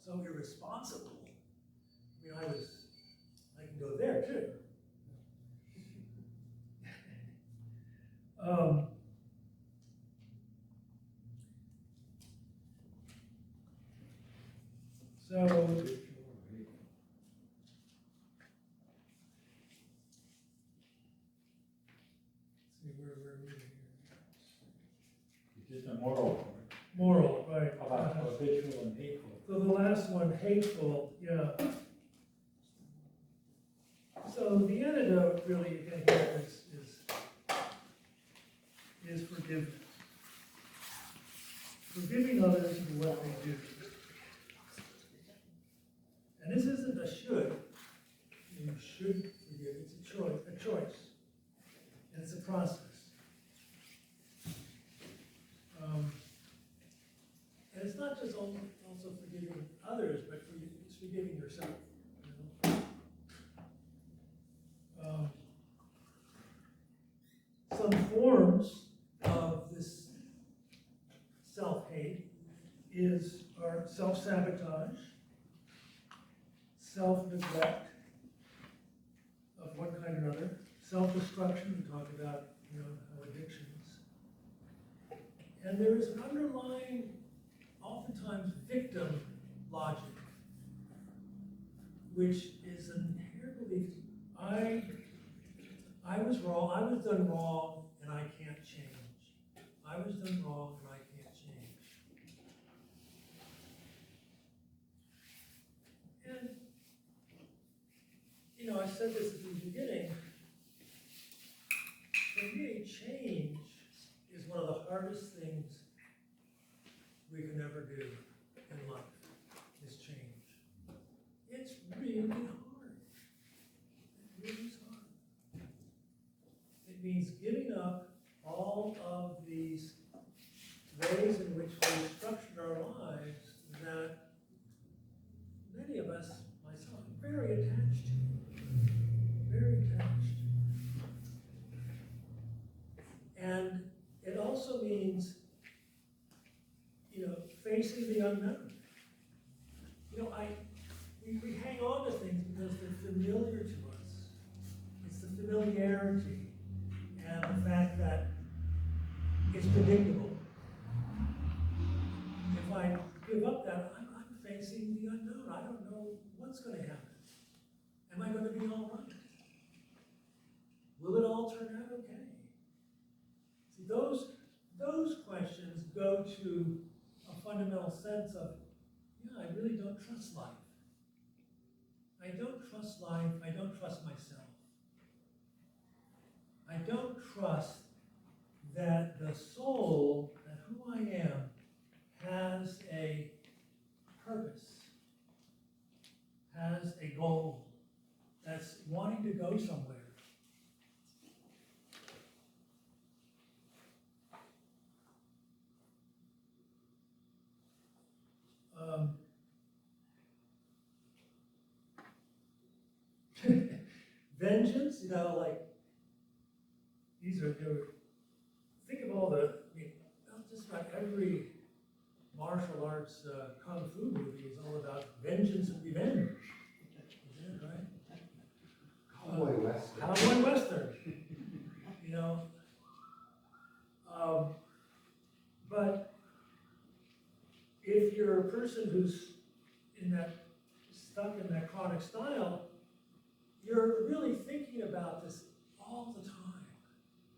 so irresponsible. I mean, I can go there too. So, see where we're moving here. It's just a moral. Moral, right. How about habitual and hateful? So the last one, hateful, yeah. So the antidote really again here is forgiveness. Forgiving others for what they do. And this isn't a should. You should forgive. It's a choice. And it's a process. And it's not just also forgiving others, but it's forgiving yourself. Some forms of this self-hate are self-sabotage, self-neglect of one kind or another, self-destruction, we talk about, how addictions. And there is an underlying, oftentimes, victim logic, which is an inherent belief, I was wrong, I was done wrong, and I can't change. I was done wrong, and I can't change. And, I said this at the beginning, for me, change is one of the hardest things we can ever do in life, is change. It's really hard. It really is hard. It means giving up all of these ways in which we structured our lives that many of us, myself, are very attached to. Very attached. And it also means, facing the unknown. We hang on to things because they're familiar to us. It's the familiarity and the fact that it's predictable. If I give up that, I'm facing the unknown. I don't know what's going to happen. Am I going to be all right? Will it all turn out okay? See, those questions go to a fundamental sense of, I really don't trust life. I don't trust life. I don't trust myself. I don't trust that the soul, that who I am, has a purpose, has a goal, that's wanting to go somewhere. Vengeance, like, think of all just about every martial arts kung fu movie is all about vengeance and revenge. Isn't it, right? Cowboy Western. Cowboy Western. But if you're a person who's stuck in that chronic style, you're really thinking about this all the time.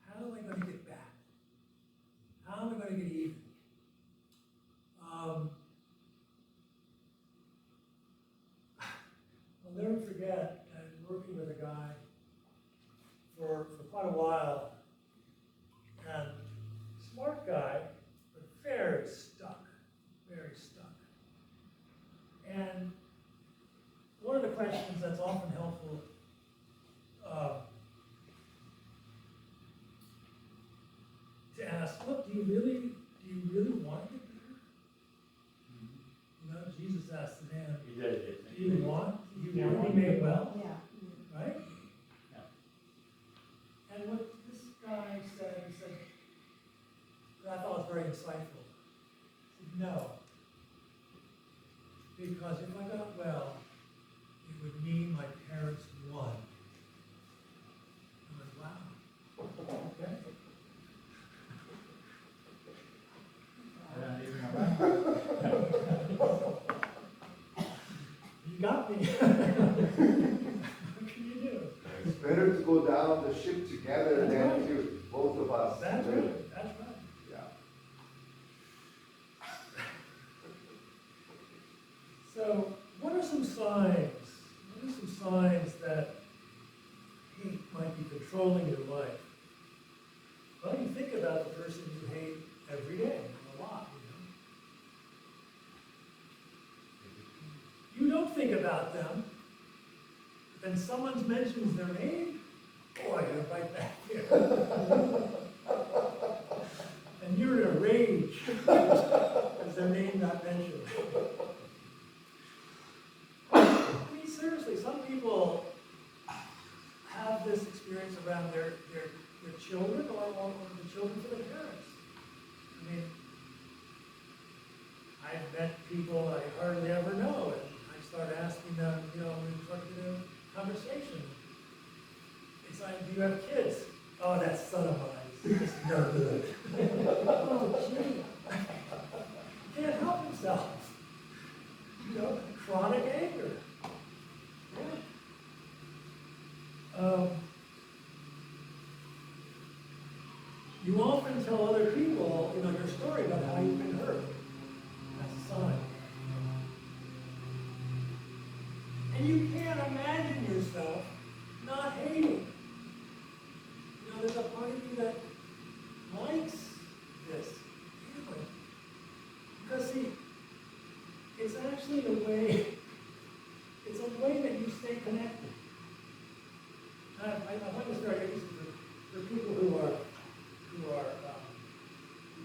How am I going to get back? How am I going to get even? I'll never forget, I was working with a guy for quite a while, and smart guy, but very stuck. And one of the questions that's often helpful to ask, look, do you really want to get better? Jesus asked the man, do you want to be made well? Yeah. Right? And what this guy said, he said, that I thought was very insightful. He said, no. Because if I got well, it would mean my parents won. I went, wow. Okay. You got me. What can you do? It's better to go down the ship together That's than right. to both of us. That's win. right. That's right. Yeah. So, what are some signs? What are some signs that hate might be controlling your life? Well, you think about the person you hate every day, a lot, You don't think about them, then someone mentions their name, boy, you're right back there. And you're in a rage because their name got mentioned. I mean, seriously, some people have this experience around their children or the children for their parents. I mean, I've met people I hardly ever know, and I start asking in conversation. It's like, do you have kids? Oh, that son of mine, he's just no good. Oh, gee. Can't help himself. Chronic anger. Yeah. You often tell other people, your story about how you've been hurt. That's a sign. And you can't imagine yourself not hating. There's a part of you that likes this feeling. Because see, it's actually a way that you stay connected. I want to start for people who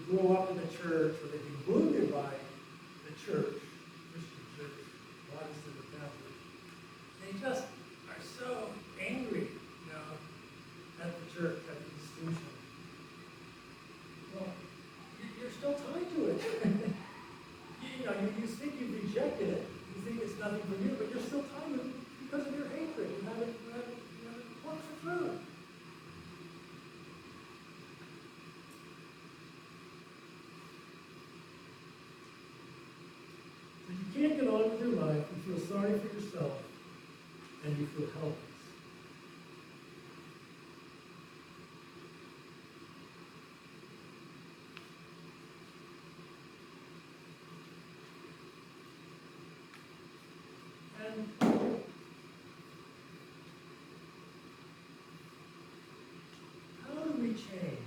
grew up in the church or they've been wounded by the church, Christian church, Protestant or Catholic. They just are so angry, at the church, at the institution. Well, you're still tied to it. You think you've rejected it. You think it's nothing for you, but you're still tied to it because of your hatred. You haven't worked it through. So you can't get on with your life, you feel sorry for yourself, and you feel helpless. And how do we change?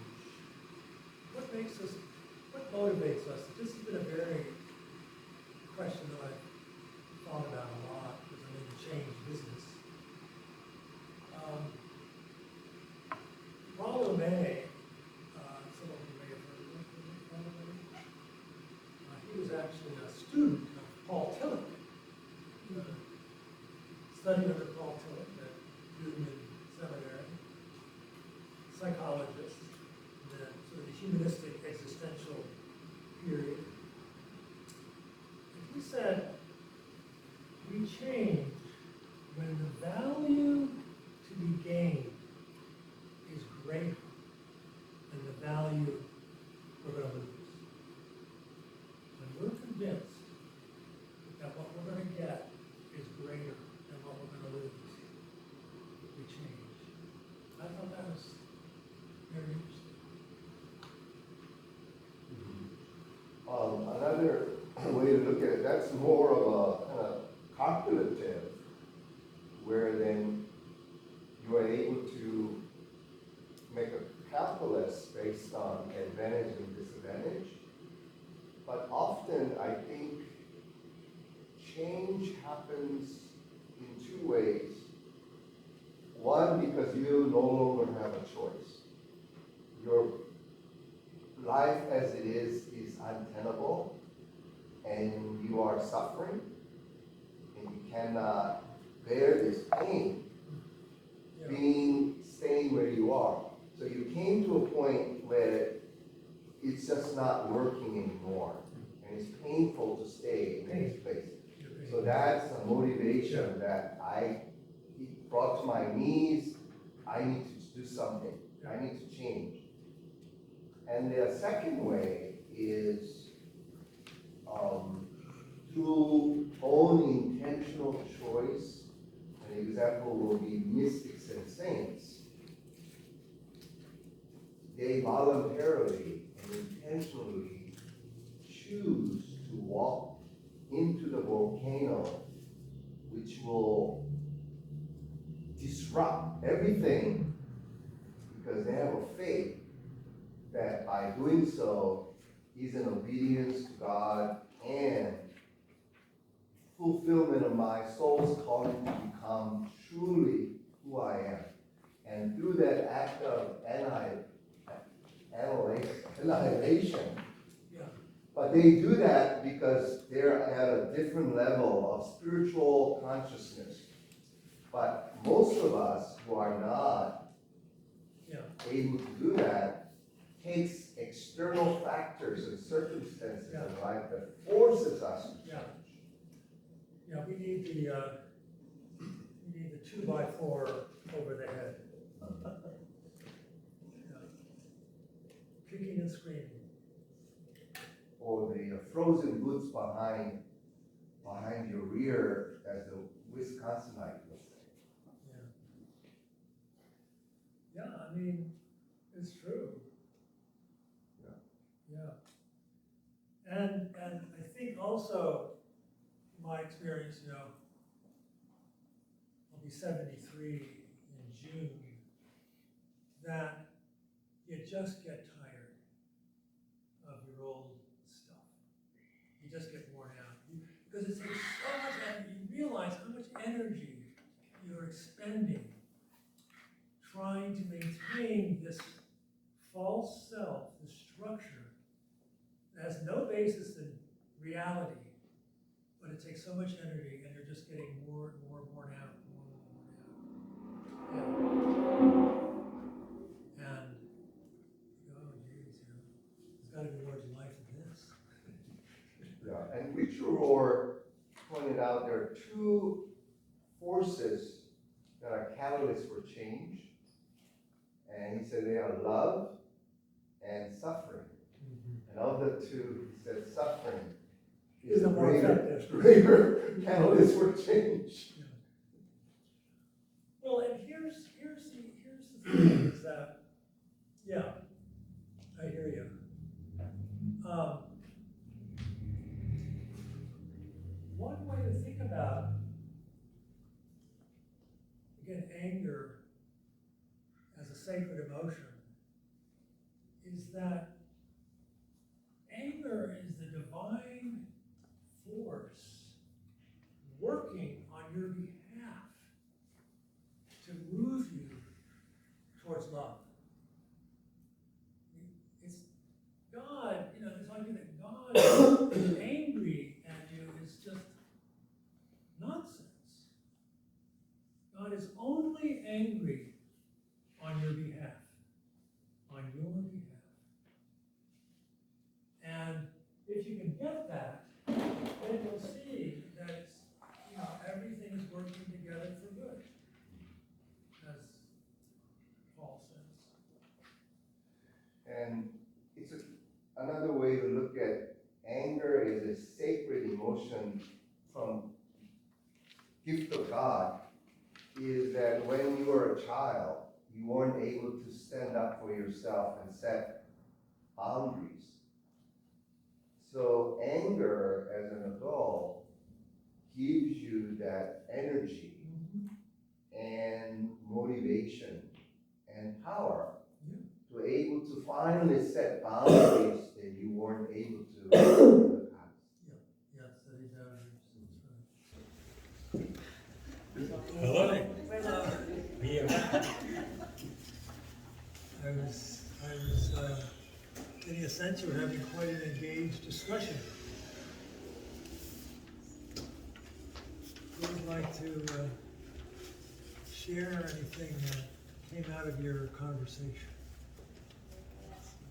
What motivates us? This has been a very question that I've thought about a lot because I'm in the change business. Rollo May, some of you may have heard of him, Rollo May. He was actually a student of Paul Tillich. Studied under Paul Tillich at Newman Seminary, psychologist, in the sort of the humanistic existential period. And he said, we change when the value to be gained is greater than the value we're going to lose. When we're convinced that what we're going to get is greater than what we're going to lose, we change. I thought that was very interesting. Another way to look at it, that's more of a kind of calculative, where then you are able to make a calculus based on advantage and disadvantage. But often I think change happens in two ways. One, because you no longer have a choice. Your life as it is untenable, and you are suffering, and you cannot bear this pain, staying where you are. So you came to a point where it's just not working anymore, and it's painful to stay in this place. So that's a motivation that it brought to my knees. I need to do something. I need to change. And the second way is through own intentional choice. An example will be mystics and saints. They voluntarily and intentionally choose to walk into the volcano, which will disrupt everything, because they have a faith that by doing so is an obedience to God and fulfillment of my soul's calling to become truly who I am. And through that act of annihilation, but they do that because they're at a different level of spiritual consciousness. But most of us who are not able to do that takes external factors and circumstances in life that forces us to change. Yeah, we need the need the 2x4 over the head. Yeah. Kicking and screaming. Or the frozen goods behind your rear, as the Wisconsinite would say. Yeah. Yeah, I mean, it's true. Yeah. Yeah. And I think also, my experience, you know, I'll be 73 in June, that you just get tired of your old stuff. You just get worn out. Because it takes so much energy, you realize how much energy you're expending trying to maintain this false self, this structure that has no basis in reality, but it takes so much energy and you're just getting more and more worn out, more and more worn out. And you go, oh geez, you know, there's gotta be more to life than this. Yeah, and Richard Rohr pointed out there are two forces that are catalysts for change. And he said they are love and suffering. And of the two, he said suffering is Is a the more effective. greater catalyst for change. Yeah. Well, and here's the thing is that, yeah, I hear you. One way to think about, again, anger as a sacred emotion is that anger is the divine force working on your behalf to move you towards love. It's God, you know, this idea that God is angry at you is just nonsense. God is only angry on your behalf. On your behalf. And if you can get that, then you'll see that it's, you know, everything is working together for good, as Paul says. And it's another way to look at anger is a sacred emotion from gift of God, is that when you were a child, you weren't able to stand up for yourself and set boundaries. So anger as an adult gives you that energy and motivation and power to able to finally set boundaries that you weren't able to in the past. Yes, that is ours. Hello. Yeah. I was getting a sense you were having quite an engaged discussion. Who would like to share anything that came out of your conversation?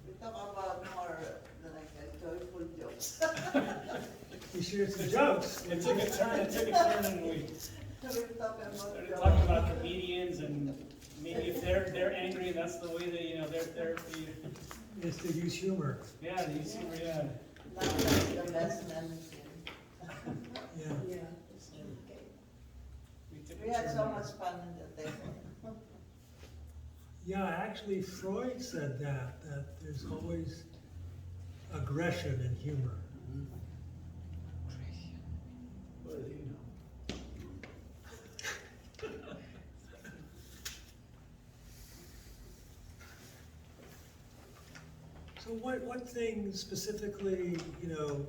We talk about more than joyful jokes. We shared some jokes. It took a turn, and we We're talking started about talking about comedians, and maybe if they're angry, that's the way that, you know, their therapy, Is to use humor. yeah, you see, yeah. not the best medicine. Yeah. Yeah. We had so much fun in the table. Yeah, actually Freud said that there's always aggression in humor. What do you know? So what things specifically, you know,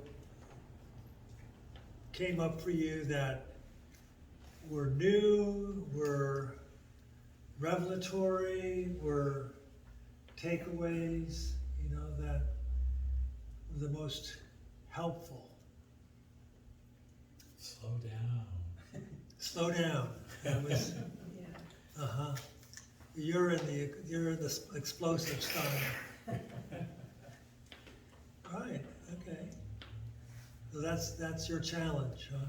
came up for you that were new, were revelatory, were takeaways, you know, that were the most helpful? Slow down. Slow down. That was, uh-huh. You're in the explosive style. Right, okay. So that's your challenge, huh?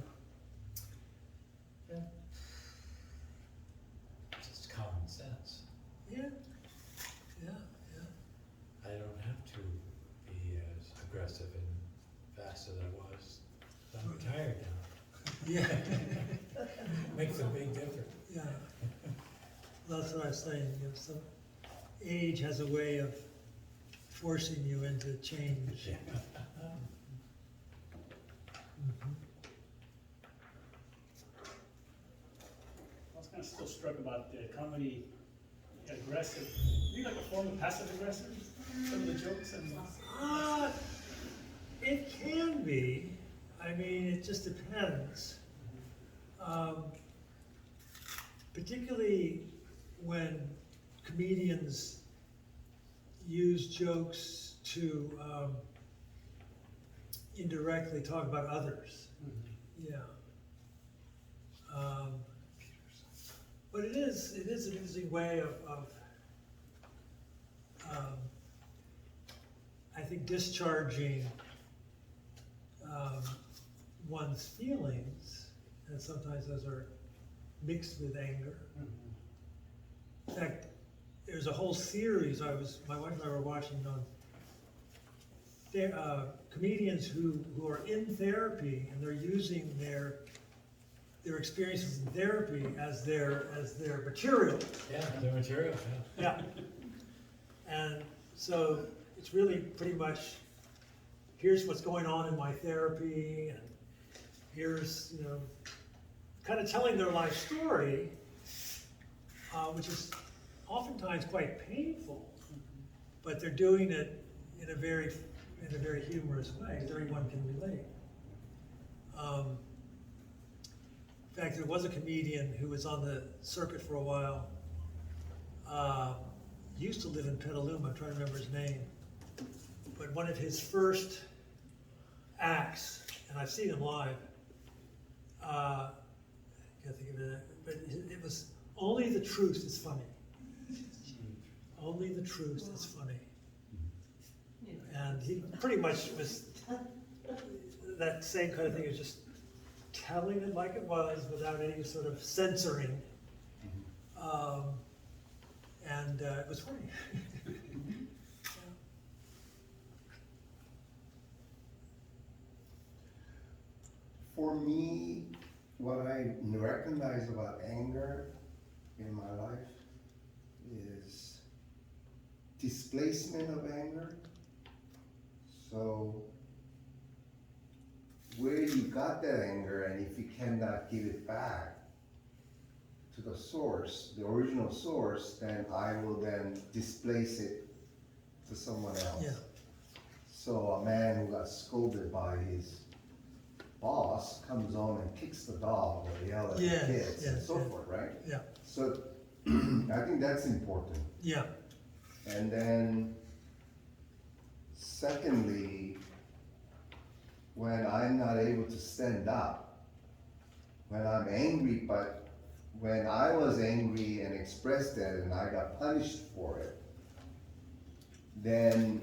Yeah, Makes a big difference. yeah. That's what I was saying, you know, so age has a way of forcing you into change. Mhm. I was kind of still struck about the comedy, aggressive, maybe like a form of passive aggressive, some of the jokes and. It can be, I mean, it just depends. Particularly when comedians use jokes to indirectly talk about others. Yeah. But it is an interesting way of I think discharging one's feelings, and sometimes those are mixed with anger. In fact, there's a whole series my wife and I were watching on comedians who are in therapy, and they're using their experiences in therapy as their material. Yeah, the material, Yeah. And so it's really pretty much, here's what's going on in my therapy, and here's, you know, kind of telling their life story, which is oftentimes quite painful, but they're doing it in a very humorous way, that everyone can relate. In fact, there was a comedian who was on the circuit for a while, used to live in Petaluma, I'm trying to remember his name, but one of his first acts, and I've seen him live, I can't think of it, but it was Only the Truth is Funny. Only the Truth is Funny. And he pretty much was that same kind of thing, is just telling it like it was without any sort of censoring. And it was funny. For me, what I recognize about anger in my life is displacement of anger. So where you got that anger, and if you cannot give it back to the source, the original source, then I will then displace it to someone else. Yeah. So a man who got scolded by his boss comes on and kicks the dog or yells at Yes, the kids and yes, so yes. forth, right? Yeah. So I think that's important. Yeah. And then secondly, when I'm not able to stand up, when I'm angry, but when I was angry and expressed it and I got punished for it, then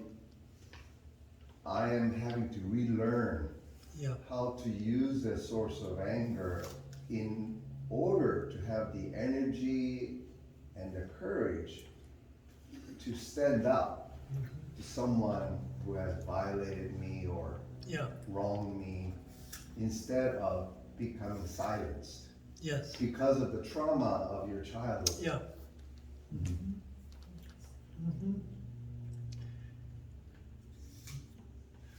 I am having to relearn Yeah. how to use the source of anger in order to have the energy and the courage to stand up to someone who has violated me or Yeah. wronged me, instead of becoming silenced Yes. because of the trauma of your childhood. Yeah.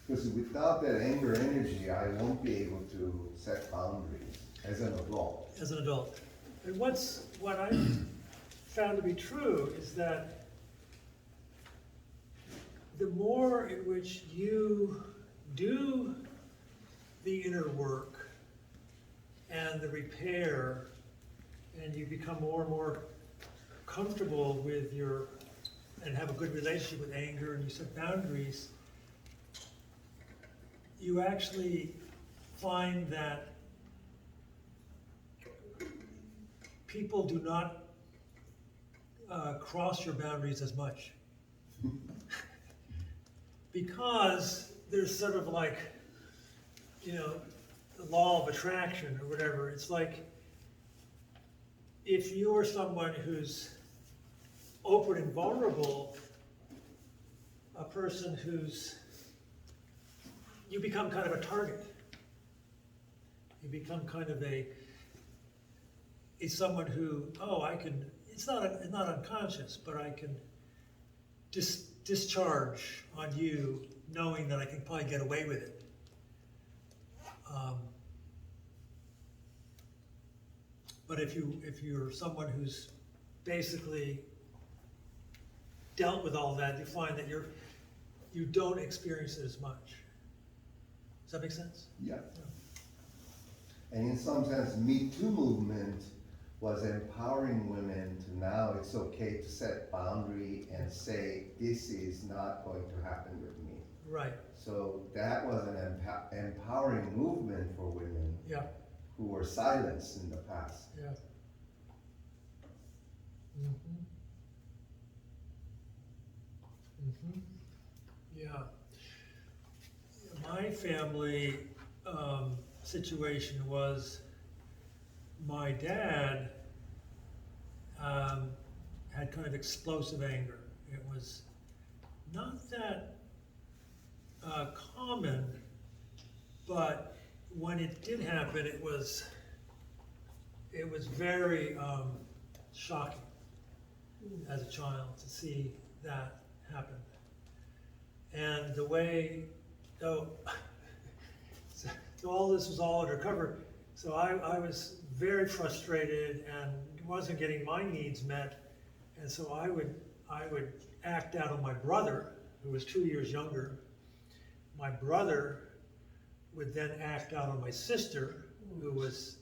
Because without that anger energy, I won't be able to set boundaries as an adult. As an adult. And what I found to be true is that the more in which you do the inner work and the repair, and you become more and more comfortable with and have a good relationship with anger, and you set boundaries, you actually find that people do not cross your boundaries as much. Because there's sort of like, you know, the law of attraction or whatever. It's like, if you're someone who's open and vulnerable, a person you become kind of a target. You become kind of it's someone who, it's not unconscious, but I can discharge on you knowing that I can probably get away with it. But if you're someone who's basically dealt with all that, you find that you don't experience it as much. Does that make sense? Yeah. And in some sense, Me Too movement was empowering women to now it's okay to set boundary and say, this is not going to happen with me. Right. So that was an empowering movement for women Yeah. who were silenced in the past. Yeah. Mm-hmm. Mm-hmm. Yeah. My family situation was my dad had kind of explosive anger. It was not that common, but when it did happen, it was very shocking as a child to see that happen. And the way, so all this was all undercover. So I was very frustrated and wasn't getting my needs met. And so I would act out on my brother, who was 2 years younger. My brother would then act out on my sister, who was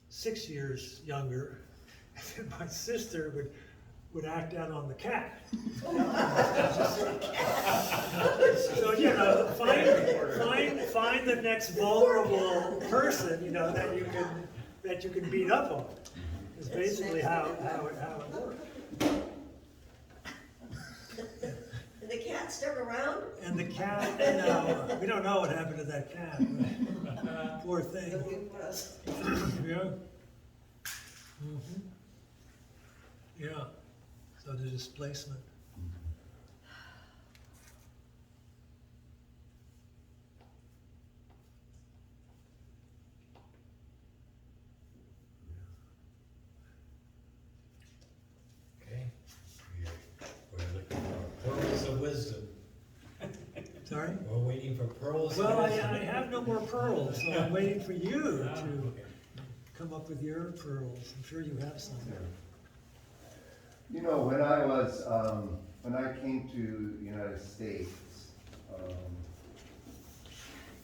6 years younger. And then my sister would act out on the cat. So, you know, find the next vulnerable person, you know, that you can beat up on. Is basically how it worked. And the cat stuck around? And the cat, you know, we don't know what happened to that cat. Poor thing. Looking for us. Yeah. Mm-hmm. Yeah. So the displacement. Okay. We're looking for pearls of wisdom. Sorry? We're waiting for pearls of Well, I wisdom. have no more pearls, so I'm waiting for you to come up with your pearls. I'm sure you have some. You know, when I came to the United States,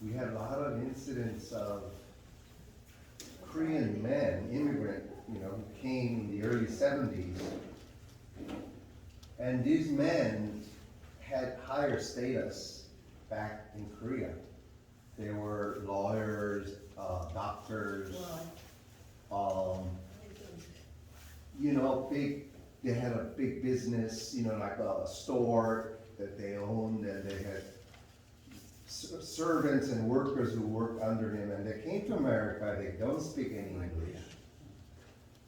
we had a lot of incidents of Korean men, immigrant, you know, who came in the early 70s. And these men had higher status back in Korea. They were lawyers, doctors, you know, they had a big business, you know, like a store that they owned, and they had servants and workers who worked under them, and they came to America, they don't speak any English.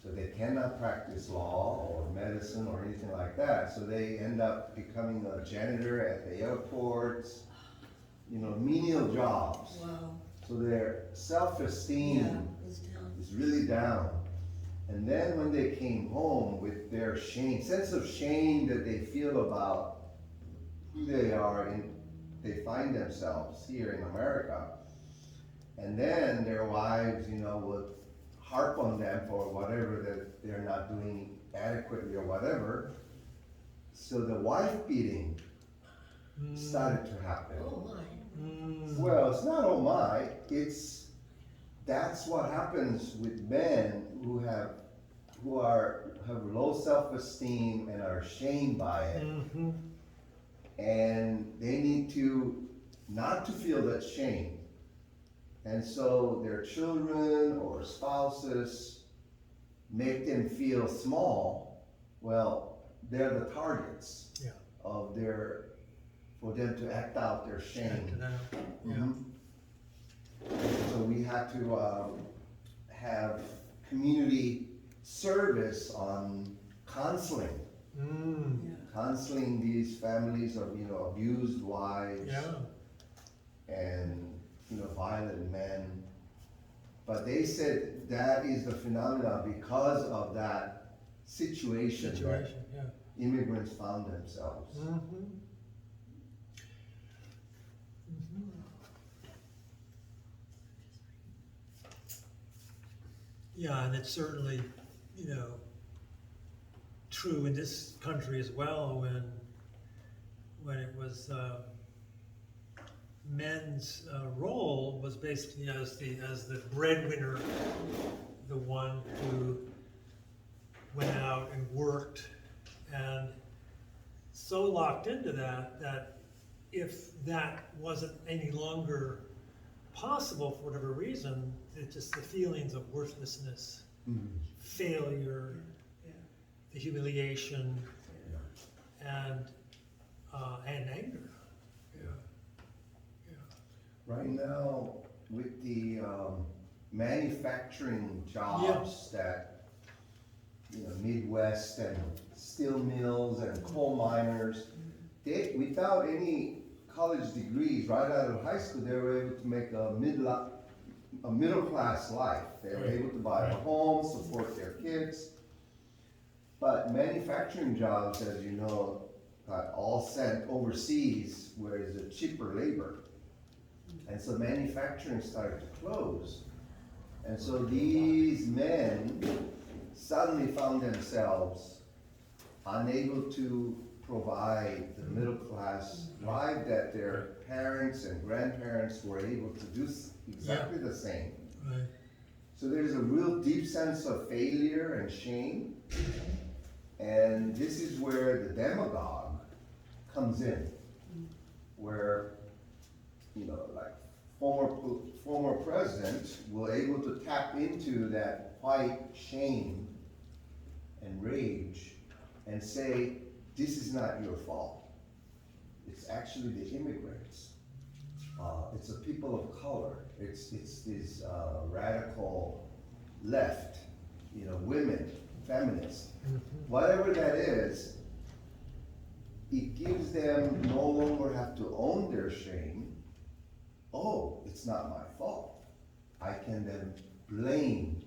So they cannot practice law or medicine or anything like that. So they end up becoming a janitor at the airports, you know, menial jobs. Wow. So their self-esteem is really down. And then when they came home with their sense of shame that they feel about who they are and they find themselves here in America. And then their wives, you know, would harp on them for whatever that they're not doing adequately or whatever. So the wife beating started to happen. Oh my. Well, it's not oh my, that's what happens with men who have low self-esteem and are shamed by it. Mm-hmm. And they need to not to feel that shame. And so their children or spouses make them feel small. Well, they're the targets of for them to act out their shame. Mhm. So we had to have community service on counseling. Counseling these families of, you know, abused wives and, you know, violent men. But they said that is the phenomenon because of that situation that Situation, yeah. immigrants found themselves. Mm-hmm. Yeah, and it's certainly, you know, true in this country as well when it was men's role was basically as the breadwinner, the one who went out and worked, and so locked into that if that wasn't any longer possible for whatever reason, it just the feelings of worthlessness, failure, the humiliation, and anger. Right now, with the manufacturing jobs that, you know, Midwest and steel mills and coal miners, they, without any college degrees, right out of high school, they were able to make a middle class life. They were able to buy a home, support their kids. But manufacturing jobs, as you know, got all sent overseas where it's a cheaper labor. And so manufacturing started to close. And so these men suddenly found themselves unable to provide the middle class life that their parents and grandparents were able to do exactly the same. Right. So there's a real deep sense of failure and shame. And this is where the demagogue comes in, where, you know, like former president will able to tap into that white shame and rage and say, this is not your fault. It's actually the immigrants. It's the people of color. It's this radical left, you know, women, feminists. Whatever that is, it gives them no longer have to own their shame. Oh, it's not my fault. I can then blame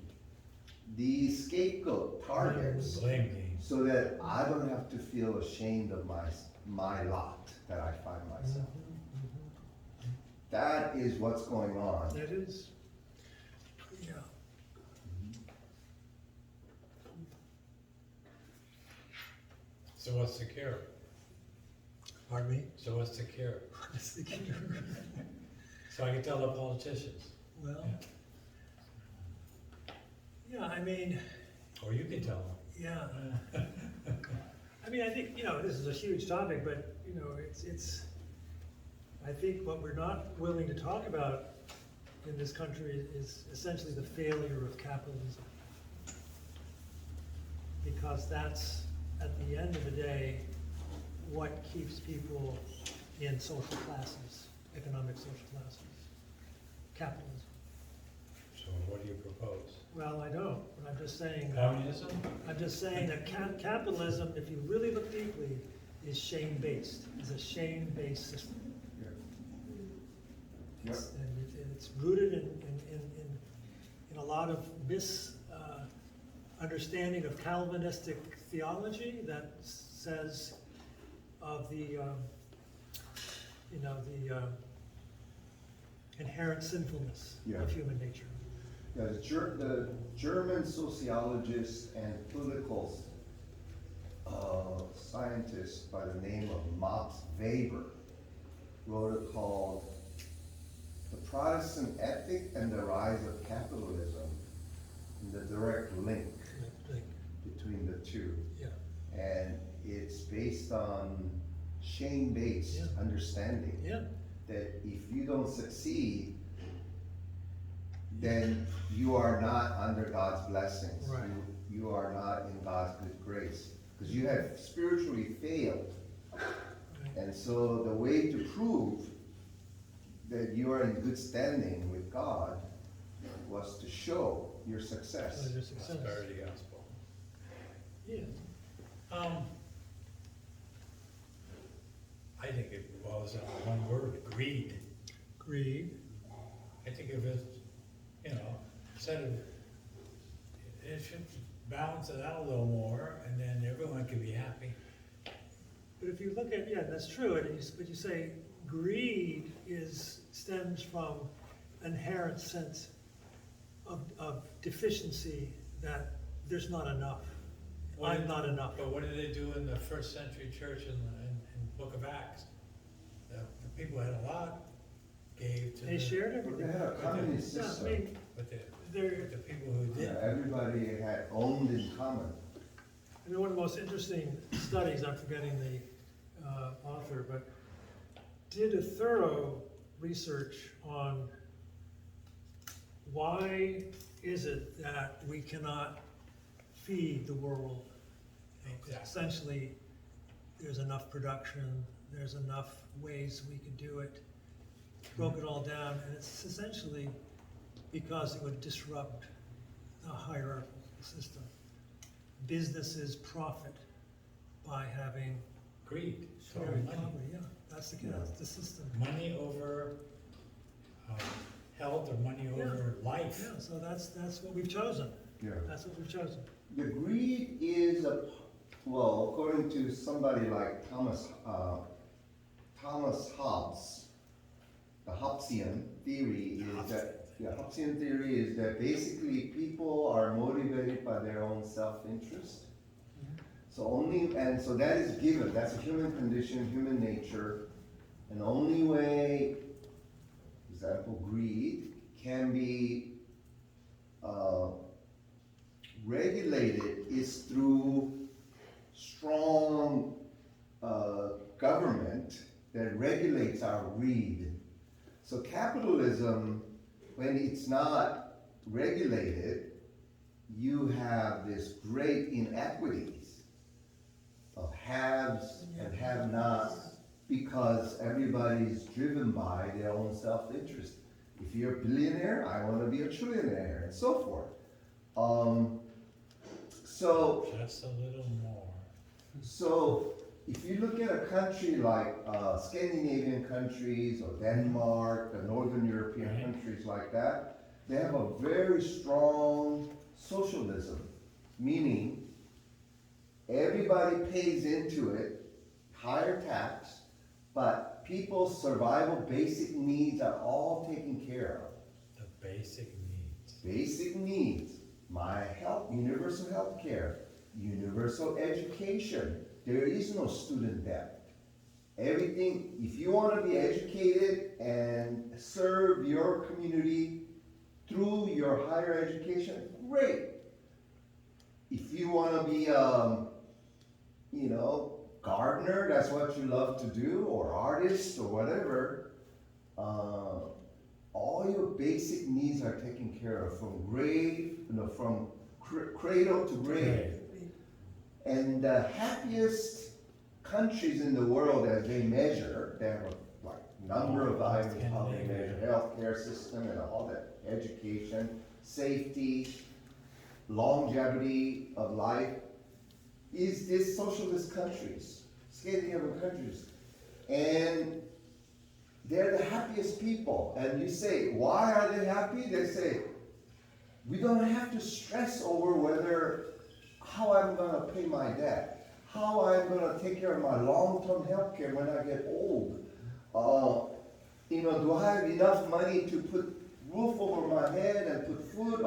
these scapegoat targets Blame game. so that I don't have to feel ashamed of my lot that I find myself. That is what's going on. That is, yeah. So what's the cure? Pardon me? So what's the cure? That's the cure. So I can tell the politicians, Well, yeah, I mean, or you can tell yeah. them. I mean, I think, you know, this is a huge topic, but, you know, it's, I think what we're not willing to talk about in this country is essentially the failure of capitalism. Because that's, at the end of the day, what keeps people in social classes, economic social classes. Capitalism. So what do you propose? Well, I don't, but I'm just saying. Communism? I'm just saying that capitalism, if you really look deeply, is shame-based. It's a shame-based system. Yep. And it's rooted in a lot of understanding of Calvinistic theology that says of the inherent sinfulness of human nature. Yeah, the German sociologist and political scientist by the name of Max Weber wrote a called The Protestant Ethic and the Rise of Capitalism, and the direct link between the two. Yeah. And it's based on shame-based understanding. Yeah. That if you don't succeed, then you are not under God's blessings. Right. You are not in God's good grace. Because you have spiritually failed. Right. And so the way to prove that you are in good standing with God was to show your success. So your success. Prosperity gospel. Yeah. I think it boils down to one word, greed. Greed. I think if it's, you know, instead of, it should balance it out a little more, and then everyone can be happy. But if you look at, yeah, that's true, but you say greed stems from inherent sense of deficiency, that there's not enough. I'm not enough. But what did they do in the first century church in Book of Acts? The people had a lot, gave to They shared But they everything. had a communist Yeah, I system. mean, but they're, the people who Yeah, did. everybody had owned in common. I mean, one of the most interesting studies, I'm forgetting the author, but did a thorough research on why is it that we cannot feed the world. Exactly. Essentially, there's enough production, there's enough ways we could do it. Broke it all down, and it's essentially because it would disrupt the hierarchical system. Businesses profit by having Greed, so sharing money. poverty, yeah, that's the system. Money over health or money Yeah. over life. Yeah, so that's what we've chosen, Yeah. that's what we've chosen. The greed is well, according to somebody like Thomas Hobbes, the Hobbesian theory is that basically people are motivated by their own self-interest. So that is given, that's a human condition, human nature, and the only way, for example, greed can be regulated is through strong government that regulates our greed. So capitalism, when it's not regulated, you have this great inequities of haves and have-nots because everybody's driven by their own self-interest. If you're a billionaire, I want to be a trillionaire, and so forth. So Just a little more. So, if you look at a country like Scandinavian countries or Denmark, the Northern European Right. countries like that, they have a very strong socialism, meaning everybody pays into it, higher tax, but people's survival basic needs are all taken care of. The basic needs. Basic needs, my health, universal health care, universal education. There is no student debt. Everything, if you want to be educated and serve your community through your higher education, great. If you want to be, gardener, that's what you love to do, or artist, or whatever, all your basic needs are taken care of from from cradle to grave. And the happiest countries in the world, as they measure, they have a number of items how they measure healthcare system and all that, education, safety, longevity of life, is this socialist countries, Scandinavian countries. And they're the happiest people. And you say, why are they happy? They say, we don't have to stress over how I'm gonna pay my debt, how I'm gonna take care of my long-term health care when I get old. Do I have enough money to put roof over my head and put food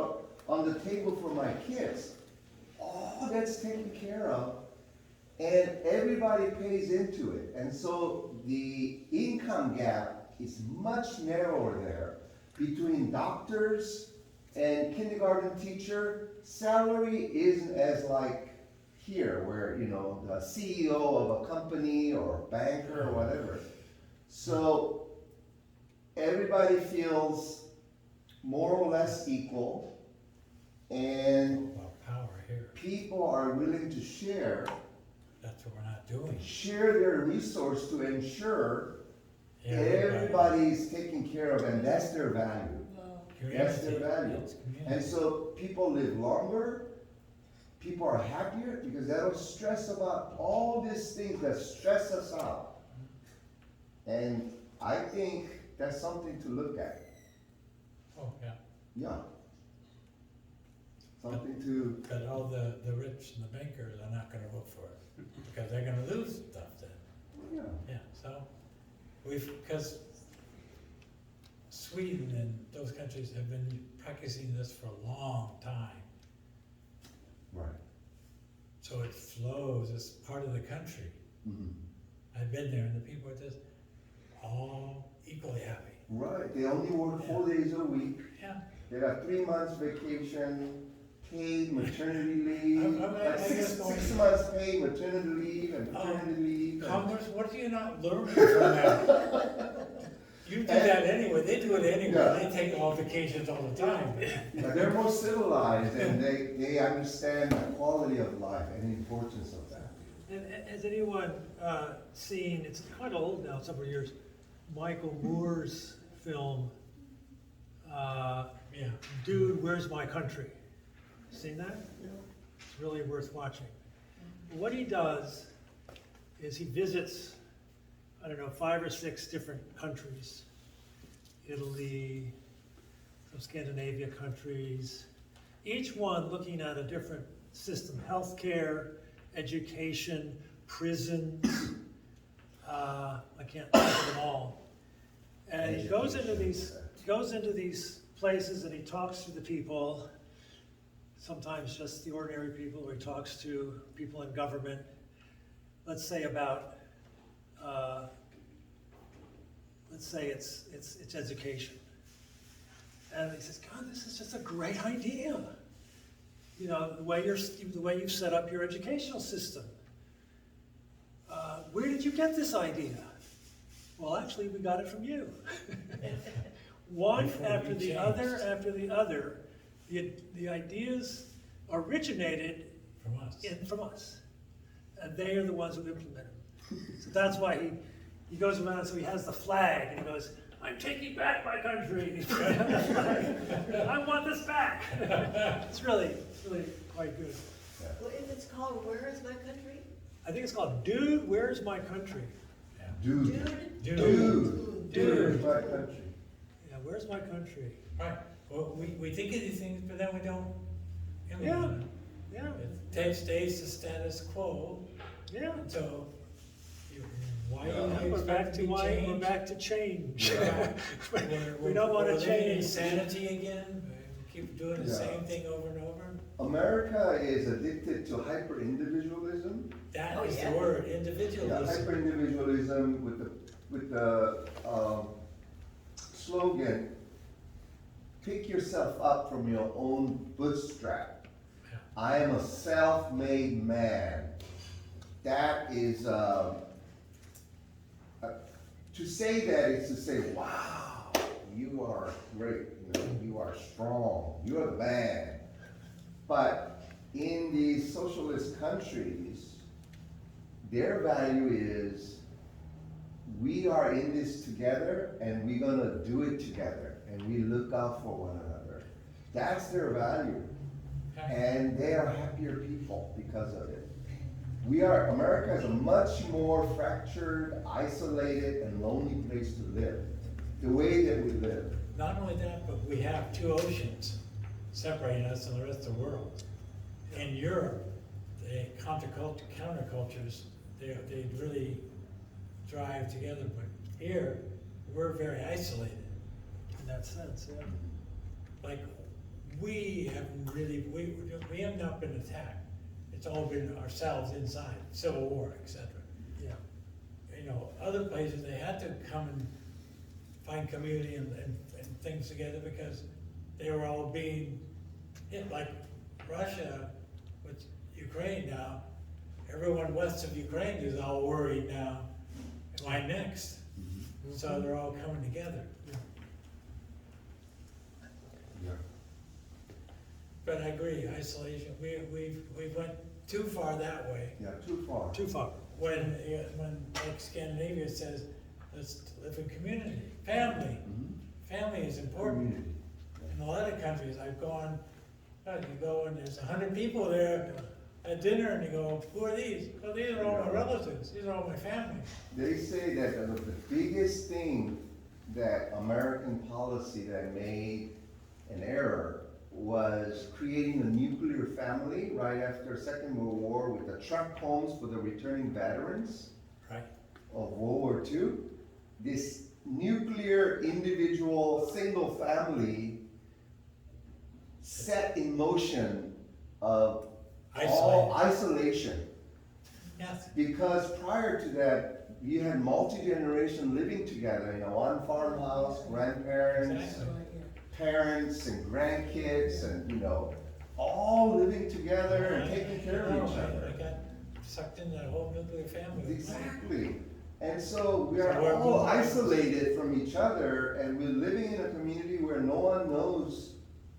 on the table for my kids? All that's taken care of, and everybody pays into it. And so the income gap is much narrower there between doctors and kindergarten teacher. Salary isn't as like here, where the CEO of a company or banker or whatever. So everybody feels more or less equal, and About power here. people are willing to share That's what we're not doing. their resource to ensure everybody's taken care of, and that's their value. That's their value. It's community. And so people live longer, people are happier, because they don't stress about all these things that stress us out. And I think that's something to look at, Oh, yeah. yeah. something to, But all the rich and the bankers are not gonna vote for it, because they're gonna lose stuff then. yeah. Yeah, so, because Sweden and those countries have been practicing this for a long time. Right. So it flows, it's part of the country. Mhm. I've been there and the people are just all equally happy. Right, they only work 4 days a week, Yeah. they have 3 months vacation, paid maternity leave, I'm like just going- 6 months paid maternity leave and paternity leave. and- Congress, what do you not learn from that? You do that anyway, they do it anyway, Yeah. they take all vacations all the time. Yeah, they're more civilized and they understand the quality of life and the importance of that. And has anyone seen, it's quite old now, several years, Michael Moore's film, Yeah. Dude, Where's My Country? Seen that? It's really worth watching. What he does is he visits, I don't know, 5 or 6 different countries. Italy, some Scandinavia countries, each one looking at a different system, healthcare, education, prisons, I can't think of them all. And he goes into these places and he talks to the people, sometimes just the ordinary people, or he talks to people in government, let's say about, let's say it's education. And he says, God, this is just a great idea. You know, the way you've set up your educational system. Where did you get this idea? Well, actually, we got it from you. One Before after we the changed. other after the other, the ideas originated From us. from us. And they are the ones who implement them. So that's why he goes around, so he has the flag, and he goes, I'm taking back my country. I want this back. It's really quite good. Well, if it's called Where Is My Country? I think it's called Dude, Where's My Country? Dude, Dude? where's my country? Yeah, where's my country? Right, well, we think of these things, but then we don't implement them. Yeah, It stays the status quo, yeah. so why Yeah. do you We're back expect to to we're change? back to change. Yeah. We don't want We're to living in change. insanity again, we keep doing the Yeah. same thing over and over. America is addicted to hyper-individualism. That Oh, is the yeah. word, Yeah, individualism. hyper-individualism with the slogan, pick yourself up from your own bootstrap. Yeah. I am a self-made man. That is, to say that is to say, wow, you are great, you are strong, you are the man. But in these socialist countries, their value is, we are in this together and we're gonna do it together and we look out for one another. That's their value. And they are happier people because of it. America is a much more fractured, isolated, and lonely place to live. The way that we live. Not only that, but we have 2 oceans separating us and the rest of the world. In Europe, the countercultures, they really thrive together, but here, we're very isolated. In that sense, yeah. Like, we have not been attacked. It's all been ourselves inside, Civil War, etc. Yeah. You know, other places, they had to come and find community and things together because they were all being hit, like Russia with Ukraine now. Everyone west of Ukraine is all worried now, am I next? So they're all coming together. Yeah. But I agree, isolation, we went too far that way. Yeah, too far. Too far. When like Scandinavia says, let's live in community, family. Mhm. Family is important. Community. In a lot of countries, I've gone, you go and there's 100 people there at dinner and you go, who are these? Well, these are all my relatives, these are all my family. They say that the biggest thing that American policy that made an error was creating a nuclear family right after Second World War with the truck homes for the returning veterans Right. of World War II. This nuclear individual single family set in motion of all isolation. Yes. Because prior to that, you had multi-generation living together in a one farmhouse, grandparents, Exactly. parents and grandkids and, you know, all living together and taking care of each other. I got sucked in that whole nuclear family. Exactly. And so we are So we're all moving- isolated from each other and we're living in a community where no one knows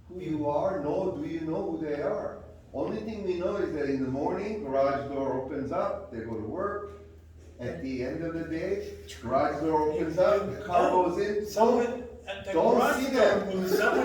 who you are, nor do you know who they are. Only thing we know is that in the morning, garage door opens up, they go to work. At the end of the day, garage door opens up, the car goes in. Someone at the Don't garage see door them. moves, someone